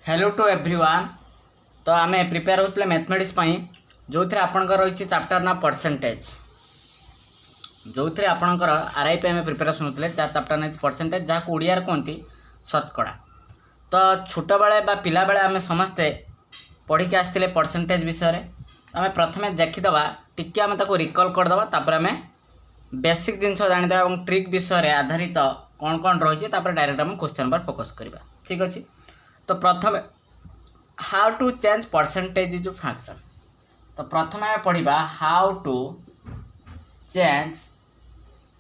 Hello to everyone. तो आम prepare होते मैथमेटिक्स जो थे आपंकर रही चैप्टर ना परसेंटेज जो थे आपंकर आरआई पे प्रिपेरेसन होते चैप्टर ना परसेंटेज जहाँ ओडिया कहते शतकड़ा। तो छोट बेले पिला बेले आम समस्ते पढ़ी के आसते परसेंटेज विषय आम प्रथम देखीदे टी आम रिकल करदे तापर आम बेसिक जिन जानीदे और ट्रिक विषय आधारित कौन कौन रही डायरेक्ट आम क्वेश्चन पर फोकस करवा। ठीक अच्छे। तो प्रथम how to change percentage is fraction. तो प्रथम आम पढ़ा how to change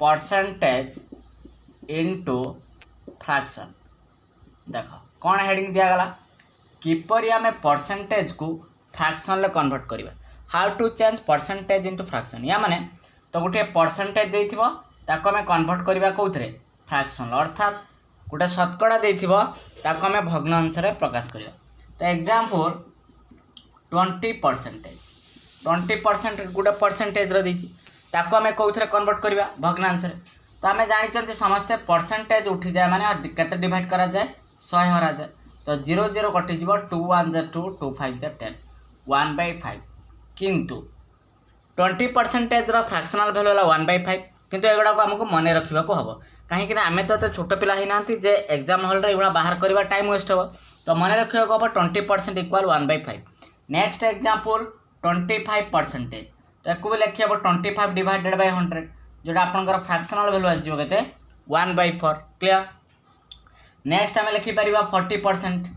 percentage into fraction. देख कौन हेडिंग दिगला किपरि आम परसेंटेज को फ्रैक्शन ले कन्वर्ट करवा। How to change percentage into fraction या माने तो गोटे परसेंटेज देथिबो ताको आम कन्वर्ट करवा कौथरे फ्रैक्शन अर्थात गोटे शतकड़ा देथिबो ताको आम भग्नांश रे प्रकाश करवा। तो एग्जांपल 20% गोटे परसेंटेज रही ताको आम कौथरे कन्वर्ट करवा भग्नांश रे। तो आम जानी समस्ते परसेंटेज उठी जाए माने केते डिवाइड करा जाए 100 हरा जाए। तो 0 0 कटि जीव 2 1 जा 2 2 5 जा 10 1/5 किंतु 20% फ्रैक्शनल वैल्यू है 1/5 किंतु एगुड़ा को आमको मन रखा हम कहीं आम तो छोट पिला ही ना जे एग्जाम हॉल रे बाहर करवा टाइम वेस्ट हो। तो मन रखा हम 20% इक्वल 1/5। Next example 25%। तो एक भी लिखी हम 25 डिवाइडेड बाय 100 जोटा आपंकर फ्रैक्शनल वैल्यू आसो के 1/4। क्लियर। नेक्स्ट आम लिखिपर 40%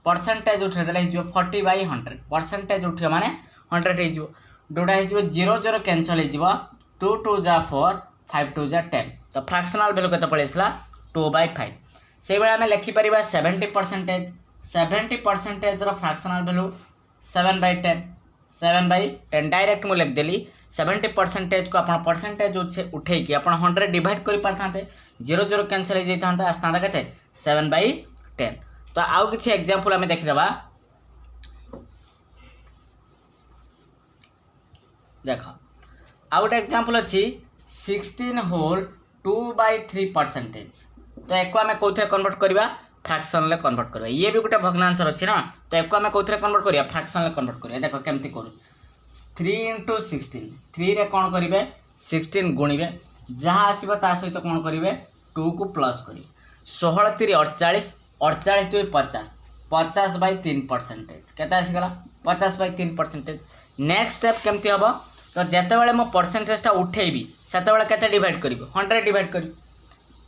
परसेंटेज उठेदेले 40/100 परसेंटेज उठियो माने 100 जोटा हो 0 0 कैंसल हो 2 2 जा 4 5 2 जा 10। तो फ्रैक्शनल वैल्यू केते पड़े 2/5। से बेले आम लिखिपर 70% फ्रैक्शनल वैल्यू 7/10 7/10 डायरेक्ट मुझे लिखदेली 70% को आप परसेंटेज उठे कि आप 100 डिवाइड कर पारे 0 0 कैंसल हो जाता आसता के 7/10। तो आउ किसी एग्जांपल आम देखीदे देख आउ गोटे एग्जांपल अच्छी 16 होल 2/3%। तो एक आम कौन कन्वर्ट करवा फ्रैक्शन ले कन्वर्ट करवा। ये भी गोटे भग्नांश अच्छी ना। तो एक आम कौन कन्वर्ट करवा फ्रैक्शन ले कन्वर्ट करवा। देख केमती करूँ 3 × 16 3 रे कौन करेंगे 16 गुणिबे जहाँ आसो ता सहित कौन करेंगे 2 को प्लस करेंगे 16 3 48 48 2 50 50/3% केते आसीगला 50/3%। नेक्स्ट स्टेप केमती हम तो जिते बड़े मो परसेंटेजटा उठेबी सेते केते डिवाइड करी 100 डिवाइड करी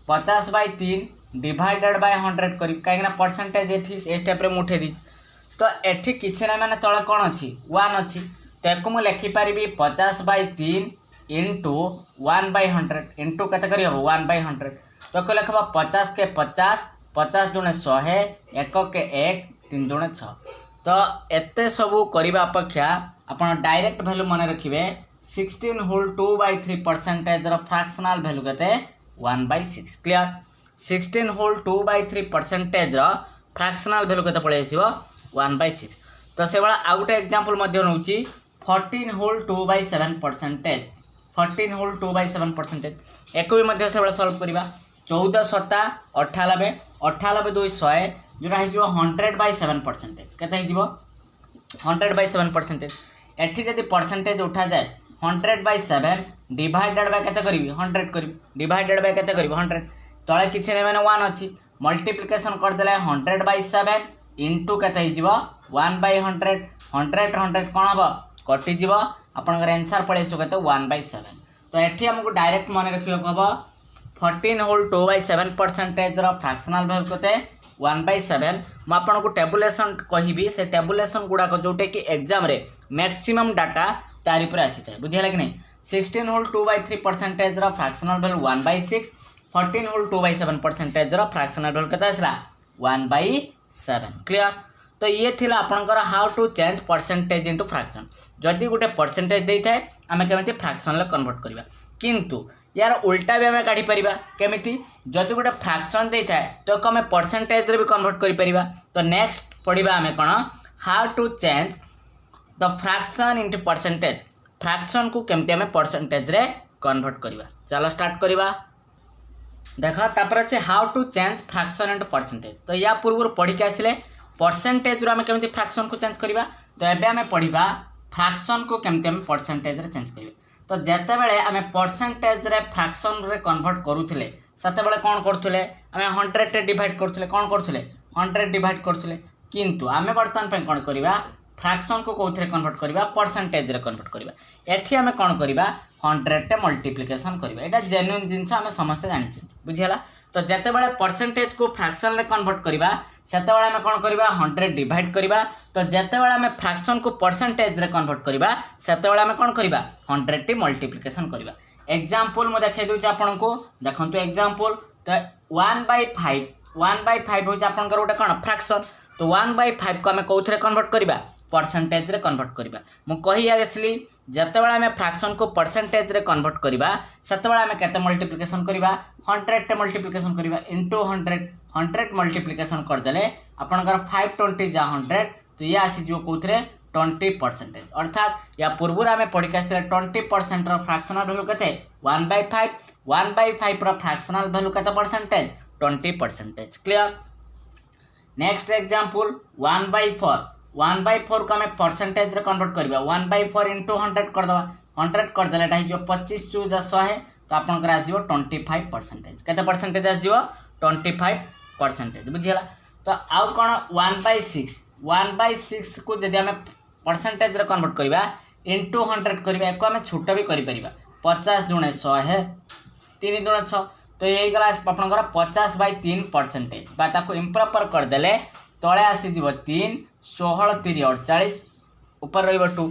50/3 डिवाइडेड बाय 100 करी कहीं परसेंटेज ए स्टेप रे उठे दी। तो एठी किसी ना माने तले कौन अच्छी 1 अच्छी। तो एक मुझे लिखिपारि 50/3 इंटू 1/100 इंटू केते करी हम 1/100। तो को लिखा 50 के 50 50 दूने 100 1 के 1 3 दूने 6। तो एते सबू करने अपेक्षा आपन डायरेक्ट वैल्यू मन रखिए 16 होल 2/3% फ्रैक्शनल वैल्यू के 1/6। क्लियर। 16 होल 2/3% फ्रैक्शनल वैल्यू के पड़े 1/6। तो से भाया आउ गोटे एग्जांपल नौ 14 होल 2/7%। 14 होल 2/7% एक भी से सॉल्व करवा 14 7 98 98 2 100 जोटा हो 100/7% केते हो 100/7%। एठी जदि परसेंटेज उठा जाए 100/7 डिवाइडेड बाय केते करी 100 करी डिवाइडेड बाय केते करी 100 तले किसी नहीं मैंने 1 अच्छी मल्टीप्लिकेशन करदे 100/7 इंटू केते हो 1/100 100 100 कौन हम कटिज आपंकर आंसर पड़े के 1/7। तो एठी हमको डायरेक्ट मन रखा हम 14 होल 2/7% फ्रैक्शनल वैल्यू के 1/7। मुझे टेबुलेसन कहि से टेबुलेसन गुड़ाक जोटे कि एग्जाम रे मैक्सिमम डाटा तारी पर आसी था बुझेगा कि नहीं। 16 whole 2/3% fractional value 1/6 14 whole 2/7% fractional value केते आसला 1/7। क्लियर। तो ये थिला आपनकर how to change percentage into fraction. जदि गोटे परसेंटेज देई थाए आमे केमिति फ्रैक्शन ले कन्वर्ट करबा किंतु यार उल्टा भी आम काढ़ी पारिबा केमिति जदि गोटे फ्रैक्शन दे थाए तो आम परसेंटेज रे भी कन्वर्ट करि परिबा। तो नेक्स्ट पढ़िबा आमे कोन how to change the fraction into percentage fraction को केमिति आम परसेंटेज रे कन्वर्ट करबा। चलो स्टार्ट करबा। देख तापर अच्छे how to change fraction into percentage. तो या पूर्व पढ़ी के आसिले परसेंटेज आम केमी फ्रैक्शन को चेंज करवा तो एबे आम पढ़ा फ्रैक्शन को केमती आम परसेंटेज रे चेंज करवा तो जिते बड़े आम परसेंटेज रे फ्रैक्शन रे कन्वर्ट करूले सेते बड़े कौन करूले आम 100 रे डिवाइड करूले कौन करूले 100 डिवाइड करूले किंतु आम बर्तमान कौन करवा फ्रैक्शन को कौन कन्वर्ट करवा परसेंटेज रे कन्वर्ट करवा एठी आम कौन करवा 100 टे मल्टीप्लिकेशन करवा एटा जेन्युइन जिनस आम समस्त जानी बुझीगला तो जिते बड़े परसेंटेज को फ्रैक्शन रे कन्वर्ट करवा सेते बड़े आम कौन करवा 100 डिवाइड करवा तो जिते बड़े आम फ्रैक्शन को परसेंटेज रे कन्वर्ट करवा सेते बड़े आम कौन करवा 100 टी मल्टीप्लिकेशन करवा एग्जांपल मु देखै दूची आपन को देखंतु एग्जांपल तो 1/5 होची आपन कर उटा कोन फ्रैक्शन तो 1/5 को आम कौथरे कन्वर्ट करवा परसेंटेज रे कन्वर्ट करवा मु कहि आगेसली जते बेला आम फ्रैक्शन को परसेंटेज रे कन्वर्ट करवा सेते बेला आम केते मल्टीप्लिकेशन करवा 100 टे मल्टीप्लिकेशन करवा इनटू 100 मल्टीप्लिकेशन कर देले आपन कर 520 जा 100 तो ये आसी जो कौथरे 20% अर्थात या पूर्व आम पढ़ी के 20% फ्रैक्शनल वैल्यू के 1/5 फ्रैक्शनल वैल्यू के परसेंटेज 20% क्लियर। नेक्स्ट एग्जांपल 1/4 को आम परसेंटेज रे कन्वर्ट करवा 1/4 इंटू 100 कर दवा 100 कर देले एटा जो 25 चू 100 तो आपन कर आजो 25% केते परसेंटेज आजो 25% बुझियला तो आउ कोन 1/6 को जदि आम परसेंटेज रे कन्वर्ट करवा इंटू 100 करवा एको आम छोट भी करि परिबा 50 दुणे 100 3 दुणे 6 तो यही गला आपनकर 50/3% बा ताको इम्प्रॉपर कर देले तळे आसी जीव 3 16 3 48 ऊपर रहिबो 2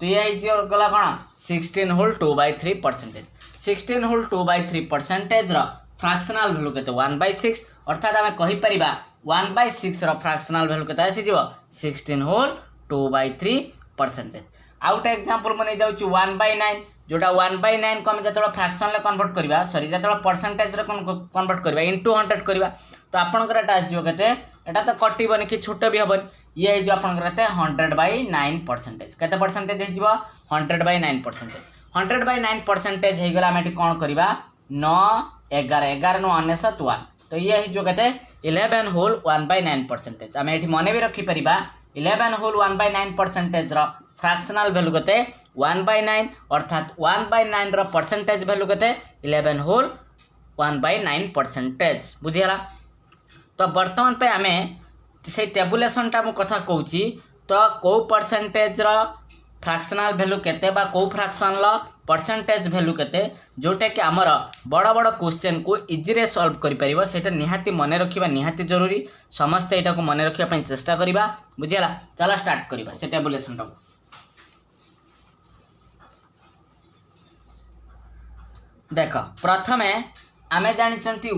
तो ये ही गला कोन 16 होल 2/3% 16 होल 2/3% रो फ्रैक्शनल वैल्यू केते 1/6 अर्थात आम कहि परिबा 1/6 रो फ्रैक्शनल वैल्यू केते आसी जीव 16 होल 2/3%। आउट एग्जांपल मने जाउची 1/9 जोटा 1/9 को हम जतलो फ्रैक्शन ले कन्वर्ट करबा सॉरी जतलो परसेंटेज रे कन्वर्ट करबा इनटू 100 करबा तो आपन कर एटा आजो केते एटा तो कटिबनी कि छोट भी हबन ये जो आपन करते 100/9% केते परसेंटेज हे जीव 100/9% 100/9% हे गला हम कोन करबा 9 11 नो 1 तो ये जो कहते 11 होल 1/9% आम ये मन भी रखी परिबा 11 होल 1/9% रो फ्रैक्शनल वैल्यू कहते 1/9 अर्थात 1/9 रो परसेंटेज वैल्यू कहते 11 होल 1/9% बुझीगला तो वर्तमान पे आम से टेबुलेशन टा मु कथा कहूची तो को परसेंटेज रो फ्रैक्शनल वैल्यू केते बा को फ्रैक्शन लो परसेंटेज वैल्यू केते जोटे कि आमर बड़ बड़ क्वेश्चन को इजी रे सॉल्व करि परिबो सेटा निहाती मने रखिबा निहाती जरूरी समस्त एटा को मने रखिया पई चेष्टा करिबा बुझियला चला स्टार्ट करिबा से टेबुलेशन टा देखो प्रथमे आमे जानि चंती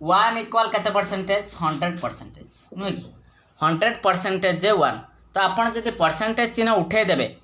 1 इक्वल केते परसेंटेज 100% नुय कि 100% जे 1 तो आपन जदि परसेंटेज चिन्ह उठे देबे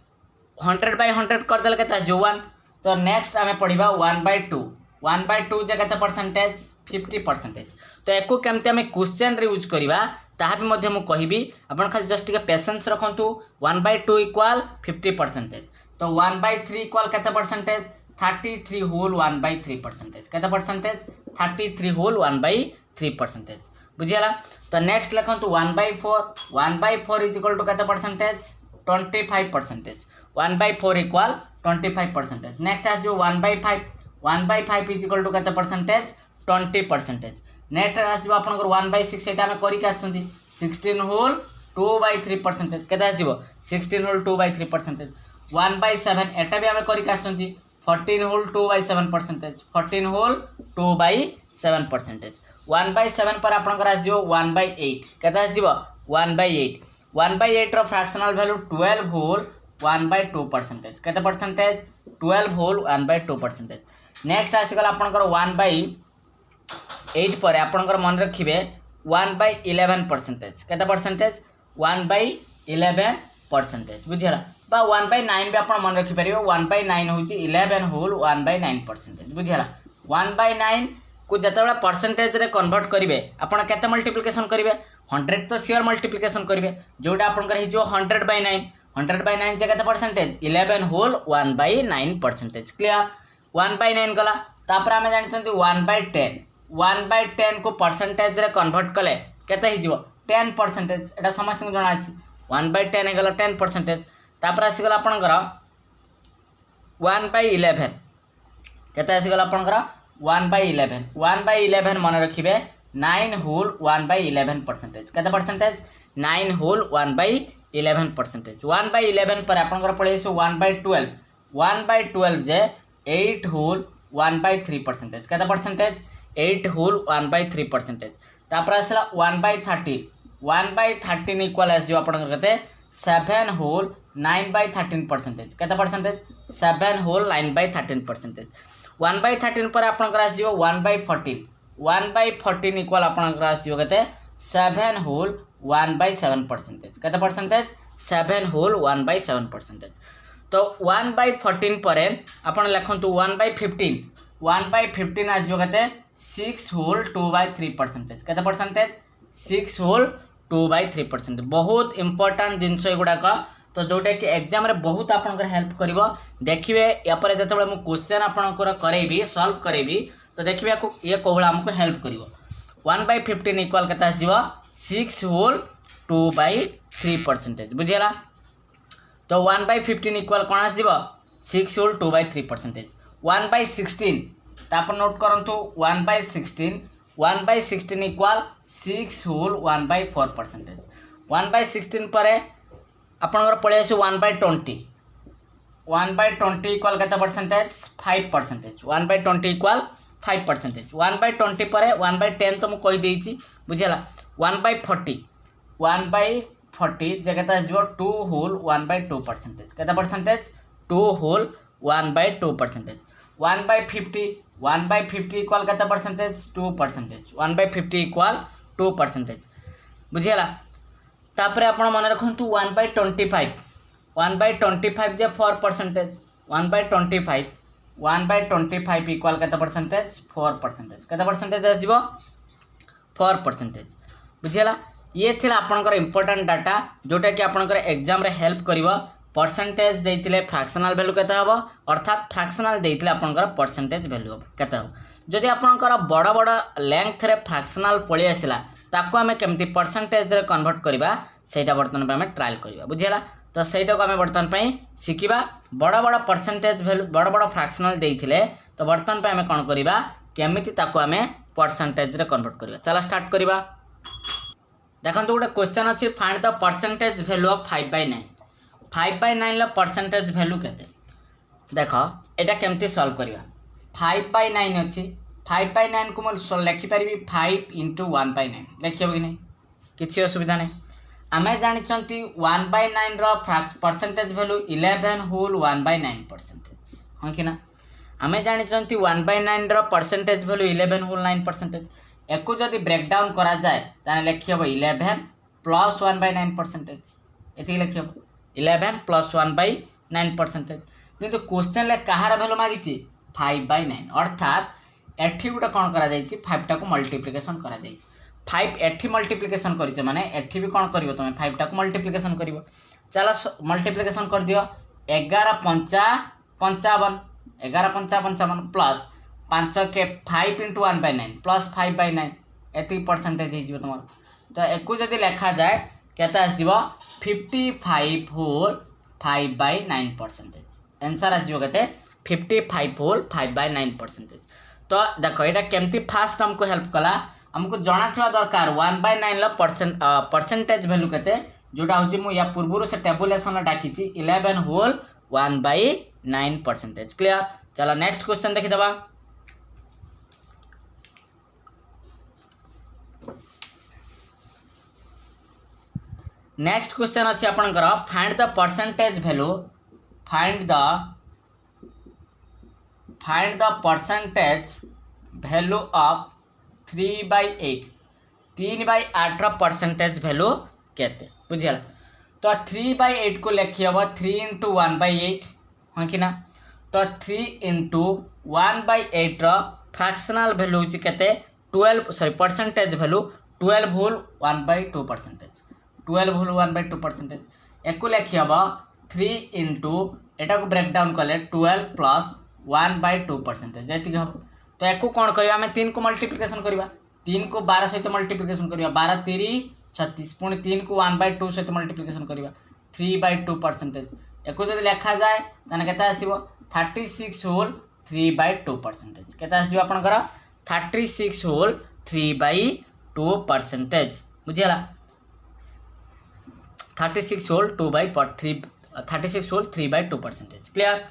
100/100 कर देले केता जो 1 तो नेक्स्ट आमे पढिबा 1/2 जे केते परसेंटेज 50% तो एको केमते आमे क्वेश्चन रे यूज करिबा ताहा भी मध्य मु कहिबी आपन खाली जस्ट के पेशेंस रखंतु 1/2 इक्वल 50% तो 1/3 इक्वल केते परसेंटेज 33 होल 1/3% केते परसेंटेज 33 होल 1/3% बुझियला तो नेक्स्ट लिखंतु 1/4 इज इक्वल टू केते परसेंटेज 25% 1/4 इक्वल 25% नेक्स्ट आज जो 1/5 इज इक्वल टू केते परसेंटेज 20% नेक्स्ट आज जो आपन 1/6 एटा हम करी के आछथि 16 होल 2/3% केते आज जो 16 होल 2/3% 1/7 एटा भी हम करी के आछथि 14 होल 2/7% 14 होल 2/7% 1/7 पर आपन आज जो 1/8 केते आज जो 1/8 रो फ्रैक्शनल वैल्यू 12 होल 1/2% केते परसेंटेज 12 होल 1/2% नेक्स्ट आसीगला आपनकर 1/8 पर आपनकर मन रखिबे 1/11% केते परसेंटेज 1/11% बुझियला बा 1/9 भी आपन मन रखि परिबो 1/9 होची 11 होल 1/9% बुझियला 1/9 को जतबेला परसेंटेज रे कन्वर्ट करिवे आपन केते मल्टीप्लिकेशन करिवे 100 तो शेयर मल्टीप्लिकेशन करिवे जोटा आपनकर हि जो 100/9 जे केते परसेंटेज 11 होल 1/9% क्लियर 1/9 गला तापर हम जानि छथि 1/10 को परसेंटेज रे कन्वर्ट कले केते हि जो 10%, एटा समस्त जना अछि 1/10 हे गला 10%। तापर आसीगला आपनकर 1/11 केते आसीगला आपनकर 1/11 1/11 मन रखिबे 9 होल 1/11%। केते परसेंटेज 9 होल 1/11%। 1/11 पर आपनकर पळे आसी 1/12 1/12 जे 8 होल 1/3%। केते परसेंटेज 8 होल 1/3%। तापर आसला 1/13 1/13 इक्वल आसी आपनकर केते 7 होल 9/13%। केते परसेंटेज 7 होल 9/13%। 1/13 पर आपनकर आसी 1/14 1/14 इक्वल आपनकर आसी केते 7 होल 1/7%। केते परसेंटेज 7 होल 1/7%। तो 1/14 पर आपण लिखंतु 1/15 1/15 आसी केते 6 होल 2/3%। केते परसेंटेज 6 होल 2/3%। बहुत इंपोर्टेंट जिनस एगुड़ाक तो जोटा कि एग्जाम रे बहुत आपनकर हेल्प करिवो। देखिए या पर जतबे मु क्वेश्चन आपनकर करेबी सॉल्व करेबी तो देखिए ये कोहला हमको हेल्प करिवो। 1/15 इक्वल केता आसीबो 6 होल 2/3%। बुझियला तो 1/15 इक्वल कोन आसीबो 6 होल 2/3%। 1/16 तापर नोट करंतु 1/16 1/16 इक्वल 6 होल 1/4%। 1/16 परे आपनकर पळे आसी 1/20 1/20 इक्वल केता परसेंटेज 5%। 1/20 इक्वल 5%। 1/20 परे 1/10 तो मु कहि देइछि बुझियला। 1/40 1/40 जे केता आसीबो 2 होल 1/2%। केता परसेंटेज 2 होल 1/2%। 1/50 1/50 इक्वल केता परसेंटेज 2%। 1/50 इक्वल 2%। बुझियला। तापर आपण मन रखंतु 1/25 1/25 जे 4%। 1/25 1/25 इक्वल केता परसेंटेज 4%। केता परसेंटेज आसीबो 4%। बुझियला। ये थिला आपनकर इंपोर्टेंट डाटा जोटा कि आपनकर एग्जाम रे हेल्प करिवो। परसेंटेज देइतिले फ्रैक्शनल वैल्यू केते हबो अर्थात फ्रैक्शनल देइतिले आपनकर परसेंटेज वैल्यू केते हबो। जदि आपनकर बड़ बड़ लेंथ रे फ्रैक्शनल पळि आसिला ताको हमें केमती परसेंटेज रे कन्वर्ट करिबा सेटा बर्तन पे हमें ट्रायल करिबा। बुझियला। तो सेटा को हमें बर्तन पे सिखिबा। बड़ बड़ परसेंटेज वैल्यू बड़ बड़ फ्रैक्शनल देइतिले तो बर्तन पे हमें कोन करिबा केमिति ताको हमें परसेंटेज रे कन्वर्ट करिबा। चला स्टार्ट करिबा। देखंतु गोटे क्वेश्चन अछि find the percentage value of 5/9 5/9 ला परसेंटेज वैल्यू केते। देखो एटा केमती सॉल्व करिबा। 5/9 अछि 5/9 को मु लिखि परिबी 5 * 1/9 लिखिबो कि नै किछि असुविधा नै। आमे जानि चंती 1/9 रो परसेंटेज वैल्यू 11 होल 1/9%। हां कि ना आमे जानि चंती 1/9 रो परसेंटेज वैल्यू 11 होल 9%। एको जदि ब्रेक डाउन करा जाए ताने लिखिबो 11 + 1/9%। एथि लिखिबो 11 + 1/9%। किंतु क्वेश्चन ले कहार वैल्यू मागिछि 5/9 अर्थात एठी गुटा कोन करा जाइछि 5 टा को मल्टीप्लिकेशन करा जाइछि। 5 एठी मल्टीप्लिकेशन करिछ माने एठी भी कोन करिवो तमे 5 टा को मल्टीप्लिकेशन करिवो। चला मल्टीप्लिकेशन कर दियो 11 × 5 = 55 11 × 5 = 55 प्लस 5 के 5 * 1/9 प्लस 5/9 एति परसेंटेज हे जिवो तमर। तो एको जदि लेखा जाए केता आजिवो 55 होल 5/9%। आंसर आजिवो केते 55 होल 5/9%। तो देखो एटा केमती फास्ट हमको हेल्प कला हमको जाना थिबा दरकार 1/9 ला परसेंटेज वैल्यू केते जोटा होची मु या पूर्वरु से टेबुलेशन ला डाकिची 11 होल 1/9%। क्लियर। चलो नेक्स्ट क्वेश्चन देखि दबा। नेक्स्ट क्वेश्चन अछि आपनकर find the percentage value find the percentage value of 3/8 3/8 रो परसेंटेज वैल्यू केते बुझियला। तो 3/8 को लिखि हबो 3 * 1/8 हां कि ना। तो 3 * 1/8 रो फ्रैक्शनल वैल्यू होची केते 12 परसेंटेज वैल्यू 12 होल 1/2%। 12 होल 1/2%। एको लिखि हबो 3 * एटा को ब्रेक डाउन करले 12 + 1/2% जेति हबो। तो एको कोन करिया हमें 3 को मल्टीप्लिकेशन करिवा 3 को 12 सहित मल्टीप्लिकेशन करिवा 12 × 3 = 36 पुणी 3 को 1/2 सहित मल्टीप्लिकेशन करवा 3/2%। एक जब लिखा जाए ताने केते आसीबो 36 होल 3/2%। केते आसीबो आपनकर 36 होल 3/2%। बुझिला 36 होल 3/2%। क्लियर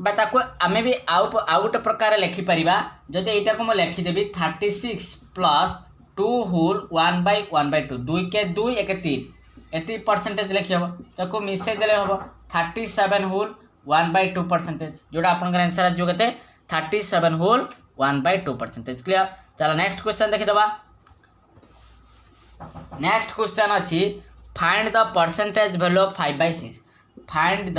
बता को आमे भी आउ गोटे प्रकार लिखि परिबा। जदि एटा को म लिखि देबी 36 प्लस 2 होल 1/1/2 2 के 2 1 3 एति परसेंटेज लिखि हबो ताको मिसे देले हबो 37 होल 1/2%। जोड़ा आपन का आंसर जो कते 37 होल 1/2%। क्लियर चलो नेक्स्ट क्वेश्चन देखि दबा। नेक्स्ट क्वेश्चन अछि find the percentage value of 5/6। Find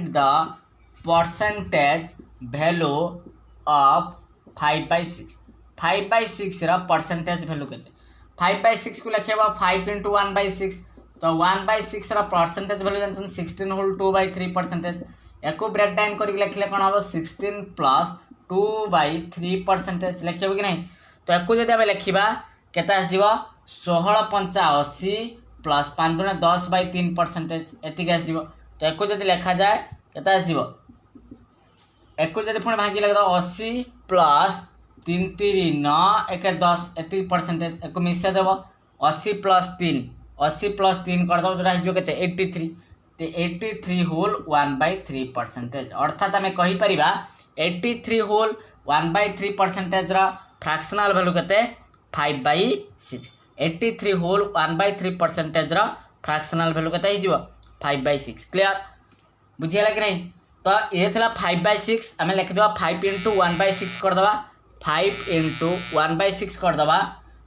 the percentage value of 5/6। 5/6 रा परसेंटेज वैल्यू केते 5/6 को लिखिबा 5 * 1/6 तो 1/6 रा परसेंटेज वैल्यू जानतन 16 होल 2/3%। एको ब्रेक डाउन करके लिखले कोन हो 16 प्लस 2/3% लिखिबो कि नहीं। तो एको जदि हम लिखिबा केता आसीबो 16 × 80 प्लस 5 × 10/3% एतिक आसीबो। तो एको जदि लिखा जाए केता आसीबो एको जदि पुणी भागी लगा 80 प्लस 3 3 9 1 10 एति परसेंटेज एको मिसा देबो 80 प्लस 3 कर दो जोटा हिजो केते 83 ते 83 होल 1/3%। अर्थात हमें कहि परिबा 83 होल 1/3% रा फ्रैक्शनल वैल्यू केते 5/6। 83 होल 1/3% रा फ्रैक्शनल वैल्यू केते हिजो 5/6। क्लियर बुझियला कि नहीं। तो ये थला 5/6 हमें लिख दबा 5 * 1/6 कर दबा 5 * 1/6 कर दबा।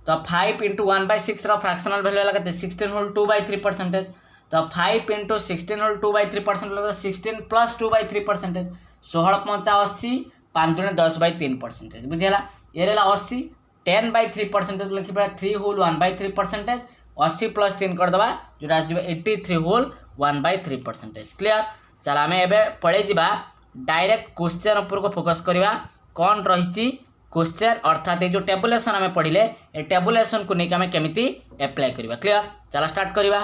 तो 5 * 1/6 रा फ्रैक्शनल वैल्यू लगा 16 होल 2/3%। तो 5 * 16 होल 2/3% लगा 16 प्लस 2/3%। 16 × 80 5 × 10/3%। बुझियला ये रहला 80 10/3% लिखि पड़ा 3 होल 1/3%। 80 प्लस 3 कर दबा जोटा आजो 83 होल 1/3%। क्लियर चल आम एवं पढ़े जा डायरेक्ट क्वेश्चन उपर को फोकस करवा कौन रही क्वेश्चन अर्थात जो टेबुलेशन आम पढ़ले ए टेबुलेशन को लेकिन आम केमी एप्लाय करवा। क्लियर चला स्टार्ट करवा।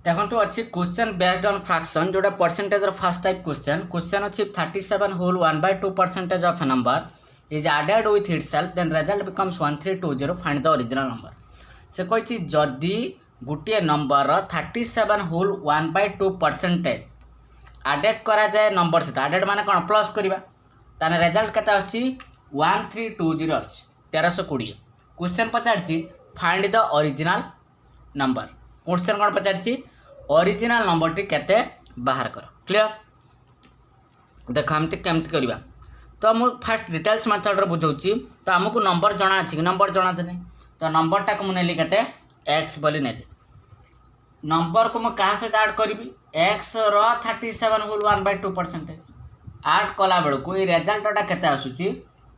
देखो अच्छी क्वेश्चन बेस्ड ऑन फ्रैक्शन जोटा परसेंटेज फर्स्ट टाइप क्वेश्चन अच्छी 37 whole 1/2% of a number is added with itself then result becomes 1320 find the original number. से कही जदि गोटे नंबर 37 होल 1/2% आडेड करा जाए नंबर सहित आडेड माने कौन प्लस करवा ताने रिजल्ट केता अछि 1320 अछि 1320। क्वेश्चन पचारछि find the original number. Question कौन पचारछि ओरिजिनल नंबर टी केते बाहर कर। क्लियर देख हमते केमति करवा। तो मु फर्स्ट डिटेल्स मेथड रे बुझौछि। तो हमको नंबर जणा अछि नंबर जणा छै तो नंबर टा को मु नेली केते x बोली नेली नंबर को मैं क्या सहित ऐड करी x रो 37 होल 1/2% ऐड कला बेल को ये रिजल्टा केते आसुची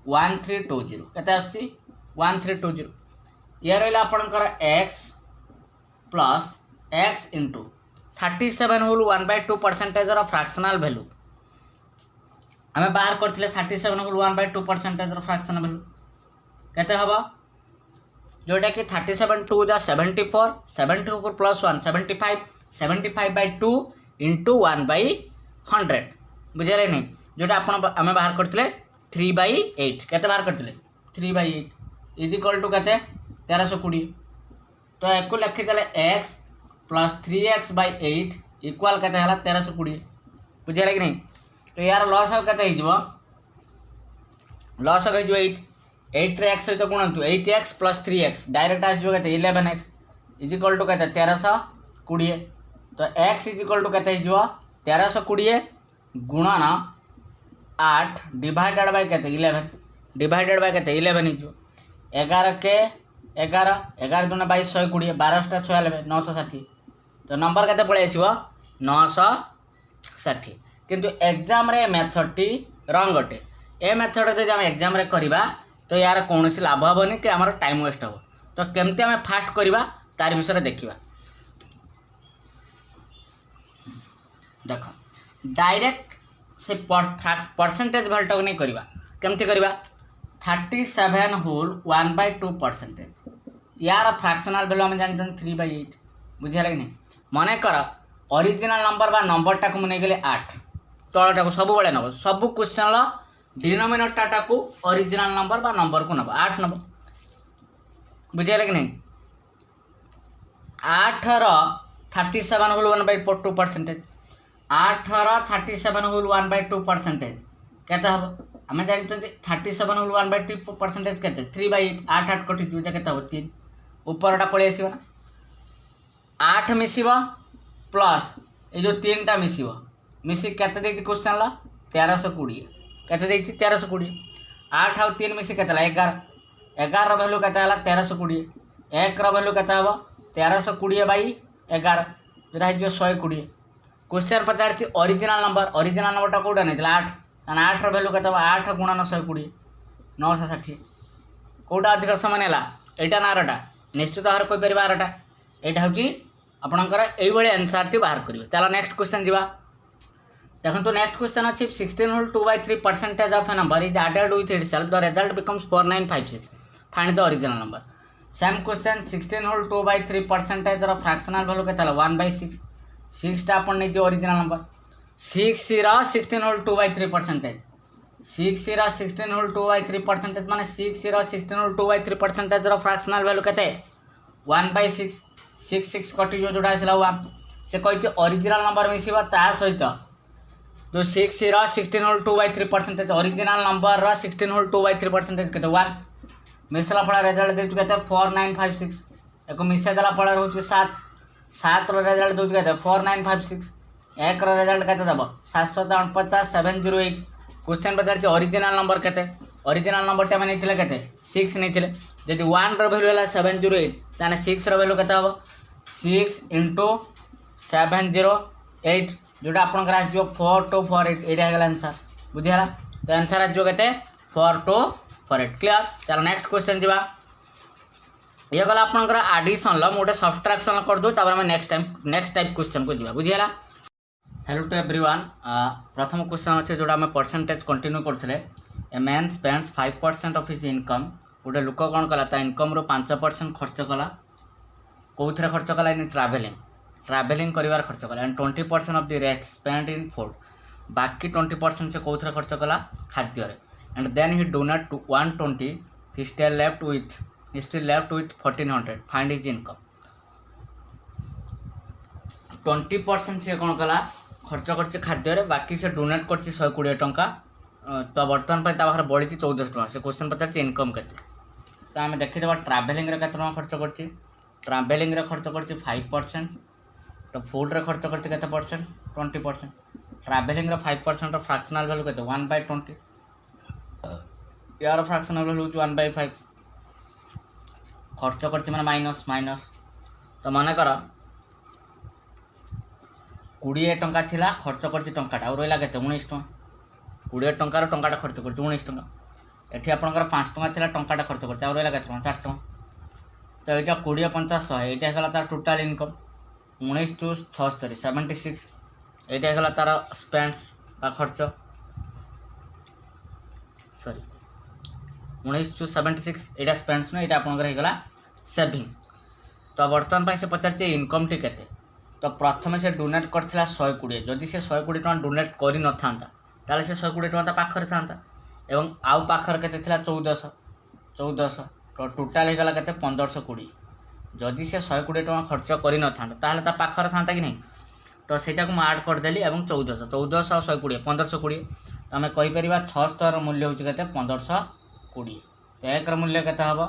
1320 केते आसुची 1320। ये रहा आपनकर x plus x into 37 whole 1/2% रो फ्रैक्शनल वैल्यू आम बाहर करथिले 37 होल 1/2% रो फ्रैक्शनल वैल्यू केते हबो जोटा कि 37 2 जा 74 74 प्लस 1 75 75/2 इंटू 1/100 बुझे नहीं जोटा आप आम बाहर करते 3/8 केते बाहर करते 3/8 इज इक्वल टू केते 1320। तो एक लिखिदे x प्लस 3x/8 इक्वल केते हला 1320 बुझे कि नहीं। तो यार लॉस केते हिजबो लॉस हो 8 रे x सहित गुणंतु 8x प्लस 3x डायरेक्ट आसो के 11x इज इक्वल टू के 1320। तो x इज इक्वल टू के 1320 गुणन 8 डिवाइडेड बाय के 11 डिवाइडेड बाय के 11 हो 11 के 11 11 दूना 22 120 12 टा 96 960। तो नंबर केते पळे आसीबो 960। किंतु एग्जाम रे मेथड टी रंग अटे ए मेथड रे हम एग्जाम रे करबा तो यार कौन सी लाभ हेनी कि आम टाइम वेस्ट हम। तो केमती आम फास्ट करवा तार विषय देखा। देख डायरेक्ट से परसेंटेज भैल्यू नहीं करवा केमती करवा 37 होल 1/2%। यार फ्रैक्शनल वैल्यू आम जान 3/8 बुझे कि नहीं। मन कर ओरिजिनल नंबर बा नंबरटा को मुझे गले 8 तलटा को सब बड़े नब सब क्वेश्चन डिनोमिनेटरटा को ओरिजिनल नंबर बा नंबर को नब 8 नब बुझे कि नहीं। 8 37 होल 1/2%। 8 37 होल 1/2% केते हम आम जानते 37 होल 1/2% केते 3/8 8 8 कटि के 3 ऊपरटा पलि आसो ना 8 मिसिब प्लस ये जो 3टा मिसी केते क्वेश्चन 1320 केते 1320 8 आउ 3 मिसी के 11 11 भैल्यू के 1320 1 भैल्यू के 1320/11 जोटा है 120 क्वेश्चन पचार ओरिजिनल नंबरटा कौटा नहीं 8 8 भैल्यू के 8 गुणन 120 960 कौटा अधिक समय है यहाँ ना आरटा निश्चित भाव में कहीपर आरटा यहाँ हूँ आपंकर ये आंसर टी बाहर कर। चलो नेक्स्ट क्वेश्चन जा देखो नेक्स्ट क्वेश्चन अच्छी 16 whole 2/3% of a number is added with itself the result becomes 4956 find the original number. Same question 16 whole 2/3% fractional value के 1/6 6टा आप नहीं ओरिजिनल नंबर 6 16 होल 2/3% 6 16 होल 2/3% माने 6 16 होल 2/3% फ्रैक्शनल वैल्यू के 1/6 6 6 कटि जोड़ा आसला 1 से कही ओरिजिनल नंबर मिसिबा ता सहित जो 6 16 होल 2/3% ओरिजिनल नंबर 16 होल 2/3% के 1 मिसला फल रेजल्ट देती के 4956 एक मिसेदेला फल रोच 7 7 रेजल्ट दूसरी कहते 4956 एक रेजल्ट के दब 749 708 क्वेश्चन पचार ओरिजिनल नंबर के ओरिजिनल नंबर टाइम नहीं के 6 नहीं जब 1 रैल्यू है 708 ताने 6 रैल्यू के 6 × 708 जोटा आपंकर आस 4248 यहाँ आंसर बुझीगला तो आंसर आसो के 4248 क्लियर। चलो नेक्स्ट क्वेश्चन जा ये गला आपंकर आडिशन गोटे सब्सट्राक्शन कर दो नेक्स्ट टाइप क्वेश्चन को जा बुझीगला। हेलो टू एवरीवन प्रथम क्वेश्चन अच्छे जोड़ा आम परसेंटेज कंटिन्यू करते a man spends 5% of his income गोटे लोक कौन कला इनकम रो 5% खर्च कला कौन खर्च कला इन ट्रावेलिंग करार खर्च कला and 20% of the rest spend in food बाकी 20% से कौन खर्च कला खाद्य and then he donate to 120 he still left with 1400 find his income. 20% से कौन कला खर्च कर खाद्य बाकी से डोनेट कर 120 टंका तो बर्तमान पाखे बढ़ी 1400 टका से क्वेश्चन पचार इनकम के तो आम देखीदा ट्रावेलिंग के खर्च कर ट्रावेलिंग खर्च कर 5% तो फूड रे खर्च करते 20% ट्रावेलिंग 5% फ्रैक्शनल वैल्यू के 1/20 यार फ्रैक्शनल वैल्यू 1/5 खर्च कर माइनस माइनस तो मन कर 20 टंका थिला खर्च कर टंकाटा और रहा के 19 टଙ୍କା 20 टंकार टंकाटा खर्च कर 19 टଙ୍କା एठी आपनकर 5 टଙ୍କା थिला टंकाटा खर्च कर और रहा के 4 टଙ୍କା तो यहाँ 20 50 100 यहाँ गला तार टोटाल इनकम 19 टू 76 76 यहाँ गला तार स्पेंड्स खर्च सॉरी 19 टू 76 यहाँ स्पेंड्स ना यहाँ आपंकर सेविंग तो बर्तमान से पचार इनकम टी केते तो प्रथम से डोनेट करथिला 120 जदि से 120 टଙ୍କା डोनेट करि न थांता ताले से 120 टଙ୍କା पाखर थांता एवं आउ पाखर केते थिला 1400 तो टोटाल हो गला केते 1520 जदि से 120 टଙ୍କା खर्च करि न थांता ताले ता पाखर थांता कि नहीं तो सेटा को ऐड कर देली एवं 1400 और 120 1520 तो आम कहि परिबा 76 मूल्य होची केते 1520 तो एक मूल्य केते हबो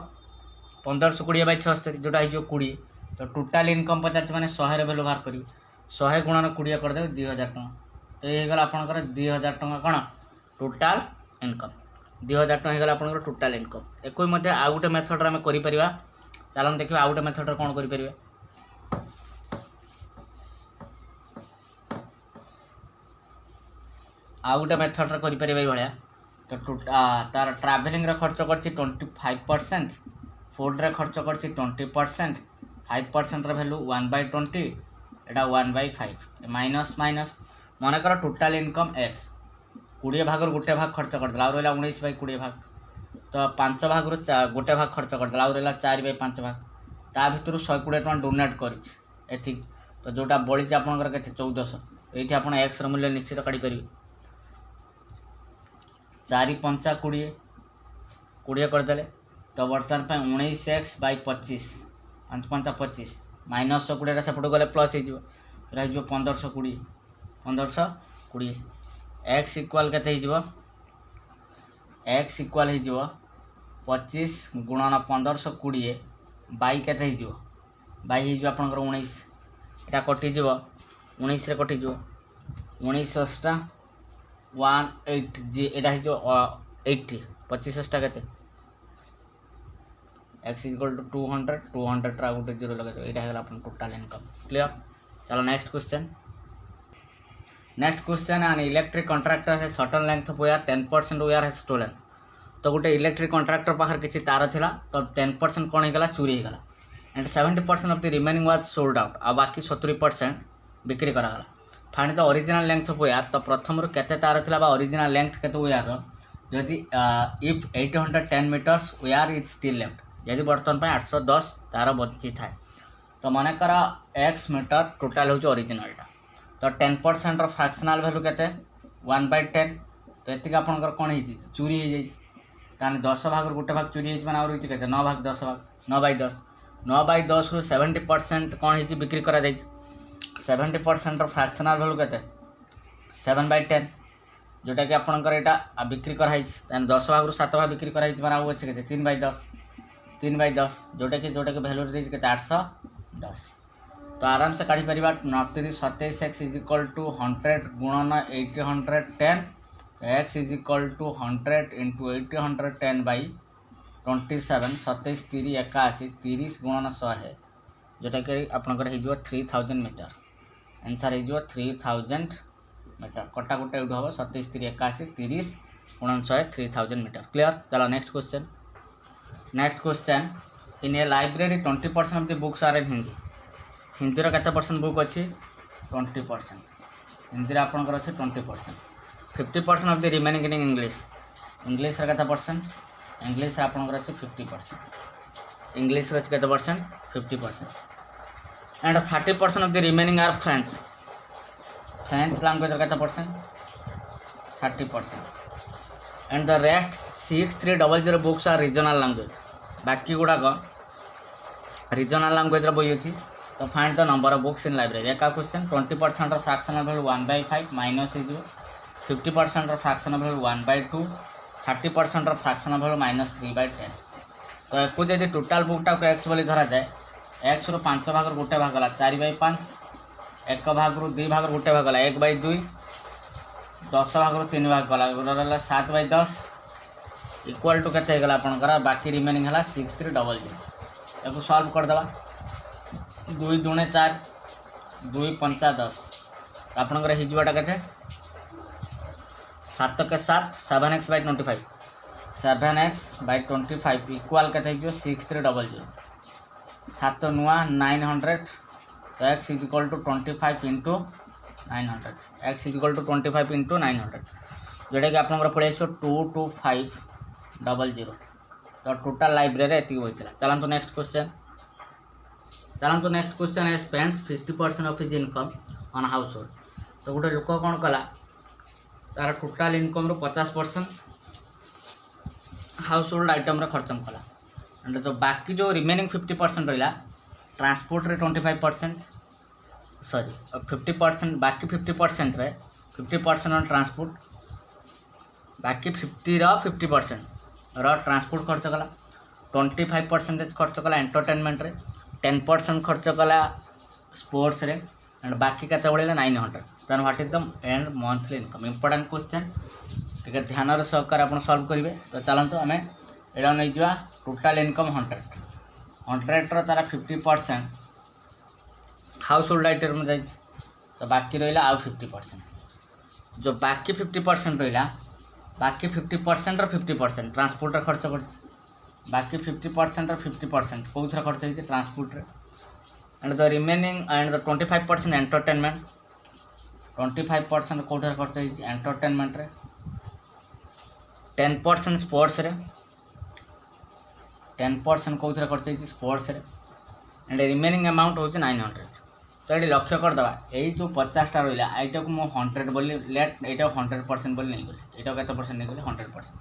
1520/76 जोटा है 20 तो टोटाल इनकम पचार मैंने 100 वैल्यू बाहर करी 100 गुणन 20 करदे 2000 टଙ୍କା तो ये गला आपनकर 2000 टଙ୍କା कौन टोटाल इनकम 2000 टଙ୍କା होगा आपनकर टोटाल इनकम एक मध्य आउ गोटे मेथड आम कर चलो देखिए आउ गोटे मेथड कौन करें आउ गोटे मेथड करें भाया तो तार ट्रावेलिंग खर्च कर 25% फूड रे खर्च कर 20% 5% वैल्यू 1/20 एटा 1/5 माइनस माइनस मन कर टोटाल इनकम x 20 भाग गोटे भाग खर्च करदेला और रहा 19/20 भाग तो 5 भाग रु गोटे भाग खर्च करदेला आउ रहा 4/5 भाग ता भितर 120 टଙ୍କା डोनेट कर तो जोटा बड़ी आपंकर के 1400 ये आप एक्स मूल्य निश्चित काढ़ी पारे 4 पंचा 20 करदे तो बर्तमान 19x/25 5 पंचा 25 माइनस 120 सेपट गले प्लस हो 1520 एक्स इक्वाल के एक्स इक्वाल हो 25 गुणन 1520 बाई के बाई हो आपंकर 19 यहाँ कटिज 19 रे कटिज 19 * 180 यहाँ हो 80 25 के एक्स इक्वल टू 200 गोटे 0 लगे यहाँ अपन टोटाल इनकम क्लियर। चलो next question an electric contractor है certain length of wire 10% wire है स्टोलन तो गोटे इलेक्ट्रिक कॉन्ट्रैक्टर पाखर किसी तार थिला तो 10% कौन होगा चोरी होगा and 70% of the remaining was sold out आ बाकी 70% बिक्री करागला find the original length of wire तो प्रथम केते तार थिला ओरिजिनल लेंथ केते वायर जदि if 810 meters wire is still left यदि बर्तमान 810 तार बची थाए तो मनकर एक्स मीटर टोटाल हूँ ओरिजिनलटा तो 10% रो फ्रैक्शनल वैल्यू केते 1/10 तो ये आपंकर कौन हो चोरी हो जाए 10 भाग गोटे भाग चोरी होने आउ रही 9 भाग 10 भाग 9/10 9/10 रु 70% कौन हो बिक्री करा 70% रो फ्रैक्शनल वैल्यू केते 7/10 जोटा कि आपंकर यहाँ बिक्री कराई 10 भाग रु 7 भाग बिक्री कराई आउ अच्छे 3/10 जोटा कि वैल्यू रही 810 तो आराम से काढ़ी पार 29 27 x इज इक्वल टू 100 गुणन 810 तो x is equal to 100 into 810/27 27 3 81 30 गुणन 100 जोटा कि आपंकर हो 3000 मीटर आंसर हो 3000 मीटर कटा गोटे यूँ हम 27 3 81 30 गुणन 100 3000 मीटर क्लियर। चलो next question in a library 20% of the books are in Hindi केते परसेंट बुक अच्छी 20% हिंदी आपंकर अच्छे 20% 50% of the remaining in English केते परसेंट इंग्लिश आपंकर अच्छे 50% इंग्लिश केते percent 50% and 30% of the remaining are French language केते percent 30% and the rest 6300 books are regional language बाकी गुड़ाक रीजनल लैंग्वेज बही अच्छी तो find the number of books in library एक क्वेश्चन 20% फ्रैक्शनल वैल्यू 1/5 माइनस हो 50% फ्रैक्शनल वैल्यू 1/2 30% फ्रैक्शनल वैल्यू -3/10 तो एक जब टोटाल बुकटा को एक्स बोली धरा जाए एक्स रु 5 भाग गोटे भाग गला 4/5 1 भाग रु 2 भाग गोटे भाग गला 1/2 10 भाग रु 3 भाग गला 7/10 इक्वाल टू केते गला आपनकर बाकी रिमेनिंग है 6300 या सॉल्व करदे 2 दूणे 4 2 पंचा 10 आपनकर हिजवाटा केते 7 के 7 7x/25 7x/25 इक्वाल केते हो 6300 7 नुआ 900 तो x is equal to 25 into 900 x is equal to 25 into 900 जोटा कि आपनकर पड़े 22500 तो टोटाल लाइब्रेरी एति होइतला। चलंतु नेक्स्ट क्वेश्चन है spends 50% of his income on house hold तो गोटे लोक कौन कला तार टोटाल इनकम रो 50% हाउस होल्ड आइटम रे खर्च कला एंड तो बाकी जो रिमेनिंग 50% रहा ट्रांसपोर्ट रे 25% सॉरी 50% बाकी 50% रे 50% ऑन ट्रांसपोर्ट बाकी 50% ट्रांसपोर्ट खर्च कला 25% खर्च कला एंटरटेनमेंट रे 10% खर्च कला स्पोर्ट्स रे एंड बाकी केते बळेला 900 then what is the end monthly income important question ठीक है ध्यान रे सहकार आपण सॉल्व करिवे तो चलंतु हमें एडा नै जिवा टोटल इनकम 100 रो तारा 50% हाउस होल्ड आइटम में जाई तो बाकी रहिला आ 50% जो बाकी 50% रहिला बाकी 50% रो 50% ट्रांसपोर्ट रे खर्च कर बाकी 50% रो 50% कोथरा खर्च होई ट्रांसपोर्ट रे and the remaining and the 25% entertainment 25% कोथरा खर्च होई एंटरटेनमेंट रे 10% स्पोर्ट्स रे 10% कौन खर्च स्पोर्ट्स एंड रिमेनिंग अमाउंट हूँ 900। तो ये लक्ष्य करदे यही जो 50टा रहा यहाँ को मुझे 100 बोली लेट यहाँ 100% बोली नहीं गली यहाँ के परसेंट नहीं गली 100%।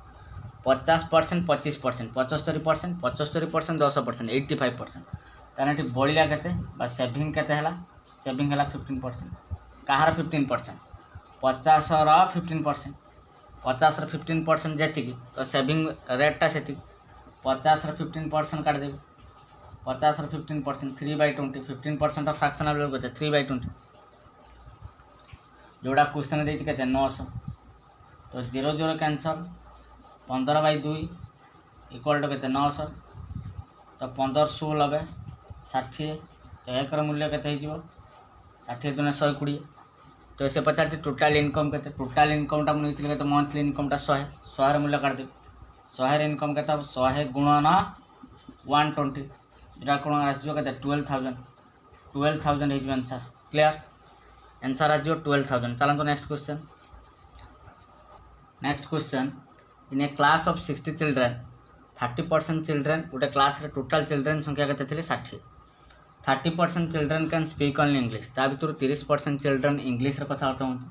50% 25% 75% 75% 10% 85%। ताने ये बढ़ला के सेविंग के सेविंग है 15%। कहार 15% 50 15%। 50 15% जी तो सेविंग रेटा से 50 15% काटदेवी 50 15% 3/20 15% फ्रैक्शनल वैल्यू के 3/20 जोड़ा क्वेश्चन देती के 900 तो 0 0 कैंसल 15/2 इक्वल टू के 900 तो 15 16 60 तो एक मूल्य के 60 दुना 120 तो से पचार टोटाल इनकम के टोटाल इनकमटा मुझे के मंथली इनकमटा 100 मूल्य काटदेवी 100 इनकम के 100 गुणन 120 इटा कौन आसो के 12,000 आंसर क्लियर आंसर आसो 12,000। चलते next question in A class of 60 children 30% children गोटे क्लास रे टोटाल चिल्ड्रेन संख्या के 60 30% children can speak only English ता भर 30% चिल्ड्रेन इंग्लिश कथबार्ता होती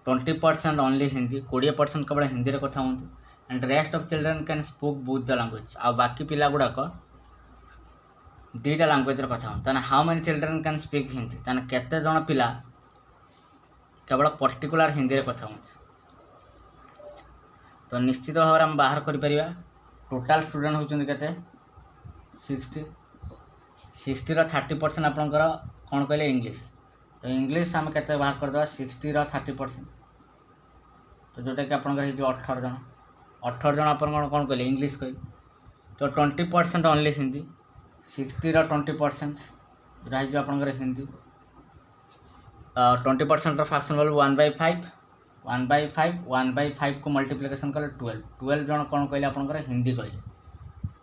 20% ओनली हिंदी 20% केवल हिंदी रे कथा होती and rest of children can spoke both the language आ बाकी पिला गुड़ाक दुईटा लैंग्वेज रे कथा होती how many children can speak Hindi केते जन पिला केवल पर्टिकुलर हिंदी रे कथा होती। तो निश्चित भाव में बाहर कर टोटाल स्टूडेंट होती के 60 रो 30% आपंकर कौन कहले इंग्लिश तो इंग्लिश आम के बाहर करदे 60 रो 30% तो जोटा कि आप 18 जन आप कौन कहले इंग्लिश कह तो 20% ओनली हिंदी 60 रो 20% जो आपंकर हिंदी 20% फ्रैक्शन वैल्यू 1/5 को मल्टीप्लिकेशन कले 12 जन कौन कहले आपंकर हिंदी कहले।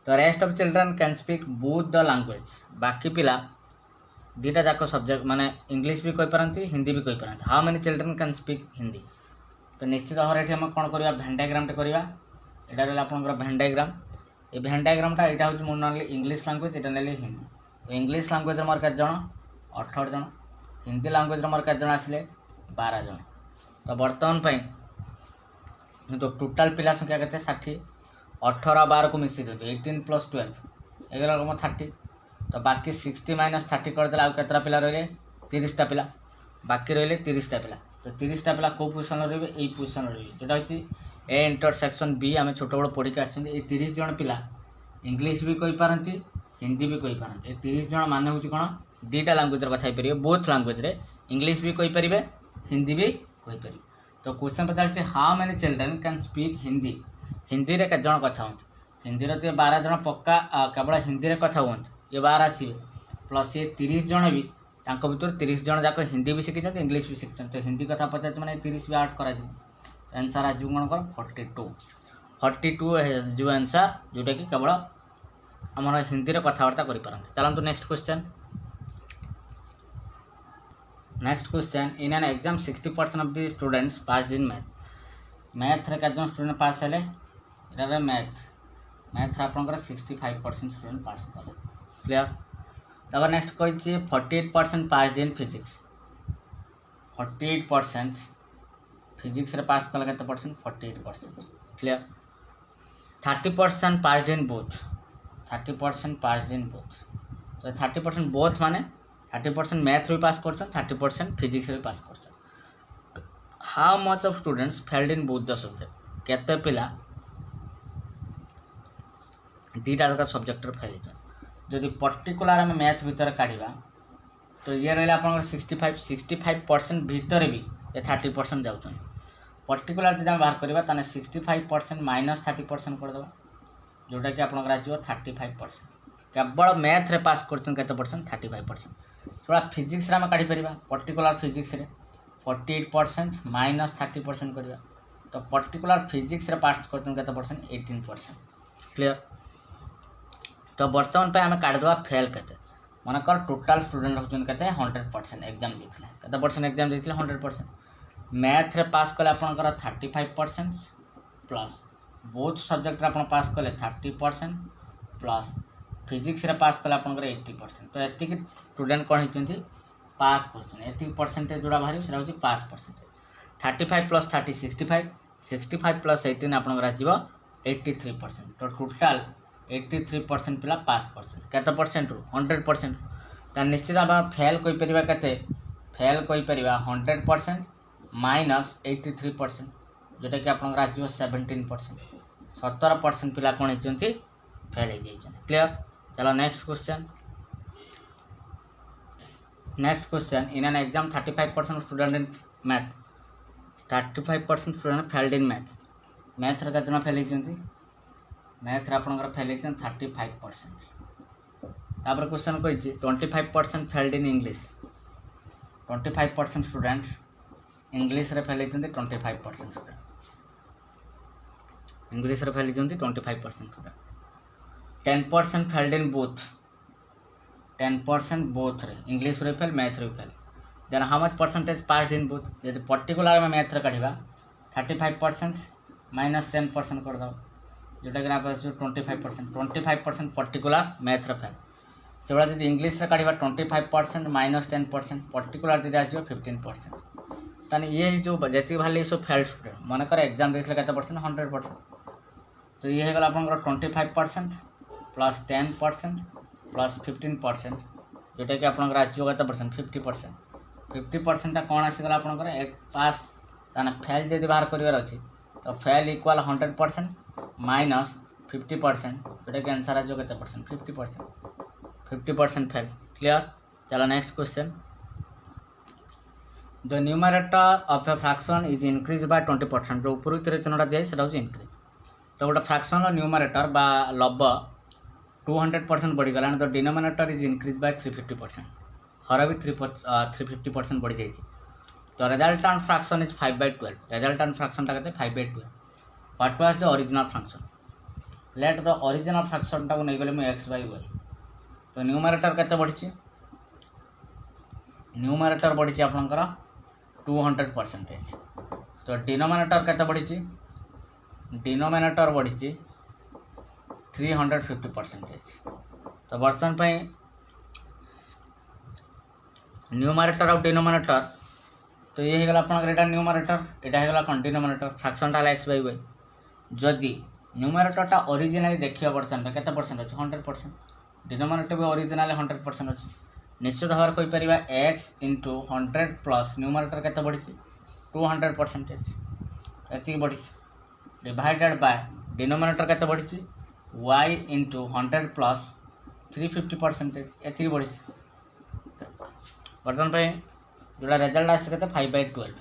तो rest of children can speak both the language बाकी पिला दुईटा जाक सब्जेक्ट माने इंग्लिश भी कही पारती हिंदी भी कही पारती how many children can speak Hindi तो निश्चित भाव में हम कौन करवा भेन डायग्राम टे करवा यहाँ रहा आपंकर भेन डायग्राम ये भेन डायग्रामटा यहाँ हूँ मोर ना इंग्लिश लैंग्वेज यहाँ ना हिंदी तो इंग्लिश लैंग्वेज मोर केत जन 18 जन हिंदी लैंग्वेज मोर केत जन आसिले 12 जन। तो बर्तमान तो टोटाल पिला संख्या के 60 18 12 को मिसी दे 18 + 12 एगला 30 तो बाकी 60 - 30 करदे आउ केतरा पिला रही 30टा पिला बाकी रही 30टा पिला तो 30टा पिला कौ पोजिशन रे यही पोजिशन रे जोटा होची ए इंटरसेक्शन बी आम छोट बड़ पढ़ी आसछन 30 जन पिला इंग्लिश भी कही पारती हिंदी भी कही पारती 30 जन माने होची कोन दुईटा लैंग्वेज कथा हो पारे बोथ लैंग्वेज रे इंग्लिश भी कही पारे हिंदी भी कही पारे। तो question Pachar how many children can speak Hindi Hindi रे केत जन कथा होती हिंदी रे 12 जन पक्का केवल हिंदी रे कथा होती ये 12 आसवे प्लस ये 30 जन भी भर 30 जन जाक हिंदी भी शिखी इंग्लिश भी शिखी तो हिंदी कथा पचार मैंने 30 भी आड कर आंसर आज कौन कर 42 जो आंसर जोटा कि केवल आम हिंदी रे कथबार्ता करें। चलते next question in an exam 60% of the students passed in math रे केजन स्टूडेंट पास हेले इधर मैथ आपंकर 65% स्टूडेंट पास कले क्लियर। तब नेक्स्ट कही 48% पास्ड इन फिजिक्स 48% फिजिक्स रे पास कले केते percent 48% clear. 30% passed in both 30% passed in both तो 30% बोथ माने 30% मैथ भी पास कर 30% फिजिक्स भी पास कर। How much of students failed in both the subject केते पिला दुईटा जाक सब्जेक्ट फेल जदि पर्टिकुलर आम मैथ भितर काढ़ा तो ये रहा आप 65% भितर भी ये 30% जाऊँ पर्टिकुलर जब बाहर करवा 65% - 30% करदे जोटा कि आप 35% केवल मैथ रे पास कर 35% थोड़ा फिजिक्स रे आम काढ़ी पार पर्टिकुलर फिजिक्स रे 48% - 30% करवा तो पर्टिकुलर फिजिक्स रे पास कर 18% क्लियर। तो बर्तमान पे आम काढ़ीदे फेल के मनकर टोटाल स्टूडेंट होती 100% एग्जाम देते परसेंट एग्जाम देते 100% मैथ रे पास कले आपंकर 35% प्लस बोथ सब्जेक्ट आप पास कले 30% प्लस फिजिक्स रे पास कले आपनकर 80%। तो एति कि स्टूडेंट कोन हिचंती पास करछन, एति परसेंटेज जोड़ा बाहरी सेरा होची पास परसेंटेज। 35 प्लस 30 65, 65 प्लस 18 आपनकर आजिबो 83%। तो टोटल 83% पिला पास करछन। केते परसेंट रु 100%। त निश्चित आप फेल कोइ परिबा केते, फेल कोइ परिबा 100% माइनस 83%, जोटा कि आपनकर आजिबो 17%। 17% पिला कोन हिचंती फेल हे जाइछन। क्लियर। चलो next question. Next question, in an exam 35% student in math, 35% student failed in math. Math रे केतना फेल हिचंती, मैथ रे आपनकर फेल हिचन 35%। तापर क्वेश्चन कहिछि 25% failed in English, 25% student English रे फेल हिचंती 25% स्टूडेंट, इंग्लिश रे फेल हिचंती 25% student. 10% failed in both, 10% both रे इंग्लिश रे फेल मैथ रे fail. Then how much percentage passed in both, यदि पर्टिकुलर में मैथ रे काढिबा 35% माइनस 10% कर दो, जोटा कि आप 25%, 25% पर्टिकुलर मैथ रे फेल। से बड़ा यदि इंग्लिश रे काढिबा 25% माइनस 10%, पर्टिकुलर यदि आजिबो 15%। ताने ये जो जेति भाली सो फेल्ड स्टूडेंट मन कर एग्जाम देथिले केते परसेंट 100%। तो ये हे गला आपनकर 25% प्लस 10% प्लस 15%, जोटा कि आपनकर आजिबो केते परसेंट 50%। 50% ता कोन आसीगला आपनकर एक पास, ताने फेल जदि बाहर करिवार अछि तो फेल इक्वल 100% माइनस 50%, जोटा कि आंसर आजिबो केते परसेंट 50%। 50% फेल। क्लियर। चलो next question. The numerator of a fraction is increase bye 20%। जो ऊपर चिन्हटा दिए सेटा होची इंक्रीज। तो गोटे फ्रैक्शन न्यूमरेटर बा लब 200% बढ़ीगला, तो डिनोमिनेटर इज इंक्रीज बाय 350%। हर भी 350% बढ़ी जाइए। तो resultant fraction is 5/12। Resultant fraction टा 5/12। What was the original fraction. Let the original fraction टा को नहीं गले मैं x/y। तो न्यूमरेटर केते बढ़ी, न्यूमरेटर बढ़ी आपनकर 200%। तो डिनोमिनेटर केते बढ़ी, डिनोमिनेटर बढ़ी 350%। तो बर्तमान पे न्यूमरेटर और डिनोमिनेटर, तो ये गला आपनकर एटा न्यूमरेटर, एटा हे गला कोन डिनोमिनेटर, फ्रैक्शन टा x/y। जदि न्यूमरेटर टा ओरिजिनली देखियो बर्तमान पे केते परसेंट अछि 100%, डिनोमिनेटर भी ओरिजिनली 100% अछि। निश्चित भाव कोइ परिबा x * 100 प्लस न्यूमरेटर केते बढ़ी 200%, एति बढ़ी डिवाइडेड बाय डिनोमिनेटर केते बढ़ी y * 100 प्लस 350%, एति बढ़ी। बर्तमान पे जोड़ा रिजल्ट आसी केते 5/12,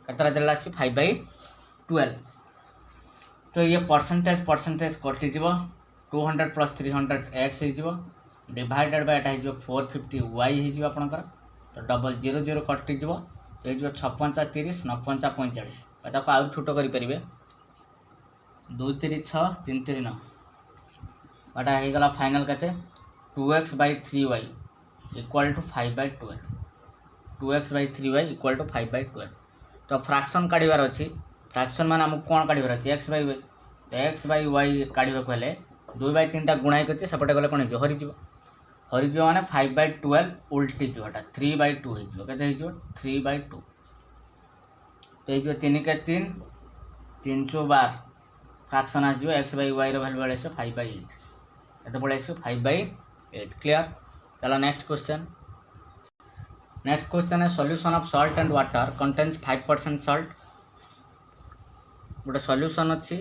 केते रिजल्ट आसी 5/12। तो ये परसेंटेज कटि जीवो, 200 प्लस 300 x हे जीवो, डिवाइडेड बाय एटा हे जीवो 450 y हे जीवो आपनकर। तो डबल 0 0 कटि जीवो, तो हे जीवो 56 30 59 45। एटा को आउ छोटो करि परिबे 2 3 6 3 3 9। एटा हे गला फाइनल केते 2x/3y equal to 5/12। 2x/3y equal to 5/12। तो फ्रैक्शन काढिबार अछि, फ्रैक्शन माने हम कोन काढिबार अछि x/y। तो x/y काढिबा को हेले 2/3 टा गुणा करछि, सेपटे गले कोन हे हरि जीवो, हरि जीवो माने 5/12 उल्टी जो हटा 3/2 हे जीवो, केते हे जीवो 3/2। तो हे जीवो 3 के 3 3 चो 12, फ्रैक्शन आ जीवो x/y रो वैल्यू बळे 5/8, एते बळे 5/8। क्लियर। चलो नेक्स्ट क्वेश्चन। नेक्स्ट क्वेश्चन है solution of salt and water contains 5% salt. गोटे सॉल्यूशन अच्छी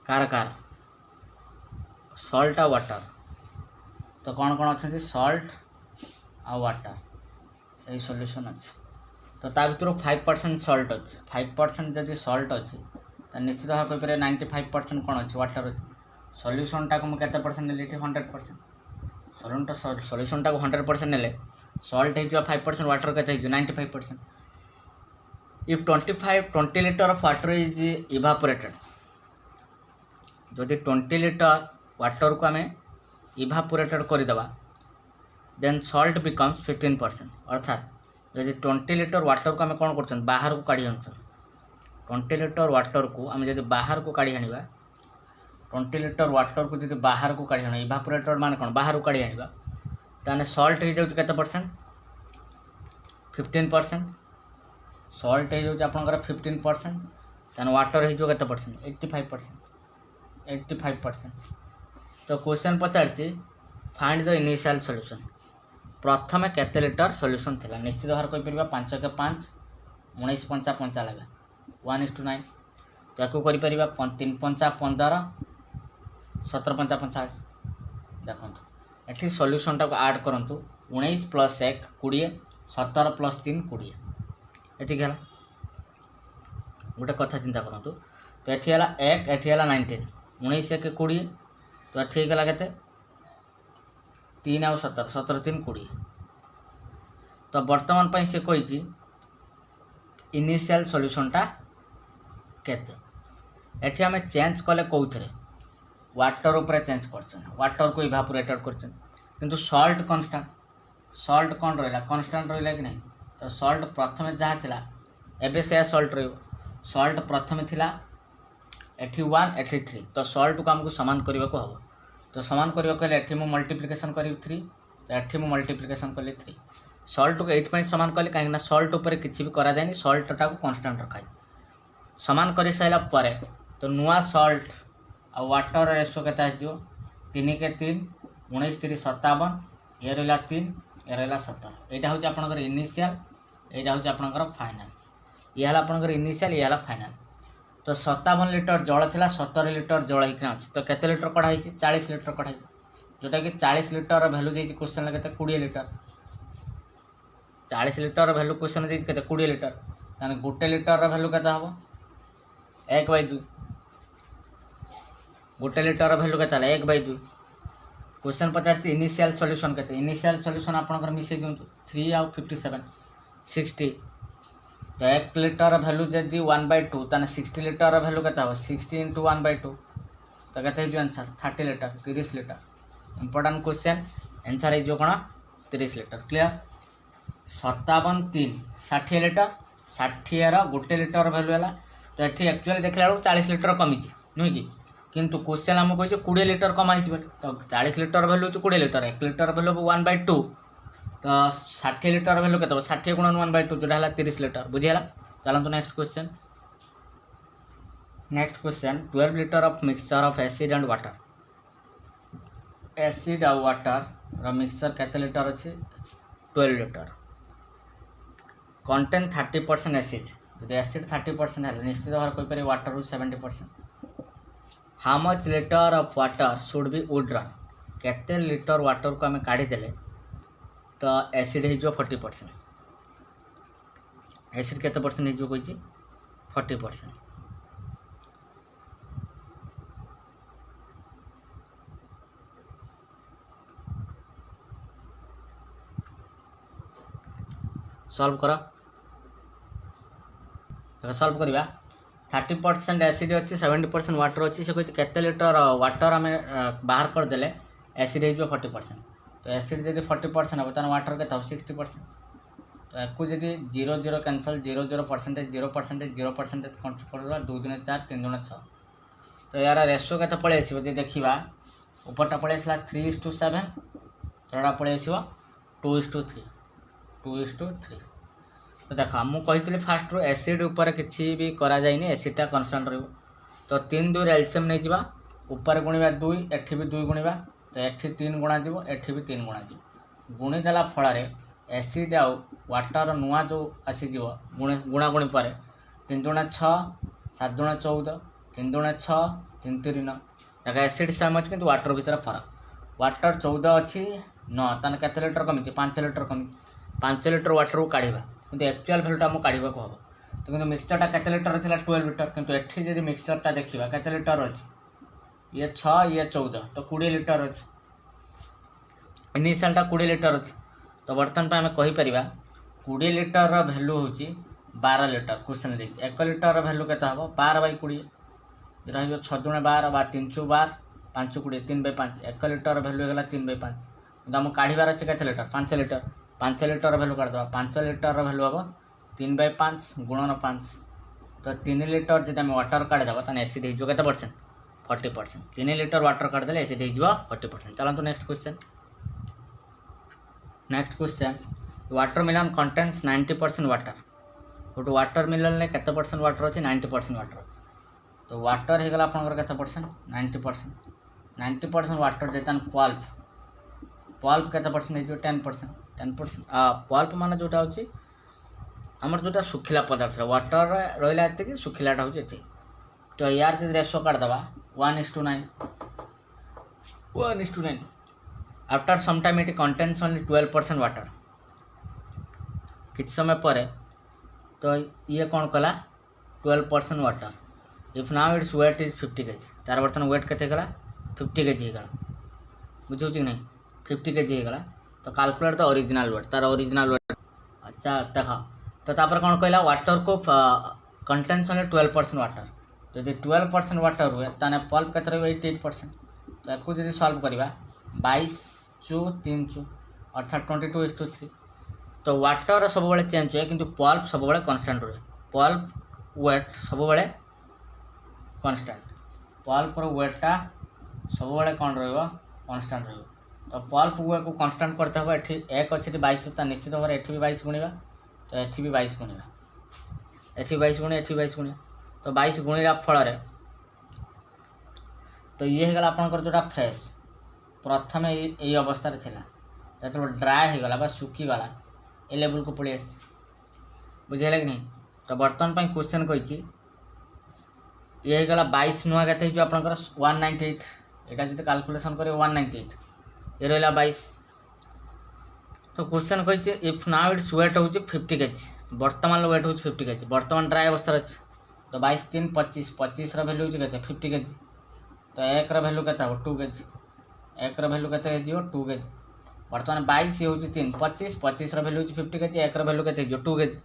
कार कार सॉल्ट आ वाटर। तो कौन कौन अच्छे सॉल्ट आ वाटर, यही सॉल्यूशन अच्छे। तो ता भर 5% सॉल्ट अच्छे, 5% जदि सॉल्ट अच्छे तो निश्चित भाव कहीपर 95% कौन अच्छे वाटर अच्छे। सॉल्यूशन टाक मुझे केते परसेंट नेली 100%। सॉल्यूशन टाक 100% नेले सॉल्ट हो 5%, वाटर केते 95%। If 20 litre of water is evaporated, जदि 20 लीटर वाटर को आम इवापोरेटेड करदेवा देन सॉल्ट बिकम्स 15%। अर्थात जदि 20 लीटर वाटर को आम कौन कर बाहर को काढ़ी आनु, 20 लीटर वाटर को आम जब बाहर को काढ़ी आने 20 लिटर वाटर को जब बाहर को काढ़ी आना इवापोरेटेड मान कौन बाहर को काढ़ी आनिबा ताने सॉल्ट हो जाउछ केते परसेंट 15%। सॉल्ट हो जाउछ आपनकर 15% ताने वाटर हो जो केते परसेंट 85%। तो क्वेश्चन पचारछि फाइंड द इनिशियल सॉल्यूशन प्रथम केते लिटर सॉल्यूशन थिला निश्चित भाव कहि परबा 5 के 5 19 पंचा 5 लगा 1:9 ताको करि परबा 3 पंचा 15 17 पंचा 50 देखंतु एठी सॉल्यूशन टाको ऐड करंतु 19 + 1 20 17 + 3 20 एठी गेला गोटे कथा चिंता करंतु तो एठी हला 1 एठी हला 19 19 1 20 तो एठी गेला केते 3 और 17 17 3 20 तो वर्तमान पई से कहिछि इनिशियल सॉल्यूशन टा केते एठी हमें चेंज कले कोउथरे वाटर ऊपर चेंज करछन वाटर को इवापोरेटेड करछन किंतु सॉल्ट कांस्टेंट सॉल्ट कोन रहला कांस्टेंट रहला कि नहीं तो सॉल्ट प्रथम जहा थिला एबे से सॉल्ट रहयो सॉल्ट प्रथम थिला एठी 1 एठी 3 तो सॉल्ट को हमको समान करबा को हबो तो समान करबा कहले एठी मु मल्टीप्लिकेशन करी 3 तो एठी मु मल्टीप्लिकेशन कली 3 सॉल्ट को एथ पई समान कले काहे ना सॉल्ट ऊपर किछि भी करा जायनी सॉल्ट टा को कांस्टेंट रखाई समान करि साइला परे तो नुआ सॉल्ट आ वाटर रेशो केता आजो 3 के 3 19 3 57 ये रहला 3 ये रहला 17 एटा होची आपनकर इनिशियल एटा होची आपनकर फाइनल ये हला आपनकर इनिशियल ये हला फाइनल तो 57 लिटर जल थिला 70 लिटर जल हिकना अछि तो केते लिटर कढाई छि 40 लिटर कढाई जोटा कि 40 लिटर वैल्यू देछि क्वेश्चन केते 20 लिटर 40 लिटर वैल्यू क्वेश्चन देछि केते 20 लिटर ताने 1 लिटर वैल्यू केते हबो 1/2 1 लिटर वैल्यू केते हला 1/2 क्वेश्चन पचारती इनिशियल सॉल्यूशन केते इनिशियल सॉल्यूशन आपनकर मिसे दियंतु 3 और 57 60 तो 1 लिटर वैल्यू जदी 1/2 ताने 60 लिटर वैल्यू केते हो 60 * 1/2 तो केते हो answer 30 litre 30 litre important question answer है जो कोन 30 लिटर क्लियर 57 3 60 लिटर 60 रा 1 लिटर वैल्यू हला तो एठी एक्चुअली देखला 40 लिटर कमी छि नुई कि किंतु क्वेश्चन हम कहि 20 लिटर कमाई छि तो 40 litre value 20 litre 1 litre value 1/2 तो 60 लिटर वैल्यू केते 60 गुणन 1/2 जोटा हला 30 लिटर बुझियाला चलंतु next question 12 litre of mixture of acid and water acid और वाटर रो मिक्सचर केते लिटर अछि 12 लिटर कंटेन 30% एसिड जदि एसिड 30% है निश्चित भाव कोइ परे water 70% how much litre of water should be withdrawn केते लिटर वाटर को हमें काढ़ी देले तो एसिड हो 40% एसिड केते परसेंट हो कोइ 40% सॉल्व करो सॉल्व करिबा 30% एसिड अच्छी 70% वाटर अच्छी से कहते केते लिटर वाटर आम बाहर कर देले एसिड हो 40% तो एसिड जब 40% हम तो वाटर के 60% तो आपको जब 0 0 कैंसल 0 0% 0% कर 2 2 4 3 2 6 तो यार रेशो के पलि आसो जो देखा उपरटा पलि आसला 3:7 तलटा पलि आसो 2:3 2:3 तो देख मुझे फास्ट रू एसिड उपर किसी भी करा जाइनी एसिडटा कन्स्टांट रही तो 3 2 एलसीएम नहीं जावा ऊपर गुणा 2 एठी भी 2 गुणा तो एठी 3 गुणा जीव एठी भी 3 गुणा जीव गुणी देला फल एसिड आउ वाटर नुआ जो आसीज गुणा गुणी पर 3 2 6 7 2 14 3 2 6 3 3 9 देख एसिड सेम अच्छे कि वाटर भीतर फरक वाटर 14 अच्छी 9 ताने केते लिटर कमी 5 लिटर कमी 5 लिटर वाटर को काढ़ा किंतु एक्चुअल भैल्यूटा आमको काढ़ा को हम तो किंतु मिक्सचरटा केते लिटर थिला 12 लिटर किंतु एठी जदि मिक्सचरटा देखिबा केते लिटर अछि ये 6 ये 14 तो 20 लिटर अछि इनिशियलटा 20 लिटर अछि तो बर्तन पे हमें कहि परिबा 20 लिटर रो वैल्यू होची 12 लिटर क्वेश्चन देछि 1 लिटर रो वैल्यू केते हबो 12/20 रहियो 6 × 12 बा 3 × 12 5 × 20 3/5 1 लिटर रो वैल्यू गेला 3/5 तो हम काढ़ीबार अछि केते लिटर 5 लिटर 5 लिटर वैल्यू काट दबा 5 लिटर वैल्यू हम 3/5 गुणन 5 तो 3 लिटर जब आम वाटर काढ़ी दबा एसिड हो केते परसेंट 40%। 3 लिटर वाटर काटदेले एसिड हो 40%। चलतु next question. Next question, watermelon contains 90% water. गोटे वाटरमेलन में केते परसेंट वाटर अच्छी 90% वाटर अच्छी। तो वाटर हो गला आपंकर केते परसेंट 90% वाटर देतान पल्प केते परसेंट हो 10%। पल्प मान जोटा होची हमर जोटा सुखिला पदार्थ वाटर रहिला एति सुखिलाटा होची एति। तो यार जब रेशो काटदबा 1:9 after some time it contains only 12% water. किछ समय पर तो ये कौन कला 12% water. If now its weight is 50 kg, तार बर्तन वेट केते गला 50 kg गला, बुझौ कि नहीं 50 kg गला। तो कैलकुलेट द ओरिजिनल वेट, तार ओरिजिनल वेट। अच्छा देखा तो तापर कौन कहला वाटर को कंटेन्स ओनली 12% वाटर। जदि 12% वाटर हुए ताने पल्प केते रहबे 88%। तो याकू जदि सॉल्व करबा 22:3 अर्थात 22:3। तो वाटर सब बेले चेंज हुए किंतु पल्प सब बेले कांस्टेंट रहे। पल्प वेट सब बेले कांस्टेंट, पल्प वेटा सब बेले कौन रहिबो कांस्टेंट रहिबो। तो पल्प वे को कांस्टेंट करते हो एठी 1 अछि 22 ता निश्चित भाव एठी भी 22 गुणिबा। तो एठी भी 22 गुणिबा, एठी 22 गुणिबा, एठी 22 गुणिबा। तो 22 गुणिबा फल रे तो ये हो गला आपनकर जोटा फ्रेश प्रथम ये अवस्था रे थिला, तो ड्राई हो गला बा सुखी गला ए लेवल को पड़ी आस, बुझेला कि नहीं। तो बर्तमान पर क्वेश्चन कही ये हो गला 22 नुआ के जो आपनकर 198। यहाँ जो कैलकुलेशन करें 198 ये रहा 22। तो क्वेश्चन कही इफ नाउ इट्स वेट हूँ 50 kg, बर्तमान वेट हूँ 50 kg, बर्तमान ड्राई अवस्था अच्छे। तो 22:3 25, 25 वैल्यू हूँ 50 kg। तो 1 वैल्यू के 2 kg, 1 वैल्यू के 2 kg। बर्तमान 22 ये हूँ 3 25, 25 वैल्यू हूँ 50 kg, 1 वैल्यू के 2 kg।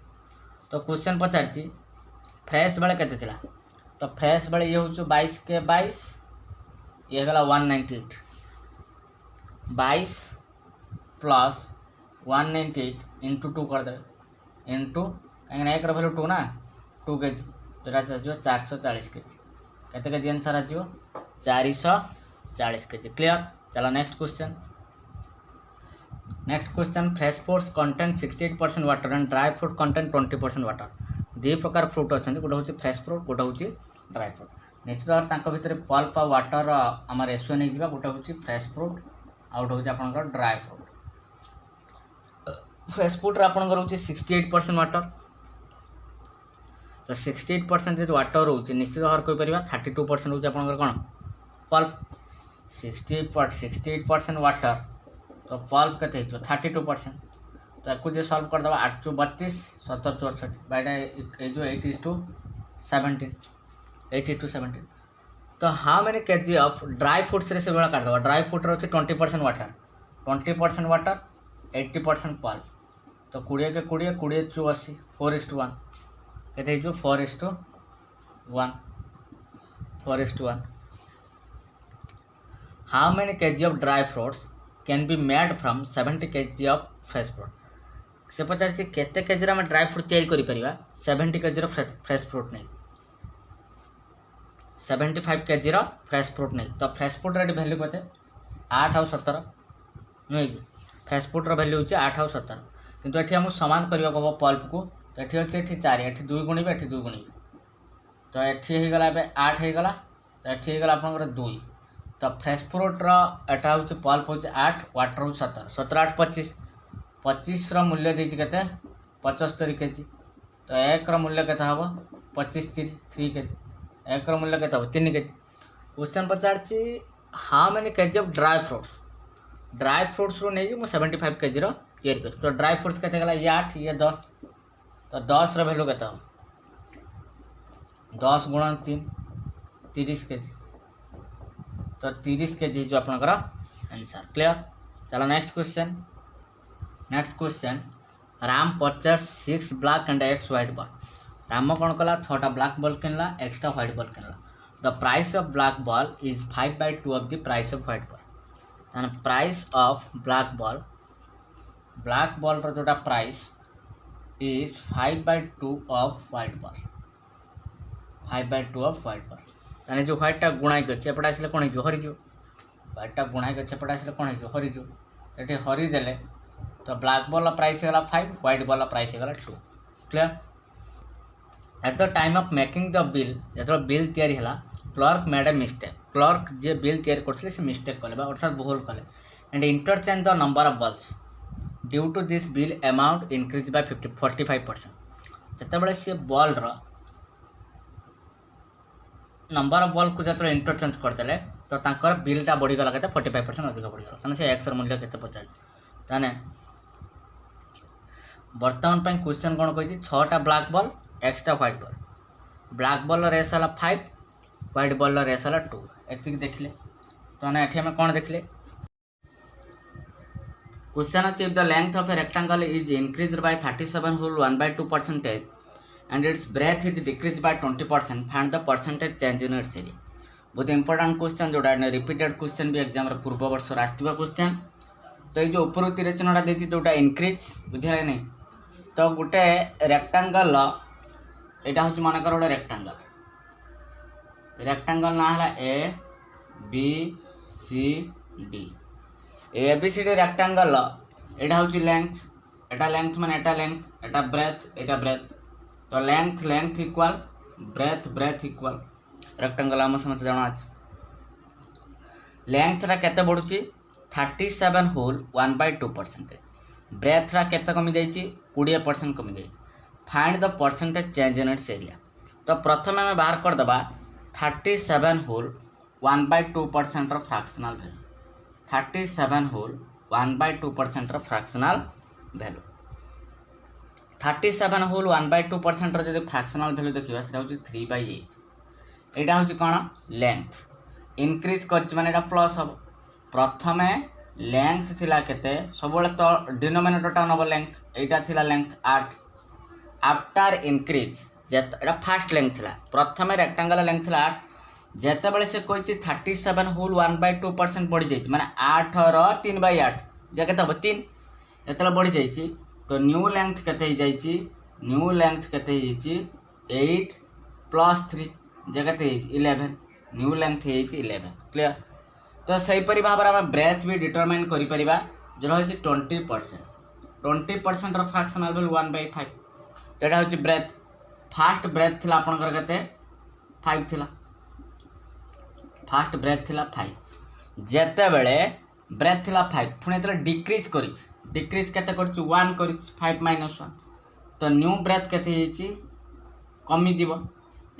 तो क्वेश्चन पचार फ्रेश बेले केते थिला। तो फ्रेश बेले ये हूँ 22 के 22 ये गला 198, 22 प्लस 198 इंटू 2 करदे इंटू कहीं 1 वैल्यू 2 ना 2 kg जोटा जो 440 kg। केते केजी आंसर आ 440 kg। क्लियर। चलो next question. Next question, fresh fruits content 68% water and dry fruit content 20% water. दी प्रकार फ्रूट अच्छा, गोटे हूँ फ्रेश फ्रूट, गोटे हूँ ड्राई फ्रूट। निश्चित भाव भितर पल्प आ वाटर आम रेशियो नहीं जावा। गोटे हूँ फ्रेश फ्रूट आ गोटे हूँ आपंकर ड्राई फ्रूट। फ्रेश फ्रूट आपंकर हूँ 68% वाटर। तो 68% जो वाटर रोचे निश्चित भाव कहीपर 32% हूँ आपंकर कौन पल्प। 68% वाटर तो पल्प के 32%। तो आपको जो सॉल्व करदे 8/32 17/64 बाईटा जो 8:17। तो how many KG of dry fruits रे से बेला काट दबा। ड्राई फ्रूट रे 20% वाटर, 20% वाटर 80% पल्प। तो 20 के 20 20 84 4:1 केते जो 4:1 4:1। How many KG of dry fruits can be made from 70 kg of fresh fruit. से पचार केते केजी आम ड्राई फ्रूट तैयारी करि परिबा 70 kg फ्रेश फ्रूट नहीं, 75 kg फ्रेश फ्रूट नहीं। तो फ्रेश फ्रूट रे वैल्यू केते 8 और 17 नुहे कि फ्रेश फ्रूट वैल्यू होची 8 और 17। किंतु एठी हम समान करबा को पल्प को। तो एठी अछि एठी 4 एठी 2 गुणिबे एठी 2 गुणिबे। तो एठी हे गला बे 8 हे गला। तो एठी हे गला आपनकर 2। तो फ्रेश फ्रूट एटा हूँ पल्प हूँ 8 वाटर हूँ 17 17 8 25 25 मूल्य देती केते 75 kg। तो 1 मूल्य केते हम 25 3 kg, 1 मूल्य केते हम 3 kg। Question Pachar how many KG of dry fruits. Dry fruits रू नहीं 75 kg तैयारी कर। तो ड्राई फ्रूट्स केते गला ये 8 ये 10। तो 10 वैल्यू केते हम 10 × 3 30 kg। तो 30 kg जो आपनकर आंसर। क्लियर। चलो next question. Next question, Ram purchase 6 black and X white ball. Ram कौन कला 6टा ब्लैक बॉल किनला, एक्स्ट्रा व्हाइट बॉल किनला। The price of black ball is 5/2 of the price of white ball. यानी price of black ball रो जोटा price is 5/2 of white ball, 5/2 of white ball. ताने जो व्हाइटा गुणाई अच्छे एपटे आसले कौन हो हरिज व्हाइटा गुणाई अच्छे एपटे आसले कौन हो हरिज ये हरिदेले तो ब्लैक बॉल प्राइस होगा 5 व्हाइट बॉल प्राइस होगा 2 clear. At the time of making the bill जो बिल तैयारी है clerk made a mistake clerk जे बिल तैयारी करते से मिस्टेक कले अर्थात भूल कले and interchange the number of balls due to this bill amount increase by 45%। जितेबाला सी बॉल नंबर ऑफ बॉल को जो इंटरचेंज करते तो तांकर बिलटा बढ़ीगला के 45% अधिक बढ़ीगला ताने से एक्स मूल्य केते पचार ताने वर्तमान पर क्वेश्चन कौन कही 6टा black ball extra white ball black ball रेस है 5 व्हाइट बॉल रेस है 2 एति देखले तो ना एठी हम कौन देखले क्वेश्चन अछि if the length of a rectangle is increased by 37 whole 1/2% and its breadth is decreased by 20% find the percentage change in its area। बहुत इंपोर्टेंट क्वेश्चन जोड़ा रिपीटेड क्वेश्चन भी एग्जाम पूर्व वर्ष आसवा क्वेश्चन तो ये जो ऊपर तीर चिन्हटा देती जोटा इनक्रीज बुझे नहीं तो गोटे रेक्टेंगल यहाँ हूँ मानकर गोटे रेक्टेंगल ना है A B C D A B C D rectangle यहाँ हूँ लेंथ एटा लेंथ माने एटा लेंथ एटा ब्रेथ एटा ब्रेथ तो length length equal breadth breadth equal rectangle आम समझ जाना लेंथटा केते बढ़ुची 37 होल 1/2% ब्रेथटा केते कमी जाइए 20% कमी जाइए find the percentage change in its area तो प्रथम आम बाहर करदे 37 whole 1/2% fractional value 37 whole 1/2% fractional value 37 whole 1/2% जो फ्रैक्शनल वैल्यू देखा से 3/8 यहाँ हूँ कौन लेंथ इनक्रीज कर प्लस हम प्रथम लेंथ थिला केते सब तो डिनोमिनेटरटा नब लेंथ यहाँ थिला लेंथ 8 आफ्टर इनक्रीज एटा फास्ट लेंथ थिला प्रथम रेक्टेंगल लेंथ थिला 8 जेते बेले से कही 37 होल 1/2% बढ़ी जाइए माने 8 रो 3/8 जे केते हम 3 जो बढ़ी जाइए तो न्यू लेंथ केते जाइए न्यू लेंथ केते 8 प्लस 3 जगह 11 न्यू लेंथ 11 क्लियर तो सहीपरी भाव में आम ब्रेथ भी डिटरमाइन कर जो रही 20% फ्रैक्शनल वैल्यू 1/5 तो यहाँ हूँ ब्रेथ फास्ट ब्रेथ थी आपंकर के 5 थी फास्ट ब्रेथ थी 5 जेते बेले ब्रेथ थी 5 पुणी डिक्रीज कर डिक्रीज के 1 कर 5 - 1 तो न्यू ब्रेथ के कमी जीव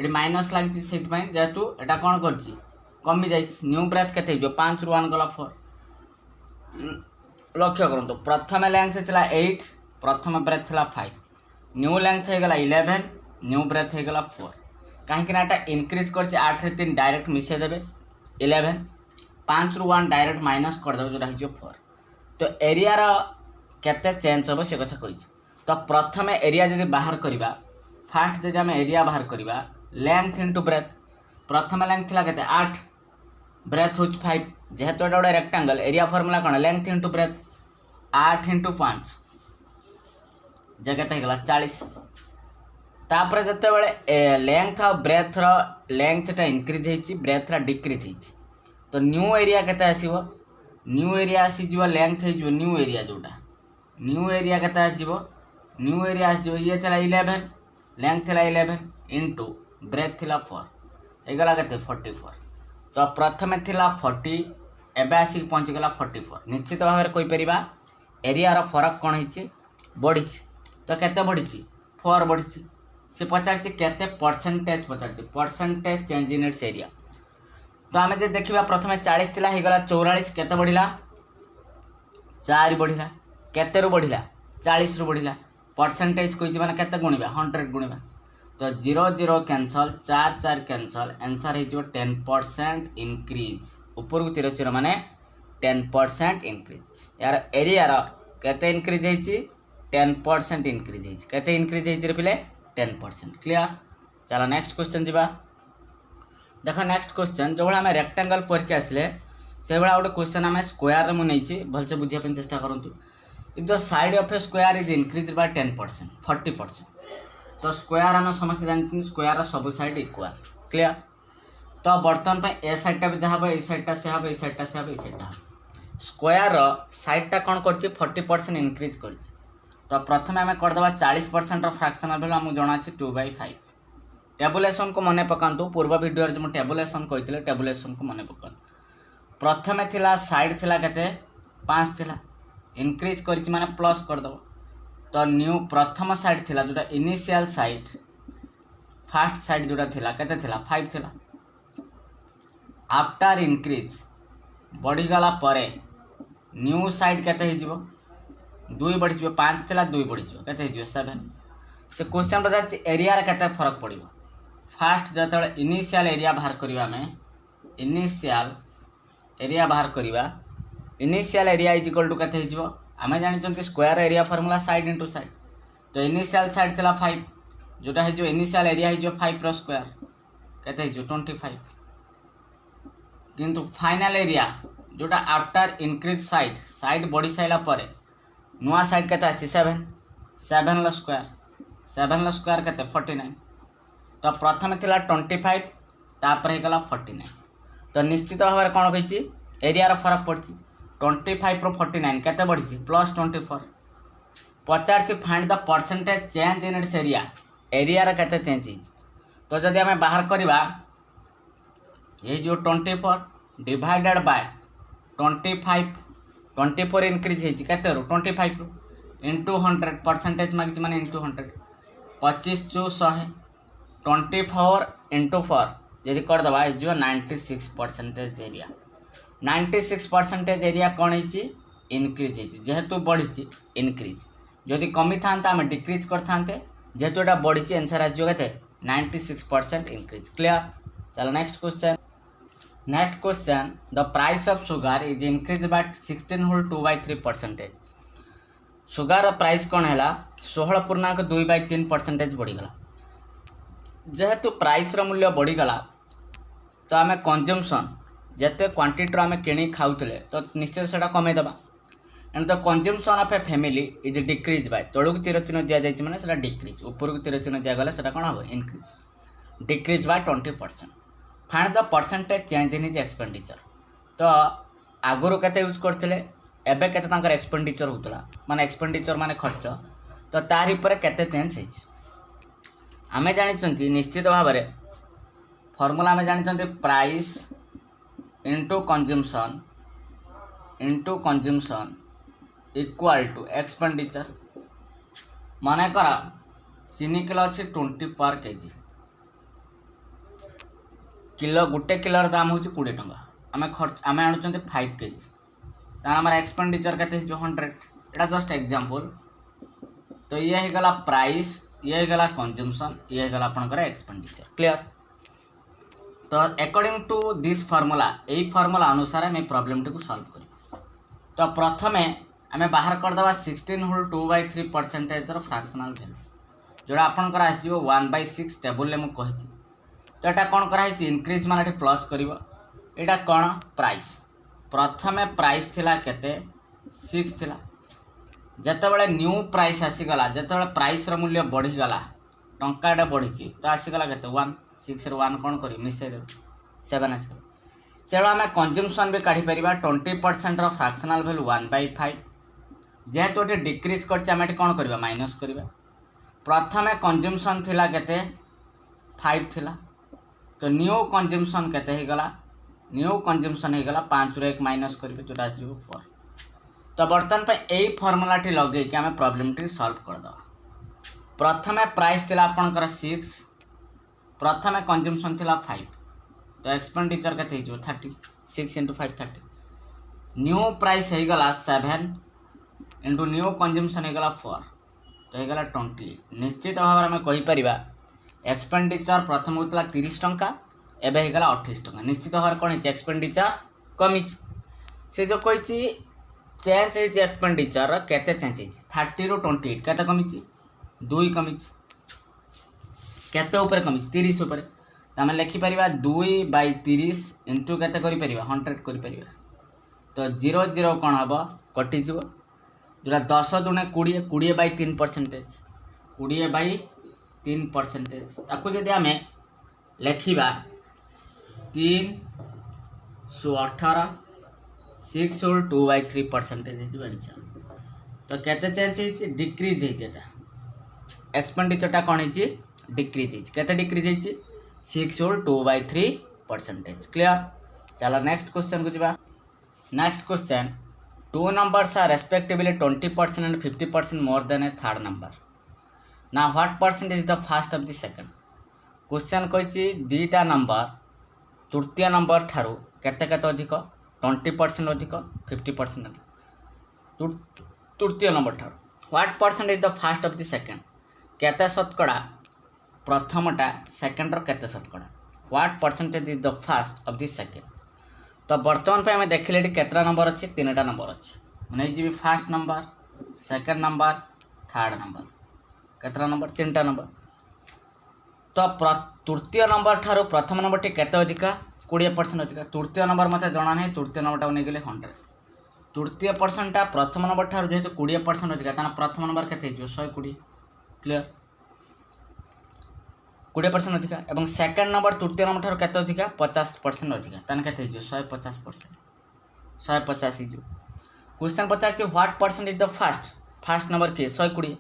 ये माइनस लगी से जेहेतु यहाँ कौन कर कमी जा न्यू ब्रेथ के 5 ରୁ 1 गला 4 लक्ष्य करूँ प्रथम लेंथ थी 8 प्रथम ब्रेथ थी 5 न्यू लेंथ होगा 11 न्यू ब्रेथ होगा 4 कहीं इनक्रीज कर 8 रे 3 डायरेक्ट मिसेदेवे 11 5 ରୁ 1 डायरेक्ट माइनस करदे जो रही 4 तो एरियार केते चेंज हम से कथा कही तो प्रथम एरिया जब बाहर करवा फास्ट जब आम एरिया बाहर करवा लेंथ इंटू ब्रेथ प्रथम लेंथ थी के 8 ब्रेथ हूँ 5 जेहेतु एटा गोटे रेक्टेंगल एरिया फर्मुला कौन लेंथ इंटू ब्रेथ 8 × 5 जगह 40 तापर जिते बड़े लेंथ और ब्रेथ लेंथटा इनक्रीज होती ब्रेथ डिक्रीज होती तो न्यू एरिया केते आसीबो न्यू एरिया आसीजिवो लेंथ हो न्यू एरिया जोटा न्यू एरिया केते आसीजिवो न्यू एरिया आसीजिवो ये चला 11 लेंथ थिला 11 इंटू ब्रेथ थिला 4 एगला केते 44 तो प्रथम थिला 40 एबे आसी पहुँची गला 44 निश्चित भाव में कहीपर एरियार फरक कौन हो बढ़ी तो केते बढ़ी 4 बढ़ी से पचार केते percentage Pachar percentage change in its area तो आम जो देखा प्रथम 40 थिला होगला 44 केते बढ़िला 4 बढ़िला केते रु बढ़िला 40 रु बढ़िला परसेंटेज कही मैंने केते गुणिबा 100 गुणिबा तो 0 0 कैंसल 4 4 कैंसल आंसर हो 10% इनक्रीज ऊपर को तीर चिन्ह माने 10% इनक्रीज यार एरियार केते इनक्रीज होती 10% इनक्रीज होती केते इनक्रीज होती पिले 10% क्लियर। चलो नेक्स्ट क्वेश्चन जी देख नेक्स्ट क्वेश्चन जो भाई आम रेक्टेंगल परीक्षा आसले से भाई गोटे क्वेश्चन आम स्क्वायर मुझे भलसे बुझापी चेष्टा करूँ if the side of a square is increase by 10% 40% तो स्क्वायर आम समस्त जानते स्क्वायर सब साइड इक्वाल क्लियर तो बर्तमान पे ए साइडटा भी जहाँ ए साइडटा से हम ए साइडटा से हम ए साइडटा स्क्वायर साइडटा कौन कर 40% इनक्रीज कर। तो प्रथम आम करदे 40% फ्रैक्शनल वैल्यू आमको जना 2/5। टेबुलेसन को मन पकातु पूर्व वीडियो जो मुझे टेबुलेसन कही टेबुलेसन को मन पका। प्रथमे थिला साइड थिला केते 5 थिला इनक्रीज कर माने प्लस करदब। तो न्यू प्रथम साइड थिला जोटा इनिशियल साइड फास्ट साइड जोटा थिला केते थिला 5 थिला। आफ्टर इनक्रीज बढ़ीगला परे न्यू साइड केते हो 2 बढ़ी 5 थिला 2 बढ़ी केते हो 7। से क्वेश्चन पचार एरिया रे केते फरक पड़िबो। फास्ट जो इनिशियल एरिया बाहर करवा में इनिशियल एरिया बाहर करवा initial area is equal to केते हो आम जानी square area formula side into side. तो इनिशियल साइड थिला 5 जोटा हो इनिशियल एरिया हो 5 रो स्क्वायर केते हो 25। किंतु फाइनल एरिया जोटा आफ्टर इनक्रीज साइड साइड बढ़ी सारा पर नुआ साइड केते आछि 7 लो स्क्वायर केते 49। तो प्रथम थिला 25 तापर हे गला 49। तो निश्चित भाव में कौन कही एरिया रो फरक पड़ी 25 रो 49 केते बढ़ी +24। पचार find the percentage change in its area रो केते चेंज। तो जदि आम बाहर करवा ये जो 24 डिवाइडेड बाय 24 इनक्रीज होते 25 इंटू 100 परसेंटेज मांगी माने इंटू 100 25 × 100 24 इंटू 4 यदि करदे जो 96% एरिया 96% एरिया कौन है इनक्रीज जेहेतु बढ़ी इनक्रीज जदि कमी था आम डिक्रीज करते जेहेतु यहाँ बढ़ी आंसर आसते 96% इनक्रीज। क्लियर। चलो next question the price of sugar is increase by 16 whole 2/3%। Sugar price कौन है 16.2/3% बढ़ीगला। जेहेतु प्राइस मूल्य बढ़ीगला तो आम कंज्यूमसन जिते क्वांटिटी आम कि खाऊले तो निश्चित से कमेदेबा। And the consumption of a family is decrease by तलू को तीर चिन्ह दि जाए मैंने डिक्रीज ऊपर को तीर चिन्ह दिगले से कौन हम increase decrease by 20%। Find the percentage change in his expenditure. तो आगुरी केते यूज करते एबे केते तांकर एक्सपेंडिचर होतला माने एक्सपेंडिचर माने खर्च तो तारि पर केते चेंज हिज आमे जानिचंती निश्चित भाव में फॉर्मूला आमे जानिचंती price into consumption equal to expenditure. मन कर चीनी किलो अच्छी 20 पर केजी किलो गोटे किलोर दाम हूँ 20 टंका आम आणुंट 5 केजी तार एक्सपेंडिचर के 100 एटा जस्ट एग्जांपल। तो ये हो गला प्राइस ये गला कंज्यूमसन ये गला आपनकर एक्सपेंडिचर। क्लियर। तो अकॉर्डिंग टू दिस फार्मूला यही फार्मूला अनुसार आम प्रॉब्लम टी सॉल्व कर। तो प्रथमे आम बाहर करदे 16 होल 2/3% फ्रैक्शनल वैल्यू जोड़ा आपनकर आस 1/6 टेबुल में मुझे। तो यहाँ कौन कराई इनक्रीज मान प्लस कर यहाँ कौन प्राइस प्रथमे प्राइस थिला केते 6 थिला जितेबाला न्यू प्राइस आसीगला जितेबाला प्राइस मूल्य बढ़ीगला टंकाटा बढ़ी तो आसीगला केते 1 6 रे 1 कौन कर मिसई दे 7 आसीगला। से आम कंज्यूमसन भी काढ़ी पार 20% फ्रैक्शनल वैल्यू 1/5 जेहेतु ये डिक्रीज कर कौन कर माइनस करवा। प्रथमे कंज्यूमसन थिला केते 5 थिला तो न्यू कंज्यूमसन केते ही गला न्यू कंज्यूमसन ही गला 5 रे 1 माइनस करेंगे जोटा आस 4। तो बर्तमान पे यही फॉर्मूला टी लगे कि आम प्रॉब्लम टी सॉल्व करदे। प्रथमे प्राइस थिला आपनकर 6 प्रथमे कंज्यूमसन थिला 5 तो एक्सपेंडिचर केते हो 30 6 × 5 30 न्यू प्राइस हो गला 7 इंटू न्यू कंज्यूमसन हो गला 4 तो हो गला 28। निश्चित भाव में आम कहीपर एक्सपेंडिचर प्रथम होता 30 टंका एवं हो गला 28 टंका। निश्चित भाव में कौन है एक्सपेंडिचर कमी से जो कही चेंज है एक्सपेंडिचर केते चेंज है 30 ରୁ 28 केते कमी 2 कमी केते ऊपर कमी 30 ऊपर तो आम लिखिपर 2/30 इंटू केते कर 100 कर। तो 0 0 कौन हम कटिज जोटा 10 × 20 20/3% 20/3% ताकू जदि आम लिखा 318 6 होल 2/3% आंसर। तो केते चेंज होइछि डिक्रीज होइछि एटा एक्सपेंडिचरटा कौन होइछि डिक्रीज होइछि केते डिक्रीज होइछि 6 होल 2/3%। क्लियर। चलो नेक्स्ट क्वेश्चन को जिबा। Next question two numbers are respectively 20% and 50% more than a third number. ना what percent is the first of the second. Question कहिछि दीटा नंबर तृतीय नंबर ठारू केते केते अधिक 20% अधिक 50% अधिक तृतीय नंबर ठारू। What percent is the first of the second केते शतकड़ा प्रथमटा सेकंड रो केते शतकड़ा। What percentage is the first of the second. तो बर्तमान पे हमें देखिले केतरा नंबर अच्छे तीनटा नंबर अच्छे नहीं जी first number second number third number केतरा नंबर तीनटा नंबर। तो तृतीय नंबर ठारू प्रथम नंबर टी केते अधिका 20% अधिका। तृतीय नंबर मत जना नहीं तृतीय नंबर नहीं गले 100 तृतीय परसेंटा प्रथम नंबर ठारू जेहेतु 20% अधिका ताना प्रथम नंबर केते 120। क्लियर 20% अधिका एवं सेकंड नंबर तृतीय नंबर ठारू केते अधिका 50% अधिका ताना केते 150% 150 हिजो। Question Pachar what percent is the first number के 120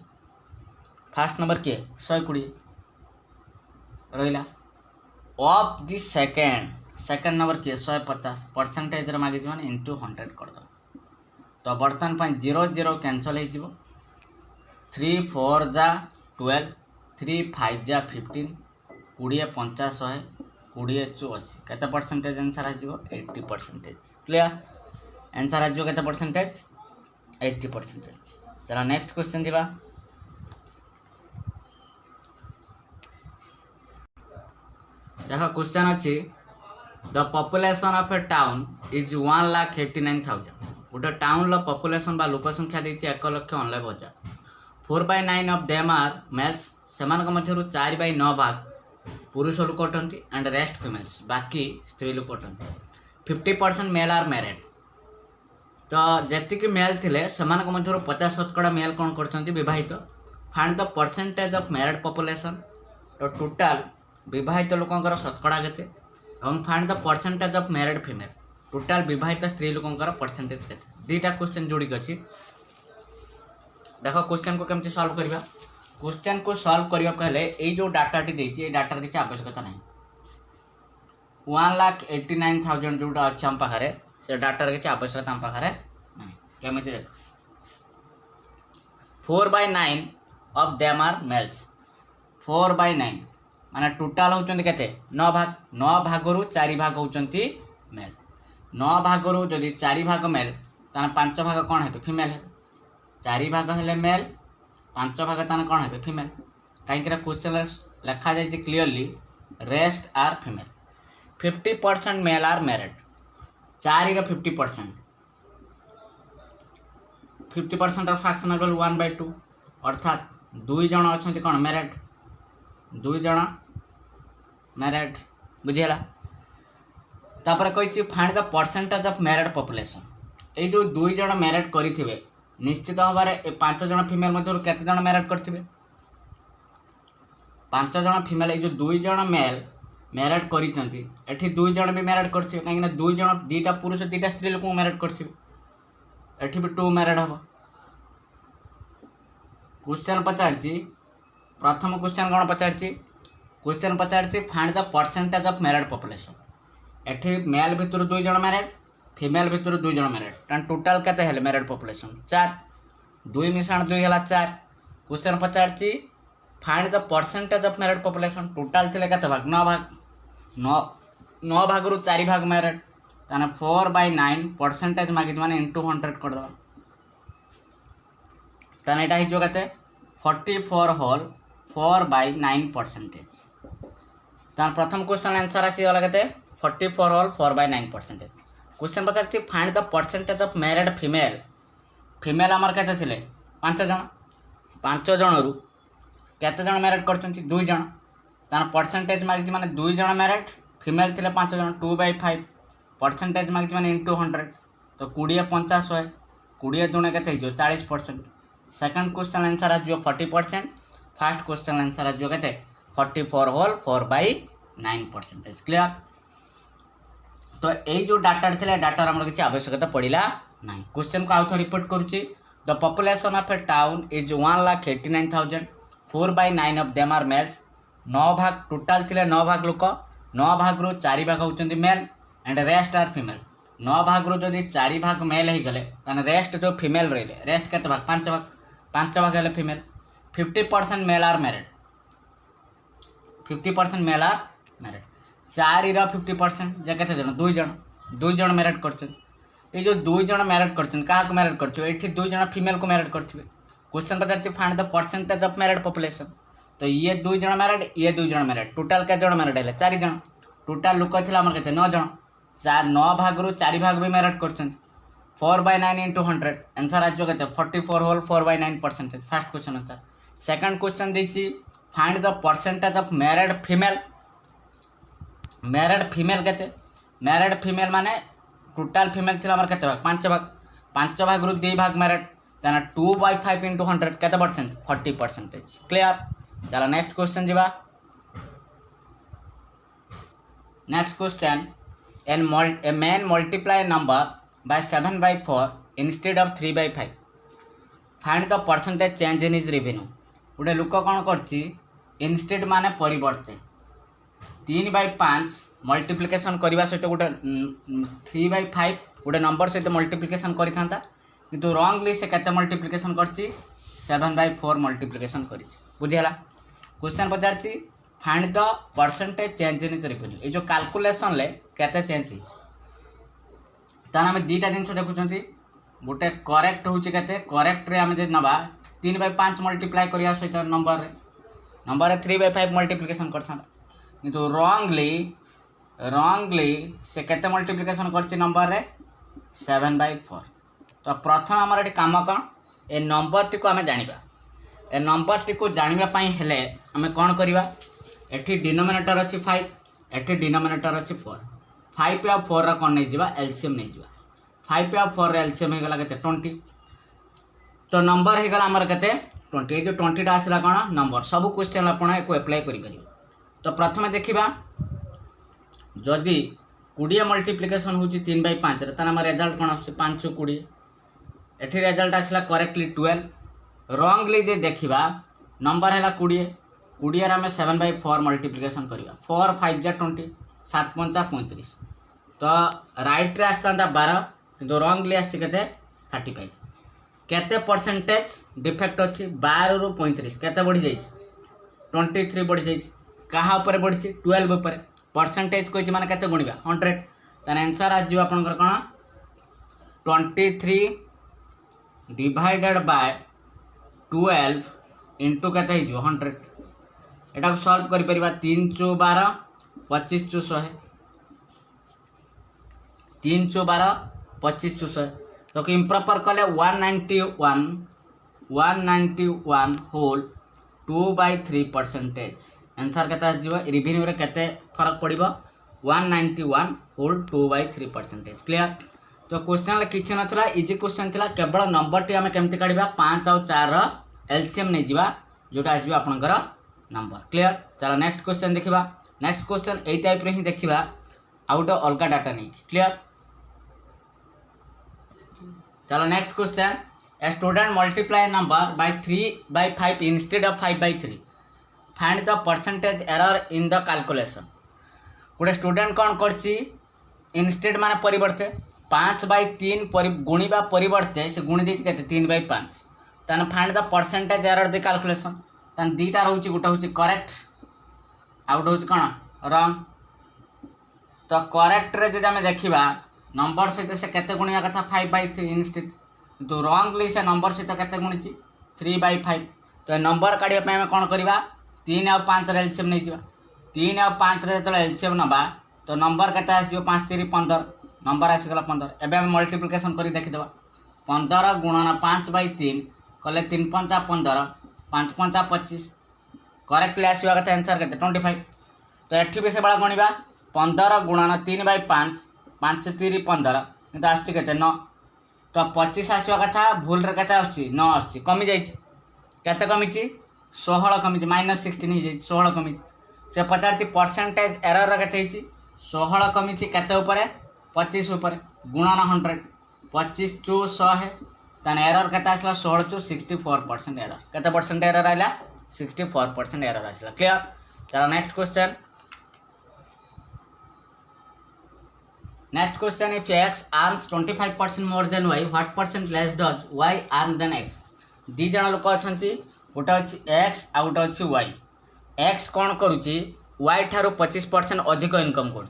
फर्स्ट नंबर के 120 रहिला ऑफ द सेकंड नंबर के 150 परसेंटेज रे मागे जवन इनटू 100 कर दो। तो बर्तन पय 0 0 कैंसिल हो जिवो 3 4 जा 12 3 5 जा 15 20 50 100 20 84 केते परसेंटेज आंसर आ जिवो 80%। क्लियर आंसर आ जिवो केते परसेंटेज 80%। चलो नेक्स्ट क्वेश्चन दिबा। देखो क्वेश्चन अच्छी the population of a town is 1,89,000। गोटे टाउन पॉपुलेशन बा लोक संख्या देती 1,99,000। 4/9 ऑफ देम आर मेल्स सेमान मध्य 4/9 भाग पुरुष लोक अटंती एंड रेस्ट फीमेल्स बाकी स्त्री लोक अटंती। 50% मेल आर मैरिड। तो जी मेल थे सेमान मध्य 50% मेल कौन करते विवाहित। Find the percentage of married population. तो टोटाल विवाहित लोकंकर शतकड़ा केते और find the percentage of married female. Total विवाहित स्त्री लोकंकर परसेंटेज केते। दीटा क्वेश्चन जोड़िक अच्छी देखो क्वेश्चन को केमती सॉल्व करबा। क्वेश्चन को सॉल्व करबा पहले ए जो डाटाटी देछि ए डाटार किसी आवश्यकता नहीं 1,89,000 जोटा अच्छे हम पाखे से डाटार किसी आवश्यकता हम पाखे नहीं। केमती देख 4/9 ऑफ देम आर मेल्स 4/9 माने टोटाल होचंती केते 9 भाग 9 भागरु 4 भाग होचंती मेल 9 भागरु जदि 4 भाग मेल ताने 5 भाग कोन हेते फीमेल है 4 भाग हेले मेल 5 भाग ताने कोन हेते फीमेल। काई कि क्वेश्चन लिखा जाय clearly rest are female. 50% male are married 4 रो 50% ऑफ फ्रैक्शनल 1/2 अर्थात 2 जण अछंती कोन मैरिड 2 जण मैरिड बुझेला। तापर कहि find the percentage of married population. ए जो 2 जण मैरिड करिथिबे निश्चित भाव 5 जण फीमेल मध्य केते जण मैरिड करथिबे 5 जण फीमेल। ए जो 2 जण मेल मैरिड करिसंती एठी 2 जण भी मैरिड करथिबे काहे कि 2 जण दीटा पुरुष दीटा स्त्री लोक मैरिड करथिबे एठी भी 2 मैरिड हबो। क्वेश्चन पचारछि प्रथम क्वेश्चन कौन पचारछि क्वेश्चन पचारछि find the percentage of married population. एठी मेल भितर 2 जण मैरिड फीमेल भितर 2 जण मैरिड तान टोटल केते हेले मैरिड पॉपुलेशन 4 2 मिश्रण 2 हला 4। क्वेश्चन पचारछि find the percentage of married population total थिले केते भाग 9 भाग 9 भागरु 4 भाग मैरिड ताने 4/9 परसेंटेज मागित माने इनटू 100 कर दबा ताने एटा हिजो केते 44 होल 4/9%। तार प्रथम क्वेश्चन आंसर आसी गला केते 44 होल 4/9%। क्वेश्चन पचारछि find the percentage of married female. Female आमर केते थिले 5 जण 5 जणरु केते जण मैरिड करचंती 2 जण तार परसेंटेज मागिछि माने 2 जण मैरिड फीमेल थिले 5 जण 2/5 परसेंटेज मागिछि माने इनटू 100 तो 20 50 100 20 दुणे केते हिजो 40%। सेकंड क्वेश्चन आंसर आ 40%। फर्स्ट क्वेश्चन आंसर आ 44 होल 4/9%। क्लियर तो यही जो डाटा थे डाटार आम किसी आवश्यकता पड़ा ना। क्वेश्चन को आउ थ रिपोर्ट करुच्ची the population of a town is 1,89,000 4/9 of them are males 9 भाग टोटाल थे 9 भाग लोक 9 भाग रू 4 भाग होती male and rest are female 9 भाग रू जदि 4 भाग मेल हो गले रेस्ट जो फीमेल रही रेस्ट के भाग 5 भाग है female 50% male are married 50% male are married 4 50% जे के जन 2 जन मैरिड कर जो 2 जन मैरिड कर मैरिड कर 2 जन फीमेल को मैरिड करेंगे। क्वेश्चन पचार find the percentage of married population तो ये 2 जन मैरिड ये 2 जन मैरिड टोटाल के जन मैरिड है 4 जन टोटाल लोक थे के 9 जन 9 भाग रू 4 भाग भी मैरिड कर 4/9 into 100 आंसर आज के 44 whole 4/9%। First question answer. Second question देखिए find the percentage of married female के मैरिड फीमेल माने टोटाल फीमेल थी के भाग 5 भाग रू 2 भाग मैरिड तेना 2/5 into 100 के परसेंट 40%। क्लियर। चलो नेक्स्ट क्वेश्चन जीवा। Next question a man multiply number by 7/4 instead of 3/5 find the percentage change in his revenue. गोटे लोक कौन करछि इनस्टेड माने परिवर्ते 3/5 मल्टीप्लिकेशन करने सहित गोटे 3/5 गोटे नंबर सहित मल्टीप्लिकेशन करता किंतु रॉन्गली से केते मल्टीप्लिकेशन करछि 7/4 मल्टीप्लिकेशन कर बुझेगा। क्वेश्चन पचार find the percentage change in his revenue ये जो कैलकुलेशन ले केते चेंज है तार आम दुटा जिन देखुं गोटे करेक्ट हूँ करेक्ट आम नवा 3/5 मल्टीप्लाई करने सहित नंबर 3/5 मल्टीप्लिकेशन किंतु रॉन्गली से केते मल्टीप्लिकेशन कर नंबर 7/4। तो प्रथम आमर ये कम कौन ए नंबर टी आम जाना ए नंबर टी जानापी हेले आम कौन करवा एटी डिनोमिनेटर अच्छी 5 एटी डिनोमिनेटर अच्छी 4 5 और 4 कौन नहीं जावा एलसीएम नहीं जावा 5 और 4 एलसीएम हो गला के 20 तो नंबर हो गला आमर के 20 ये जो 20टा आसला कौन नंबर सब क्वेश्चन आपको एप्लाई करें। तो प्रथम देखा जदि 20 मल्टीप्लिकेशन हो 3/5 तार आम रेजल्ट कौन आस 5 20 एटी रेजल्ट आसला करेक्टली 12 रॉन्गली जे देखा नंबर है 20 आम 7/4 मल्टीप्लिकेशन करवा 4 5 जा 20 7 5 35 तो राइट रे आसता 12 किंतु रॉन्गली आसी के 35 केते परसेंटेज डिफेक्ट अच्छी 12 रू 35 केते बढ़ी जाइए 23 बढ़ी जाइए कहा ऊपर बढ़ी 12 ऊपर परसेंटेज कही माने केते गुणिबा 100 तार आंसर आज जीव आपनकर कोन 23 डिवाइडेड बाय 12 इंटू केते हो 100 एटा को सॉल्व करि परिबा 3 × 12 25 × 100 3 × 12 25 × 100 तो कि इम्प्रॉपर कले 191 होल 2/3% आंसर केते जीव रिवेन्यू रे केते फरक पड़िबो 191 होल 2/3%। क्लियर। तो क्वेश्चन किसी नथला इजी क्वेश्चन थिला केवल नंबर टी आमे केमति काढिबा 5 और 4 रो एलसीएम नै जीवा जोटा आजबो आपनकर नंबर। क्लियर। चलो नेक्स्ट क्वेश्चन देखिबा। नेक्स्ट क्वेश्चन ए टाइप रे ही देखिबा आउट अलगा डाटा नहीं। क्लियर। चलो next question a student multiply number by 3/5 instead of 5/3 find the percentage error in the calculation. गोटे स्टूडेंट कौन करछि इंस्टेड माने परिवर्ते 5/3 गुणिबा परिवर्ते से गुणी देछि केते 3/5 ताने find the percentage error the calculation ताने दीटा रहउछि गोटा होछि करेक्ट आउट होछि कोन रॉन्ग। तो करेक्ट रे जदि हम देखिबा नंबर सहित से केते गुणिया कथा 5/3 इंस्टेड तो रॉन्गली से नंबर सहित केते गुणिछि 3/5 तो नंबर काढिया पे हम कोन करबा 3 और 5 रे एलसीएम नै जिबा 3 और 5 रे जतले एलसीएम नबा तो नंबर केते आस जिवो 5 3 15 नंबर आसी गला 15 एबे हम मल्टीप्लिकेशन करी देखि देबा 15 गुणन 5/3 कले 3 5 15 5 5 25 करेक्टली आसीबा कथा आंसर केते 25 तो एठी भी से बड़ा गणिबा 15 गुणन 3/5 5 3 15 किंतु आछि केते 9 तो 25 आसीबा कथा भूल रे केते आछि 9 आछि कमी जाइछि केते कमिछि 16 कमिछि -16 ही जाइछि 16 कमिछि से पचारछि परसेंटेज एरर रे केते हिछि 16 कमिछि केते ऊपर 25 ऊपर गुणन 100 25 चु 100 है ताने एरर केता आसला 16 चु 64% एरर केते परसेंट एरर आइला 64% एरर आसला क्लियर। चलो next question if x earns 25% more than y what percent less does y earn than x। दी जण लोक अछंती गोटे अछि x आ गोटे अछि y। x कोन करूची y ठारो 25% अधिक इनकम कर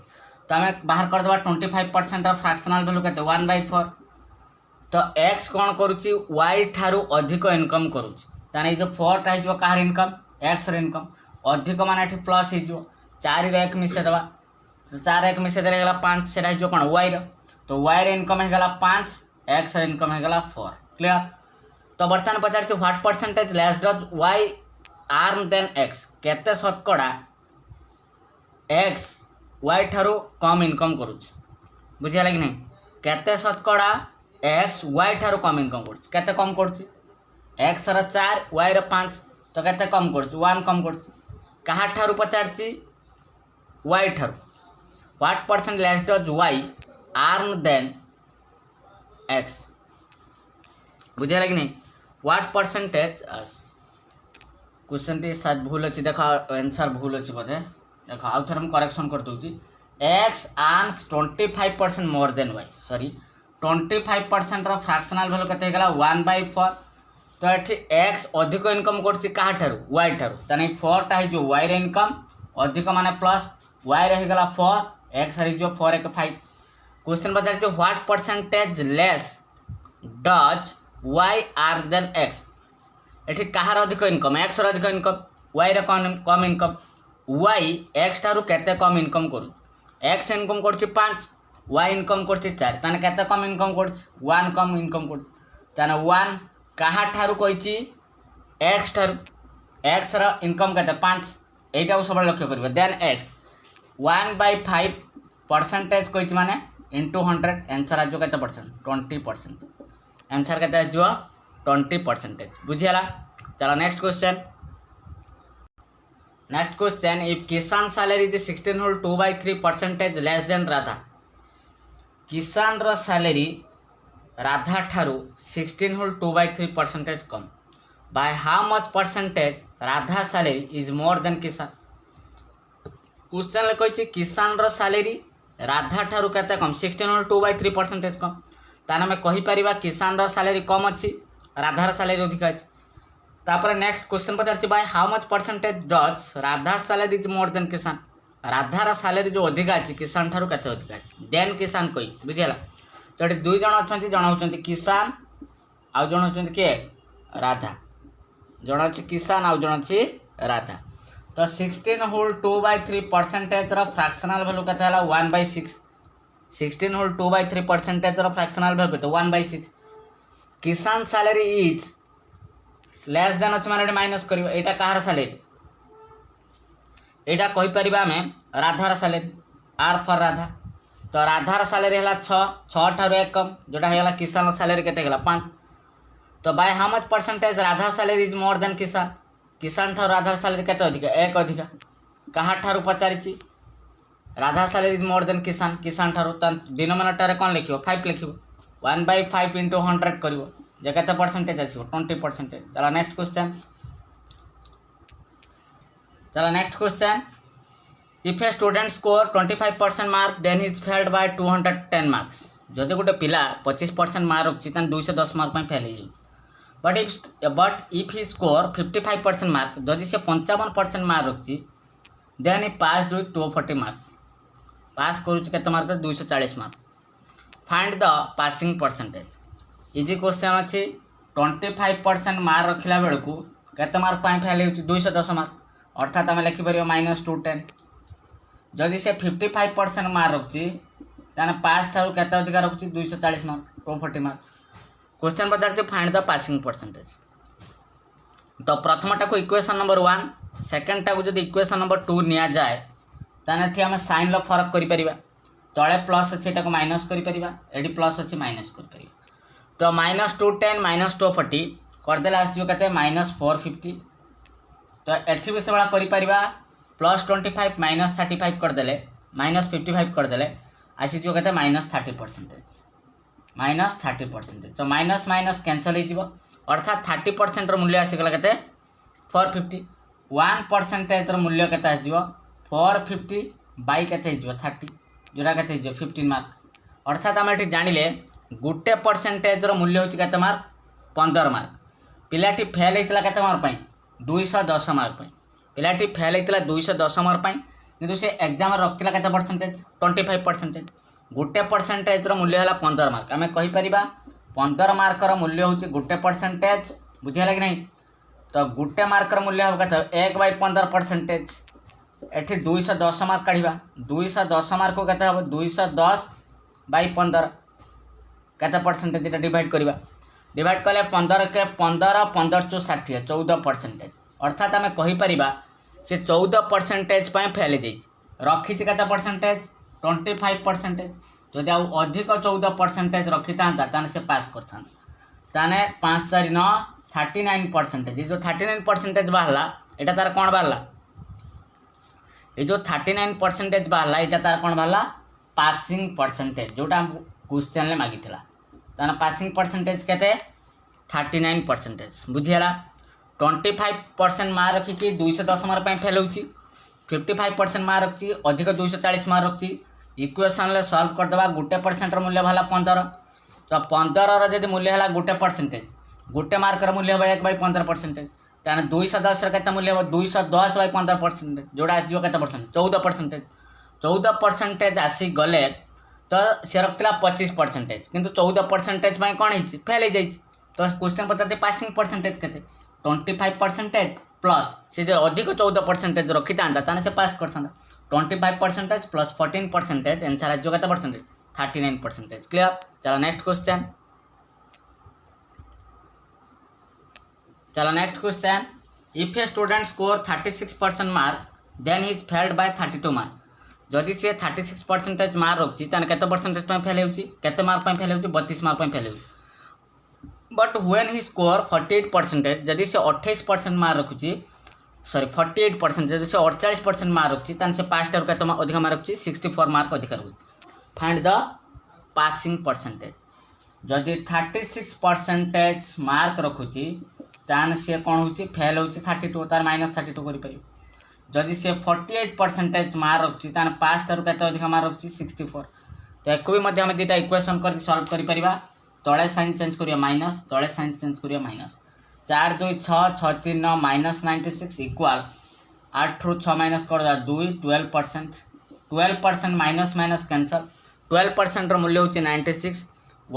तो आम बाहर कर दबा 25% रा फ्रैक्शनल वैल्यू केते 1/4 तो x कोन करूची y ठारो अधिक इनकम करूची ताने जो 4 टा हिजो कार इनकम x रे इनकम अधिक माने एठी प्लस हिजो 4 रे 1 मिसे दबा तो 4 1 मिसे देले गला 5 सेटा हिजो कोन y रे तो y रे इनकम हे गला 5 x रे इनकम हे गला 4 क्लियर। तो बर्तमान पचारती what percentage less does y earn than x केते शतकड़ा x y ठारो कम इनकम करूछ बुझिया कि नहीं केते शतकड़ा x y ठारो कम इनकम करूछ केते कम करूछ x रा 4 y रा 5 तो केते कम करूछ 1 कम करूछ कहा ठारो पचारती y ठारो what percent less does y earn than x बुझिया कि नहीं व्हाट परसेंटेज क्वेश्चन टी शायद भूल अच्छी देखा आंसर भूल अच्छी बोधे देख आउ थे करेक्शन कर दूसरी x earns 25% more than y sorry 25% fractional value केते गला 1/4 तो एठी x अधिक इनकम करछि काहा ठारू y ठारू तने 4 टा जो y रे इनकम अधिक माने प्लस y रे गला 4 x रे जो 4 1 5 क्वेश्चन बता जो what percentage less does y are than x एठी काहार अधिक इनकम x रो अधिक इनकम y रे कम इनकम y x ठारू केते कम इनकम करू x इनकम करछि 5 y इनकम करछि 4 ताने केते कम इनकम करछि 1 कम इनकम करछि ताने 1 काहा ठारू कहिछि x ठारू x रो इनकम केते 5 एटा को सब लक्ष्य करबो देन x 1/5 परसेंटेज कहिछि माने इनटू 100 आंसर आजो केते परसेंट 20% आंसर केते आजो 20% बुझियाला। चलो next question if Kisan salary is 16 whole 2/3% less than Radha Kisan रो सैलरी राधा ठारू 16 होल 2/3% कम by how much percentage Radha salary is more than Kisan question ले कहिछि किसान रो सैलरी राधा ठारू केते कम 16 होल 2/3% कम ताना में कहि परिबा किसान रो सैलरी कम अछि राधार सैलरी अधिक अछि तापर नेक्स्ट क्वेश्चन पचारछि by how much percentage does Radha salary is more than Kisan राधार सैलरी जो अधिक अछि किसान ठारू केते अधिक अछि देन किसान कहि बुझियला तो एठी दुई जण अछंती जण होचंती किसान आ जण होचंती के राधा जण अछि किसान आ जण अछि राधा तो 16 होल 2/3% रो फ्रैक्शनल वैल्यू केते हला 1/6 16 होल 2/3% रो फ्रैक्शनल वैल्यू केते 1/6 किसान सैलरी इज लेस देन अछि माने माइनस करिवो एटा कहार सैलरी एटा कहि परिबा हमें राधार सैलरी आर फॉर राधा तो राधार सैलरी हला 6 ठारो 1 कम जोटा हेला किसान सैलरी केते गेला 5 तो by how much percentage Radha salary is more than Kisan ठारो राधार सैलरी केते अधिक 1 अधिक कहा ठारो पचारिछि Radha salary is more than Kisan ठारो त डिनोमिनेटर कोन लिखिबो 5 लिखिबो 1/5 into 100 करिवो जे केते परसेंटेज आछिबो 20%। चला next question if a student score 25% mark then is failed by 210 marks जदि गोटे पिला 25% मार्क रखछि तन 210 मार्क पय फेल हे but if he score 55% mark जदि से 55% मार्क रखछि then he pass with 240 marks pass करूछि केते mark 240 mark find the passing percentage easy question अच्छी 25% मार्क रखिला बेलू केते मार्क पाई फेल हो 210 मार्क अर्थात आम लिखिपर -210 जदि से 55% मार्क रखुच्छी ताने पास ठारू केते अधिक रखुच्छी 240 मार्क 240 मार्क क्वेश्चन पचार फाइंड द पासिंग परसेंटेज तो प्रथमटा को इक्वेशन नंबर 1 सेकेंडटा को जब इक्वेशन नंबर 2 निया जाए ताने आम साइन लो फरक करि परिबा तले प्लस अच्छे को माइनस करी प्लस अच्छे माइनस करी तो -210 -240 करदे आसो के -450 तो एठी भी से भाया करी +25 -35 करदे -55 करदे आसीज के -30%, -30%। तो माइनस माइनस कैंसल हो अर्थात 30% मूल्य आसीगला के 450। 1% मूल्य के 450 बाई के 30 जोटा के 15 मार्क। अर्थात आम ये जानिले गोटे परसेंटेज मूल्य होची केते मार्क 15 मार्क। पिलाटी फेल होता केते मार्क पाई 210 मार्क पाई। पिलाटी फेल होता 210 मार्क पाई किंतु से एग्जाम रखिला केते परसेंटेज 25%। गोटे परसेंटेज मूल्य है 15 मार्क। आम कहीपर 15 मार्कर मूल्य हूँ गोटे परसेंटेज बुझीगला कि नहीं। तो गोटे मार्कर मूल्य हम कहते 1/15%। एठी 210 मार्क काढ़ा 210 मार्क को कहते हम 210/15 केते परसेंटेज डिवाइड करवा। डिवाइड कले 15 के 15 15 चो 60 14%। अर्थात आम कहीपर से 14% फेल रखी केते परसेंटेज 25%। जदि आउ अधिक 14% रखी था से पास करता 5 4 9 39%। जो 39% बाहर यहाँ तार कौन बाहर ये जो 39% बाहर यहाँ तार कौन बाहर पासिंग परसेंटेज जोटा क्वेश्चन मागी तार पासिंग परसेंटेज के 39% बुझीगला। 25% मार्क रखी 210 मार्क फेल हो 55% मार्क रखी अधिक 240 मार्क रखी इक्वेशन सॉल्व करदे गोटे परसेंट मूल्य भाला 15। तो 15 जब मूल्य है गोटे परसेंटेज गोटे मार्कर मूल्य हम 1/15%। ताने 210 के मूल्य हम 210/15% जोड़ा आसो के 14%। 14% आसी गले तो सी रखा 25% किंतु 14% कौन है फेल हो जाए। तो क्वेश्चन पचार पासिंग परसेंटेज के 25% प्लस से जो अधिक 14% रखी था से पास करता 25% प्लस 14% आंसर आज के परसेंटेज 39%। क्लियर। चलो next question. Next question if a student score 36% mark then he is failed by 32 mark. जदि सी 36% मार्क रखी के परसेंटेज फेल होते मार्क फेल हो 32 मार्क फेल हो। बट व्हेन ही स्कोर 48% जदि से 28% मार्क रखुची 48% जदि से 48% मार्क रखी से पास टाइम के अधिक मार्क रखी 64 मार्क अधिक रखुची। Find the passing percentage. जदि 36% मार्क रखुची तान से कौन हो फेल हो 32 तार -32 कर। जदि से 48% मार्क रखी तान पास टाइम के अधिक मार्क रखी 64। तो एक भी आम दुटा इक्वेशन कर सॉल्व कर तले साइन चेंज करिया माइनस तले साइन चेंज करिया माइनस 4 2 6 6 3 9 -96 इक्वाल 8 रू 6 माइनस कर 2 12%। 12% माइनस माइनस कैंसल 12% मूल्य हूँ 96।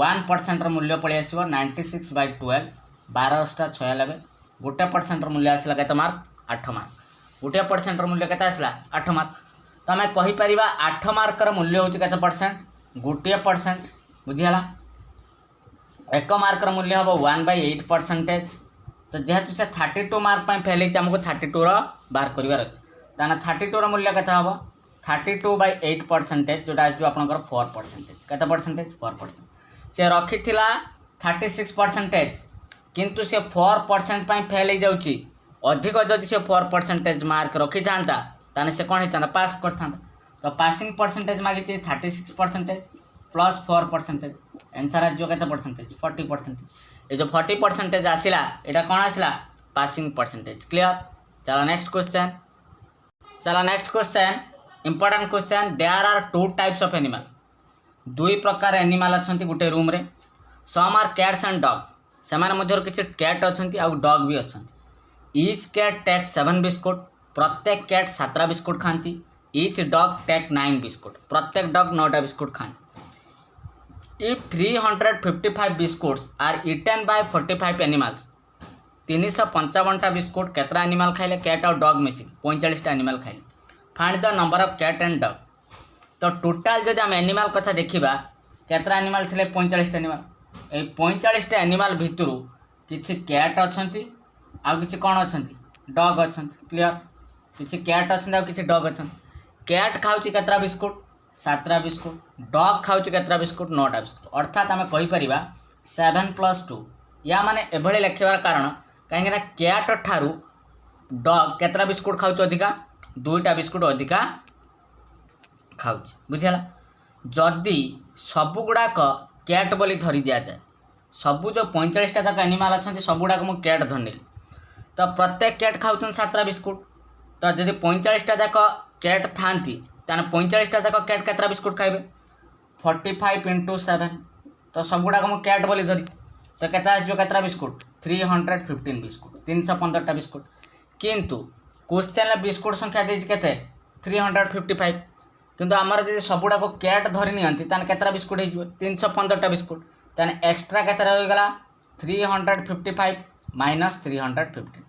1% मूल्य पलि आस 96/12 12 * 6 96। गोटे परसेंट मूल्य आसला के मार्क 8 मार्क। गोटे परसेंट मूल्य के आसला 8 मार्क। तो आम कहीपर 8 मार्कर मूल्य हूँ के परसेंट गोटे परसेंट बुझीगला। 1 मार्कर मूल्य हम 1/8%। तो जेहेतु से 32 मार्क फेल होमको 32 बाहर करार अच्छे 32 मूल्य के हम 32/8% जोटा आसो आप 4% के परसेंटेज 4%। से रखी 36% किंतु से 4% फेल हो जाऊँगी अधिक जदि से 4% मार्क रखी था से कौन होता पास करता। तो पासिंग परसेंटेज मांगी 36% प्लस 4% आंसर आज के परसेंटेज 40%। ये जो 40% आसला यहाँ कौन आसला पासिंग परसेंटेज। क्लियर। चलो next question important question. There are 2 types of animal. 2 प्रकार एनिमल अच्छा गोटे रूम रे। Some are cats and dog. से किसी कैट अच्छा आउ डॉग भी अच्छा। Each cat take 7 biscuit. प्रत्येक कैट 7 बिस्कुट खाती। Each dog take 9 biscuit. प्रत्येक डॉग 9 बिस्कुट खाती। If 355 biscuits are eaten by 45 animals 355 biscuit केतरा एनिमल खाइले कैट और डॉग मिसिक 45 एनिमल खाइले। Find the number of cat and dog. तो टोटाल जब आम एनिमल कथा देखा केतरा एनिमल थे 45 एनिमल। ये 45 एनिमल भितर किसी कैट अच्छा आउ किसी कौन अच्छा डॉग अच्छा। क्लियर। किसी कैट अच्छा आउ किसी डॉग अच्छा। कैट खाऊँ केतरा बिस्कुट 7 बिस्कुट। डॉग खाऊँ केतरा बिस्कुट 9 बिस्कुट। अर्थात आम कहीपर 7 + 2 या माने एभली लिखार कारण कहीं कैट ठारू डॉग केतरा बिस्कुट खाऊँ अधिका 2टा बिस्कुट अधिका खाऊँ बुझीगला। जदि सबुगुड़ाक कैट बोली धरी दि जाए, सबू जो 45टा तक एनिमाल अच्छा सबुगुड़ाक मुझे कैट धरनी, तो प्रत्येक कैट खाऊँ 7टा बिस्कुट। तो जब 45टा जाक कैट था 45टा जाक कैट केतरा बिस्कुट खाइबे 45 × 7, तो सबुगुड़ाक मुझे कैट बोली धरी, तो केतरा बिस्कुट 315 बिस्कुट 315टा बिस्कुट। किंतु क्वेश्चन बिस्कुट संख्या देती केते 355, किंतु आमर जब सबुड़ाक कैट धरी नियंती ताने केतरा बिस्कुट हो 315टा बिस्कुट, ताने एक्स्ट्रा केतरा रहीगला 355 माइनस 315,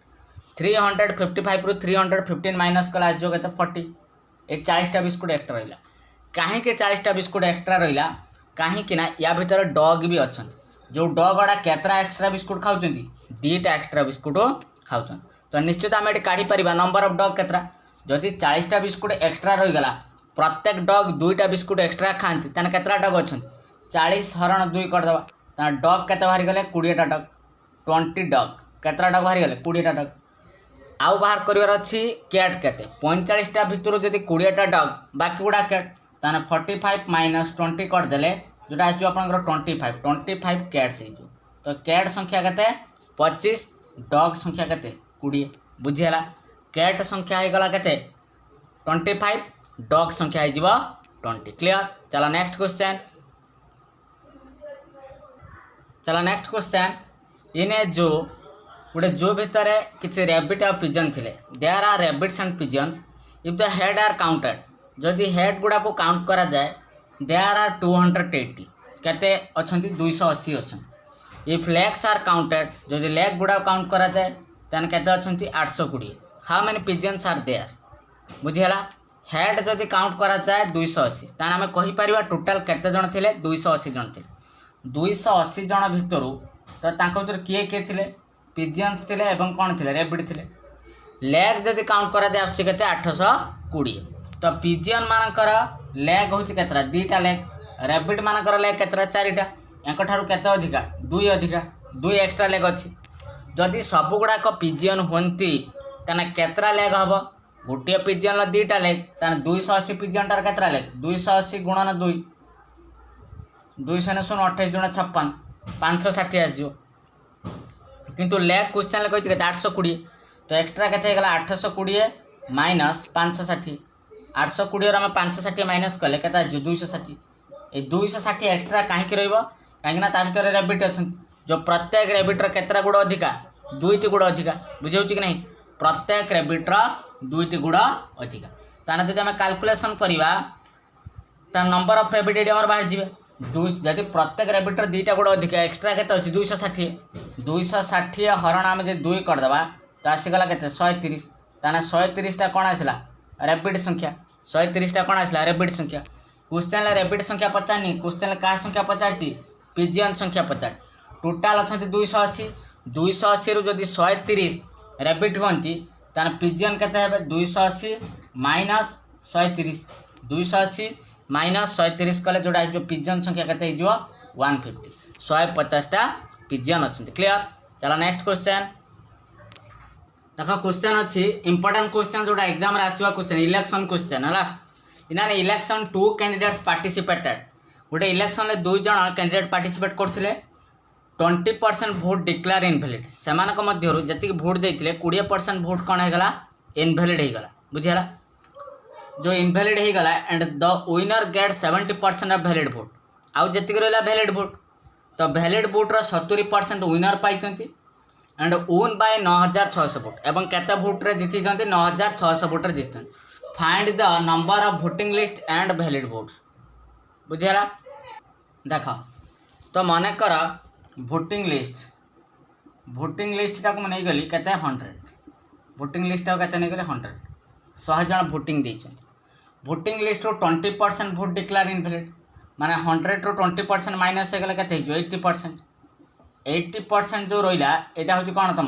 355 रु 315 माइनस कला आसो के 40, एक 40टा बिस्कुट एक्स्ट्रा रहा। कहीं 40टा बिस्कुट एक्स्ट्रा रहा कहीं या भीतर डग भी अच्छा, जो डग गुड़ा केतरा एक्स्ट्रा बिस्कुट खाऊँ 2टा एक्स्ट्रा बिस्कुट खाऊँ, तो निश्चित आम ये काढ़ी नंबर ऑफ डग केतरा, जदि 40टा बिस्कुट एक्स्ट्रा रहीगला प्रत्येक डग 2टा बिस्कुट एक्स्ट्रा खाती ताने केतरा डग अच्छा 40 हरण 2 करदे, डग केते बाहरी गले 20टा डग 20 डग केतरा डग बाहरी गले 20टा डग। आउ बाहर कर कैट केते 45टा भितर जब 20टा डग बाकी गुड़ा कैट ताने 45 माइनस 20 करदे जोटा आस 25 कैट्स हो, तो कैट संख्या केते 25, डग संख्या केते 20, बुझीगला। कैट संख्या होगला केते 25, डग संख्या हो 20, क्लियर। चलो नेक्स्ट क्वेश्चन, इन ए जो गोटे जो भितर किसी रैबिट और पिजन थे, there are rabbits and pigeons, if the head are counted, जदि हेड गुड़ा को काउंट करा जाए देयर आर 280, केते अच्छी 280 अच्छा। इफ लेग्स आर काउंटेड, जदि लेग गुड़ा काउंट करा जाए ताने केते अच्छी 820। How many pigeons are there, बुझीगला। हेड जदि काउंट करा जाए 280 ताने आमे कहि परिबा टोटल केते जण थिले 280 जण थिले। 280 जण भितरु तो तांको भितर किए किए थिले पिजन्स थिले एवं कौन थिले रैबिट थिले। लेग जदि काउंट करा जाए आछे केते 820, तो पिजन मानकर लेग होची केतरा 2टा लेग, रैबिट मानकर लेग केतरा 4टा, एंको ठारू केते अधिका 2 एक्स्ट्रा लेग अछि। जदि सब गुड़ाक पिजन होती ताने केतरा लेग हबो, गोटे पिजन 2टा लेग ताने 280 पिजनटार केतरा लेग 280 गुणन 2, 2 शून्य 28 गुणन 56 560 आसो, किंतु लेग क्वेश्चन कही 820, तो एक्स्ट्रा केते गला 820 माइनस 560, 820 आम 560 माइनस कले केते आसो 260, ए 260 एक्स्ट्रा कहीं रहिबो कहीं ता भीतर रैबिट अच्छा, जो प्रत्येक रैबिटर केतरा गुड़ अधिका 2टी गुड़ अधिका, बुझे कि नहीं, प्रत्येक रैबिटर 2टी गुड़ अधिका। ताने जदि आम कैलकुलेशन करवा नंबर ऑफ रैबिट आम बाहर जाए जदि प्रत्येक रैबिटर 2टा गुड़ अधिका एक्स्ट्रा केते अच्छी 260 हरण आम जो 2 करदे तो आसीगला केते 130, ताने 130टा कौन आसला रैबिट संख्या, 130टा कौन आसला रैबिट संख्या। क्वेश्चन रैबिट संख्या पचारनी, क्वेश्चन क्या संख्या पचारती पिजन संख्या पचार, टोटाल अच्छा 280, 280 रु जदि 130 रैबिट बनती ताने पिजन केते 280 माइनस 130, 280 माइनस 130 कले जोड़ा जो पिजन संख्या केते 150, 150टा पिजन अच्छे, क्लियर। चलो नेक्स्ट क्वेश्चन देखो, क्वेश्चन अच्छी इंपोर्टेंट क्वेश्चन जोड़ा एग्जाम आसवा क्वेश्चन इलेक्शन क्वेश्चन है इन इलेक्शन 2 कैंडिडेट्स पार्टिसिपेटेड, गोटे इलेक्शन में 2 जन कैंडिडेट पार्टिसिपेट करते 20% भोट डिक्लेयर इनभैलिड, से जी भोट देते 20% भोट कौन होगा इनभैलिड होगा, बुझीगला। जो इनभैलिड होगा and the winner get 70% of valid vote, आउ जी रहा वैलिड भोट, तो वैलिड भोट्र 70% विनर पाई एंड ओन बाय 9600 भोट, एवं केते भोट रे जीति 9600 भोट रे जीति। Find the number of voting list and valid votes, बुझीगला। देख तो मन कर भोटिंग लिस्ट टाक नहीं गली केते 100, भोटिंग लिस्ट केते नहीं गली 100, 100 जन भोटिंग देछन, भोटिंग लिस्ट रो 20% भोट डिक्लेयर इनवैलिड, माने 100 रो 20% माइनस होगला केते 80%, 80% जो रहा यहाँ हूँ कौन तुम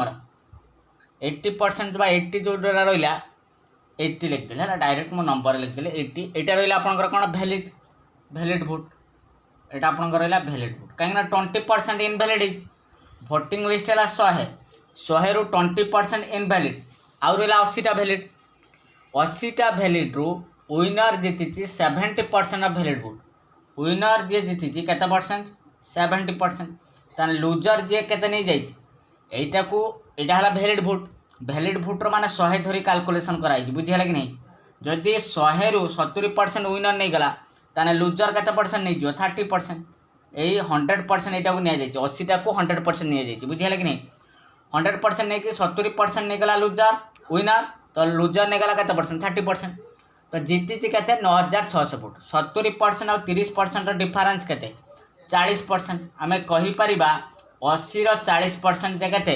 80% बा 80 जो रहा 80 लिखिदे है डायरेक्ट मो नंबर लिखिदे 80, यहाँ रहा आपंकर कौन वैलिड भोट, यहाँ आपंकर रहा वैलिड भोट कहीं 20% इनवैलिड, भोटिंग लिस्ट है 100 रु 20% इनवैलिड, आउ रहा 80टा वैलिड, 80टा वैलिड रु विनर जीति 70% ऑफ वैलिड भोट, विनर जी जीति केते परसेंट 70%। ताने लूजर जी केते नहीं जाइए एटा को एटा हला वैलिड भोटर माने 100 धरी कैलकुलेशन कराई बुझिला कि नहीं। जदि 100 रु 70% विनर नहीं गला ताने लूजर केते परसेंट नहीं जियो 30%। यही 100% एटा को नहीं जाइए 80 को 100% नहीं जाइए बुझिला कि नहीं। 100% नहीं कि 70% नहीं गला लूजर विनर तो लूजर नहीं गला केते परसेंट 30%। तो जीति केते 9600 वोट 70% और 30% डिफरेंस केते 40%। आमे कहि परिबा 80 रो 40% जे केते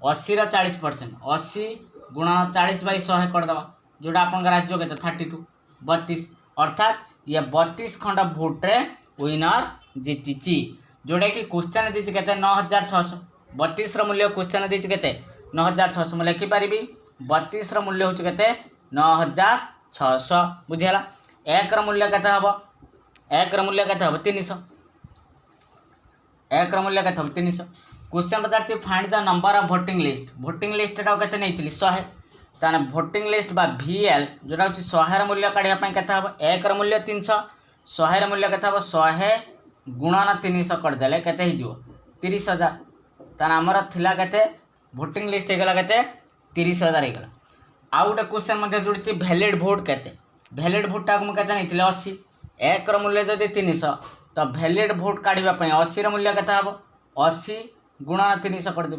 80 रो 40% 80 गुणा 40 बाई 100 कर दवा जोड़ा आपन राज्य केते 32 32 अर्थात ये 32 खंड वोट रे विनर जीतिची जोड़ा कि क्वेश्चन दीची केते 9600 32 रो मूल्य क्वेश्चन दीची केते 9600 मैं लिखि परिबी 32 रो मूल्य होची केते 9600 बुझिला। 1 रो मूल्य केते हबो 1 रो मूल्य केते हबो 300 1 रो मूल्य केते हबो 300। क्वेश्चन पचार find the number of voting list टा केते नैथिली 100 ताने वोटिंग लिस्ट बा VL जोटा होची 100 रो मूल्य काढिया पई केते हबो 1 रो मूल्य 300 100 रो मूल्य केते हबो 100 गुणन 300 कर देले केते हि जिवो 30000 ताने हमर थिला केते वोटिंग लिस्ट हे गला केते 30000 हे गला। आ गोटे क्वेश्चन मध्ये जोडची वैलिड वोट केते वैलिड वोट टा को केते नैथिले 80 1 रो मूल्य जदि 300 तो वैलिड वोट काढिबा पई 80 रो मूल्य केते हबो 80 गुणन 300 कर दे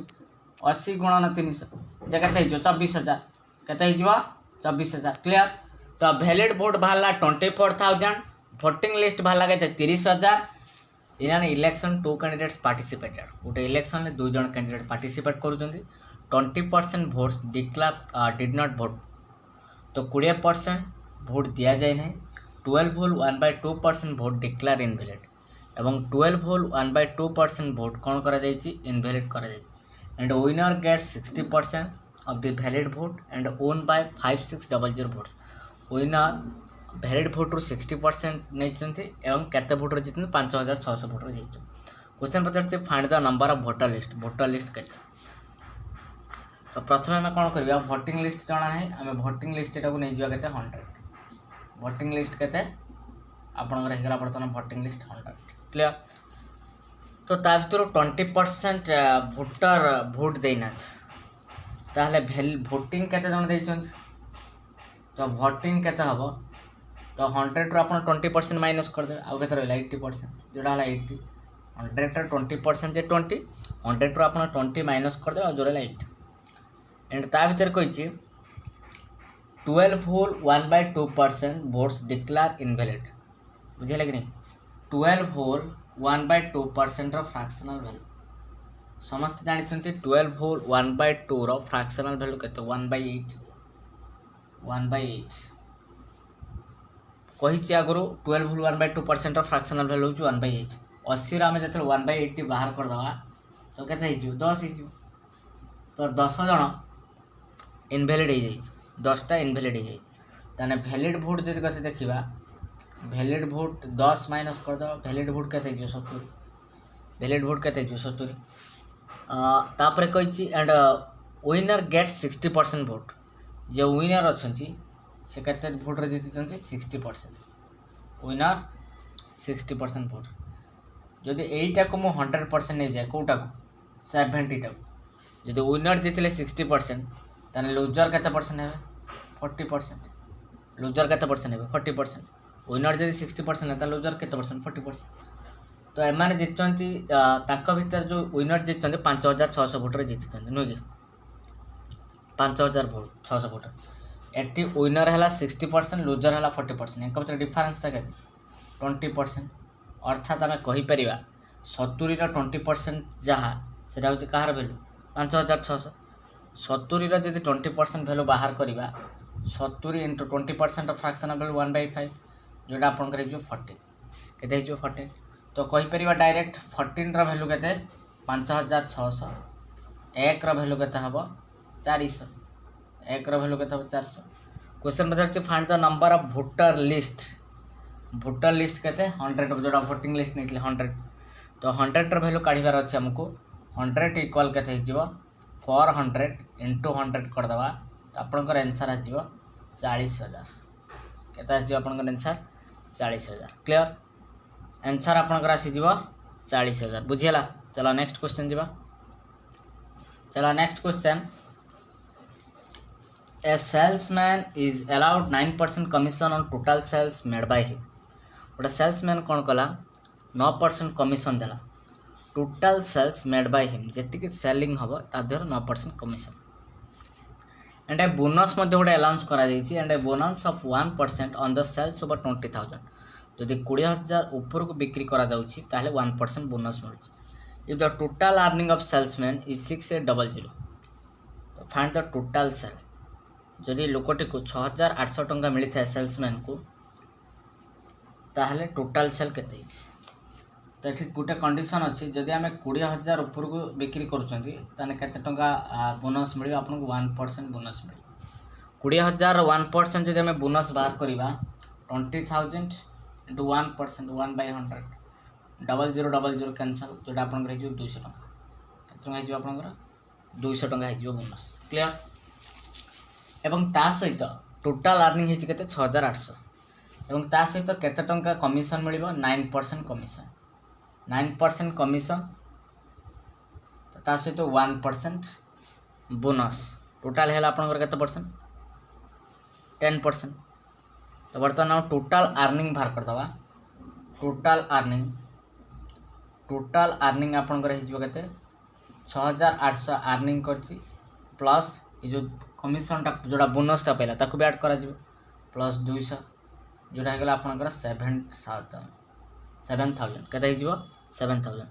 80 गुणन 300 जे केते हिजो 24000 केते हिजो 24000 क्लियर। तो वैलिड वोट बाहरला 24000 वोटिंग लिस्ट बाहरला केते 30000। इन इलेक्शन 2 कैंडिडेट्स पार्टिसिपेटेड गोटे इलेक्शन में 2 जन कैंडिडेट पार्टिसिपेट करुँच 20% votes declared did not vote तो 20% वोट दि जाए ना 12 होल 1/2% वोट डिक्लेयर इनवैलिड एवं 12 होल 1/2% वोट कौन करा इनवैलिड करा and winner get 60% of the valid vote and owned by 5600 votes winner valid vote रु 60% नहीं एवं केते भोट रे जीतने 5600 भोट रे जीत। क्वेश्चन पचार find the number of voter list केते तो प्रथम आम कौन करवा वोटिंग लिस्ट जना है आम वोटिंग लिस्ट को नहीं जावा केते 100 वोटिंग लिस्ट केते आपनकर हेगला बर्तमान वोटिंग लिस्ट 100 क्लियर। तो ता भीतर 20% वोटर भोट देना ताहले वोटिंग केते जन देइछन तो वोटिंग केते हबो तो 100 रो आपन 20% माइनस कर दे आउ केते रहला 80% जोड़ा हला 80 100 रो 20% जे 20 100 रो आपन 20 माइनस कर दे आ जोड़ा 80 एंड ता भीतर कहिछि 12 होल 1/2% वोट्स डिक्लेयर इनवैलिड बुझिले कि नहीं 12 होल 1/2% रो फ्रैक्शनल वैल्यू समस्त जानिछन्ति 12 होल 1/2 रो फ्रैक्शनल वैल्यू केते 1/8 कही आगुरी 12 होल 1/2% रो फ्रैक्शनल वैल्यू होची 1/8 80 आम जो 1/8 बाहर करदे तो केते 10 हो तो 10 जन इनवैलिड हो जाए 10टा इनवैलिड हो जाए ताने वैलिड भोट जब कते देखा वैलिड भोट 10 माइनस करदे वैलिड भोट केते 70 वैलिड भोट केते 70 तापर कही एंड विनर गेट 60% भोट जो विनर अच्छा से केते भोट रे जीति 60% विनर 60% भोट जदि एटा को मो 100% नहीं जाए कोटा को 70 टा जदि विनर जीतिले 60% ताने लूजर केते परसेंट है 40% लूजर केते परसेंट है 40% विनर जदि 60% है लूजर केते परसेंट 40% तो एमाने जीतचंती तांका भीतर जो विनर जीतचंती 5600 भोट रे जीतचंती नुह कि 5000 भोट 600 भोट एटी विनर है 60% लूजर है 40% एक भीतर डिफरेंस टा केते 20% अर्थात आम कहीपर 70 20% जहाँ से कहार भैल्यू 5600 70 जब 20% भैल्यू बाहर करवा 70 इंटू 20% फ्रैक्शनल भैल्यू 1/5 जोटा आप 14 के 14 तो कहीपर डायरेक्ट 14 भैल्यू के 5600 1 भैल्यू के हम 400 1 भैल्यू के 400। क्वेश्चन पचार find the number of voter list के 100 जोड़ा वोटिंग लिस्ट नहीं 100 तो 100 भैल्यू काढ़ार अच्छे आमको 100 इक्वाल के 400 इंटू 100 करदे तो आपंकर आंसर आसो 40000 के आंसर 40000 क्लियर। आंसर आपनकर आसीज 40,000 बुझीला। चलो नेक्स्ट क्वेश्चन जीवा। चलो next question a salesman is allowed 9% commission on total sales made by him. गोटे सेल्समैन कौन कला 9% कमिशन देला total sales made by him जी सेलिंग हम तादेह 9% कमिशन एंड ए बोनस गोटे अलाउंस करा and a bonus of 1% on the sales over 20,000 जदि 20,000 ऊपर को बिक्री करा जाउछि ताहले 1% बोनस मिलुछि। If the total earning of salesman is 6800 find the total sale. जदि लोकटी को 6,800 टंका मिली था सेल्समैन को ताहले टोटल सेल केते तो ये गोटे कंडीशन अच्छी जदि आम 20,000 ऊपर को बिक्री करते टंका बोनस मिले आपको 1% बोनस मिले 20,000 1% जदि आम बोनस बाहर करवा 20,000 इंटू 1% 1/100 0000 कैंसल जोटा आप 200 टंका के आप 200 टंका हो बोनस क्लियर। एवं ता सहित टोटाल अर्निंग होती के 6,800 एवं ता सहित केते टंका कमिशन मिल 9% कमिशन 9% कमिशन ता सहित 1% बोनस टोटाल है आपंकर केते परसेंट 10%। तो बर्तमान टोटाल अर्निंग बाहर करदवा टोटाल अर्निंग आपंकर होते 6,800 अर्निंग करची प्लस ये जो कमिशनटा जोड़ा बोनसटा पाइला ताको भी ऐड करा प्लस 200 जोड़ा होगा आपंकर 7,000 केते हो 7,000।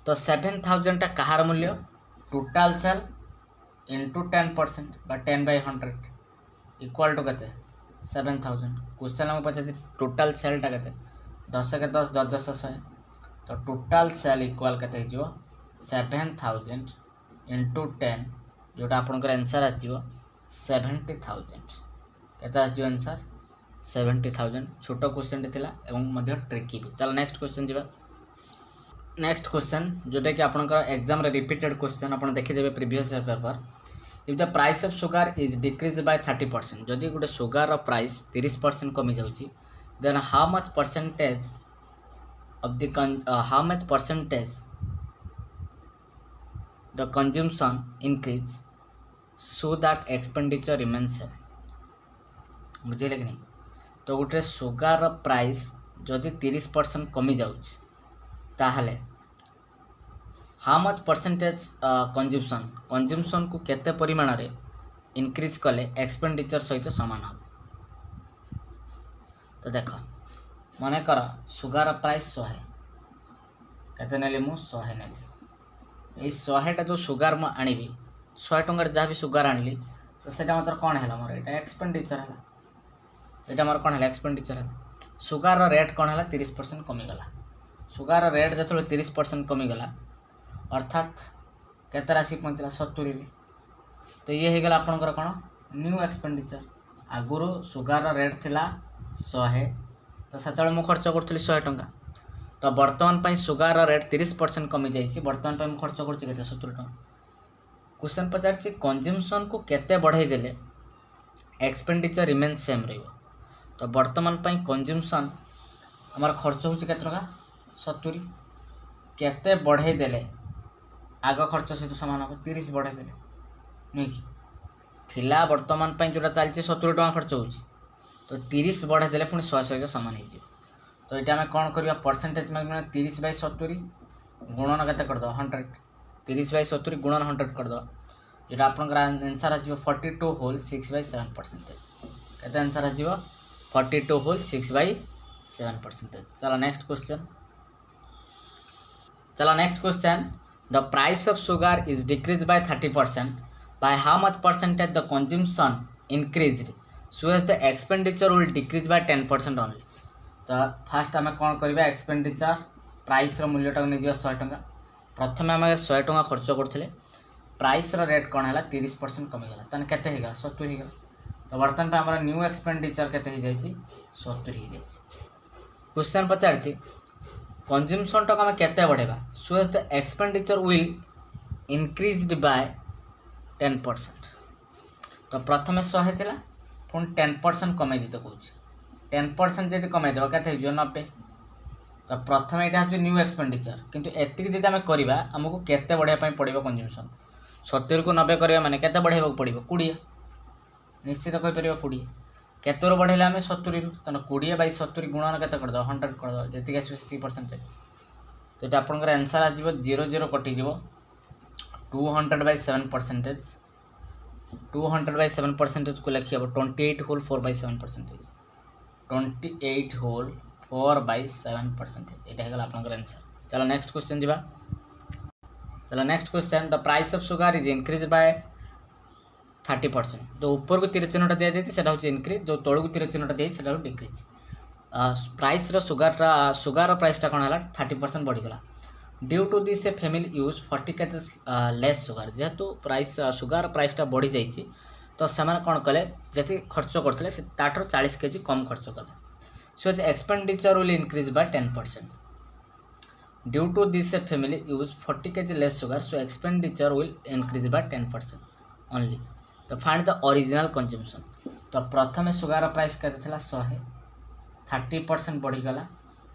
तो 7,000 टा कहार मूल्य टोटाल सेल इंटू 10% बा 10/100 इक्वाल टू के 7,000। क्वेश्चन में पचार टोटाल सेलटा के 10 के 10 10 10 100 तो टोटाल सेल इक्वाल के 7,000 इंटू 10 जोटा आपंकर आंसर आसो 70,000 केते आसो आंसर 70,000। छोट क्वेश्चन थिला एवं ट्रिकी भी। चलो नेक्स्ट क्वेश्चन जीवा। नेक्स्ट क्वेश्चन जोटा कि आपंकर एग्जाम रे रिपीटेड क्वेश्चन आप देखिदेवे previous paper. If the price of sugar is decrease by 30% जदि गोटे सुगर प्राइस 30% कमी जाउची then how much percentage the consumption increase so that expenditure remains same. बुझे कि नहीं। तो गोटे सुगार प्राइस जदि 30% कमी जाउची ताहले हाउ मच परसेंटेज कंज्यूमशन को केते परिमाण रे इंक्रीज कले एक्सपेंडिचर सहित समान हो। तो देख मन कर सुगार प्राइस 100 केते नेली मु 100 नेली 100टा जो सुगार मु आनी 100 टंका जहाँ भी सुगार आनली तो सेटा मतलब कौन है मोर ये एक्सपेंडिचर है यहाँ मोर कौन है एक्सपेंडिचर है। सुगार रेट कौन है 30% कमीगला सुगार रेट जो 30% कमीगला अर्थात केते राशि पहुँचला 70 रे। तो ये होगा आपंकर कौन न्यू एक्सपेंडिचर आगुरी सुगार रेट थिला 100 तो से मुझे खर्च करी 100 टंका तो बर्तमान सुगार रेट 30% कमी जाइए बर्तमान मुझे खर्च कर 70 टंका। क्वेश्चन पचार कंज्यूमशन को केते बढ़ाई देले एक्सपेंडिचर रिमेन सेम रही। तो बर्तमान कंज्यूमशन आमर खर्च होची केते टंका 70 केते बढ़ाई देले आग खर्च सहित सामान हम 30 बढ़ाई देले नहीं कि थिला बर्तमान जोटा चलती 70 टंका खर्च होची तो 30 बढ़ाई देले पुणी 100 सहित सामान हो। तो ये आम कौन करवा परसेंटेज में 30/70 गुणन के 100 30/70 गुणन 100 करदे जोटा आपंकर आंसर आसो 42 होल 6/7% के आंसर आसो 42 होल 6/7%। चलो next question the price of sugar is decrease by 30% by how much percentage the consumption increase so as the expenditure will decrease by 10% only. तो फास्ट आम कौन करवा एक्सपेंडिचर प्राइस मूल्यटा नहीं 100 टंका प्रथम आम 100 टंका खर्च करते प्राइस रेट कौन है 30% कमीगला तेना केते होगा 70 होगा। तो बर्तमान आम न्यू एक्सपेंडिचर केते हो जाए 70 हो जाए। क्वेश्चन पचार कंज्यूमशन टाक आम केते बढ़ेगा so as the expenditure will increase by 10%। तो प्रथम 100 था पुणी 10% कमे दी तो कौन 10% जब कमे देव के 90 तो प्रथम यहाँ हूँ न्यू एक्सपेंडिचर किंतु एतिक जब आम करवा आमको केते बढ़ाई पड़ो कंज्यूमसन 70 को 90 करवा माने केते बढ़ाइबा पड़ो 20 निश्चित कहीपर 20 केतु बढ़ेगा आम 70 तेना 20/70 गुणन के 100 करद जी आस परसेंटेज तो ये आपंकर आंसर आसो 0 कटिज 200/7 200/7 को लिखी हम 28 होल 4/7 28 होल 4/7 यहाँ है आपंकर आंसर। चलो नेक्स्ट क्वेश्चन जी। चलो next question the price of sugar is increase bye 30%। जो ऊपर को तीर चिन्हटा दिया जाए हूँ इनक्रीज जो तौक तीर चिन्हटा दिया है डिक्रीज प्राइस सुगर प्राइसटा कौन है 30% बढ़ीगला due to this a family use 40 KGs less sugar जेहेतु प्राइस सुगर प्राइसटा बढ़ी जाइए तो से कौन कले जी खर्च करते 40 केजी कम खर्च कले so the expenditure will increase by 10%। Due to this a family use 40 kg less sugar so expenditure will increase by 10% only. तो फाइंड द ओरिजिनल कंज्यूमशन। तो प्रथम सुगर प्राइस के 100 30% बढ़ीगला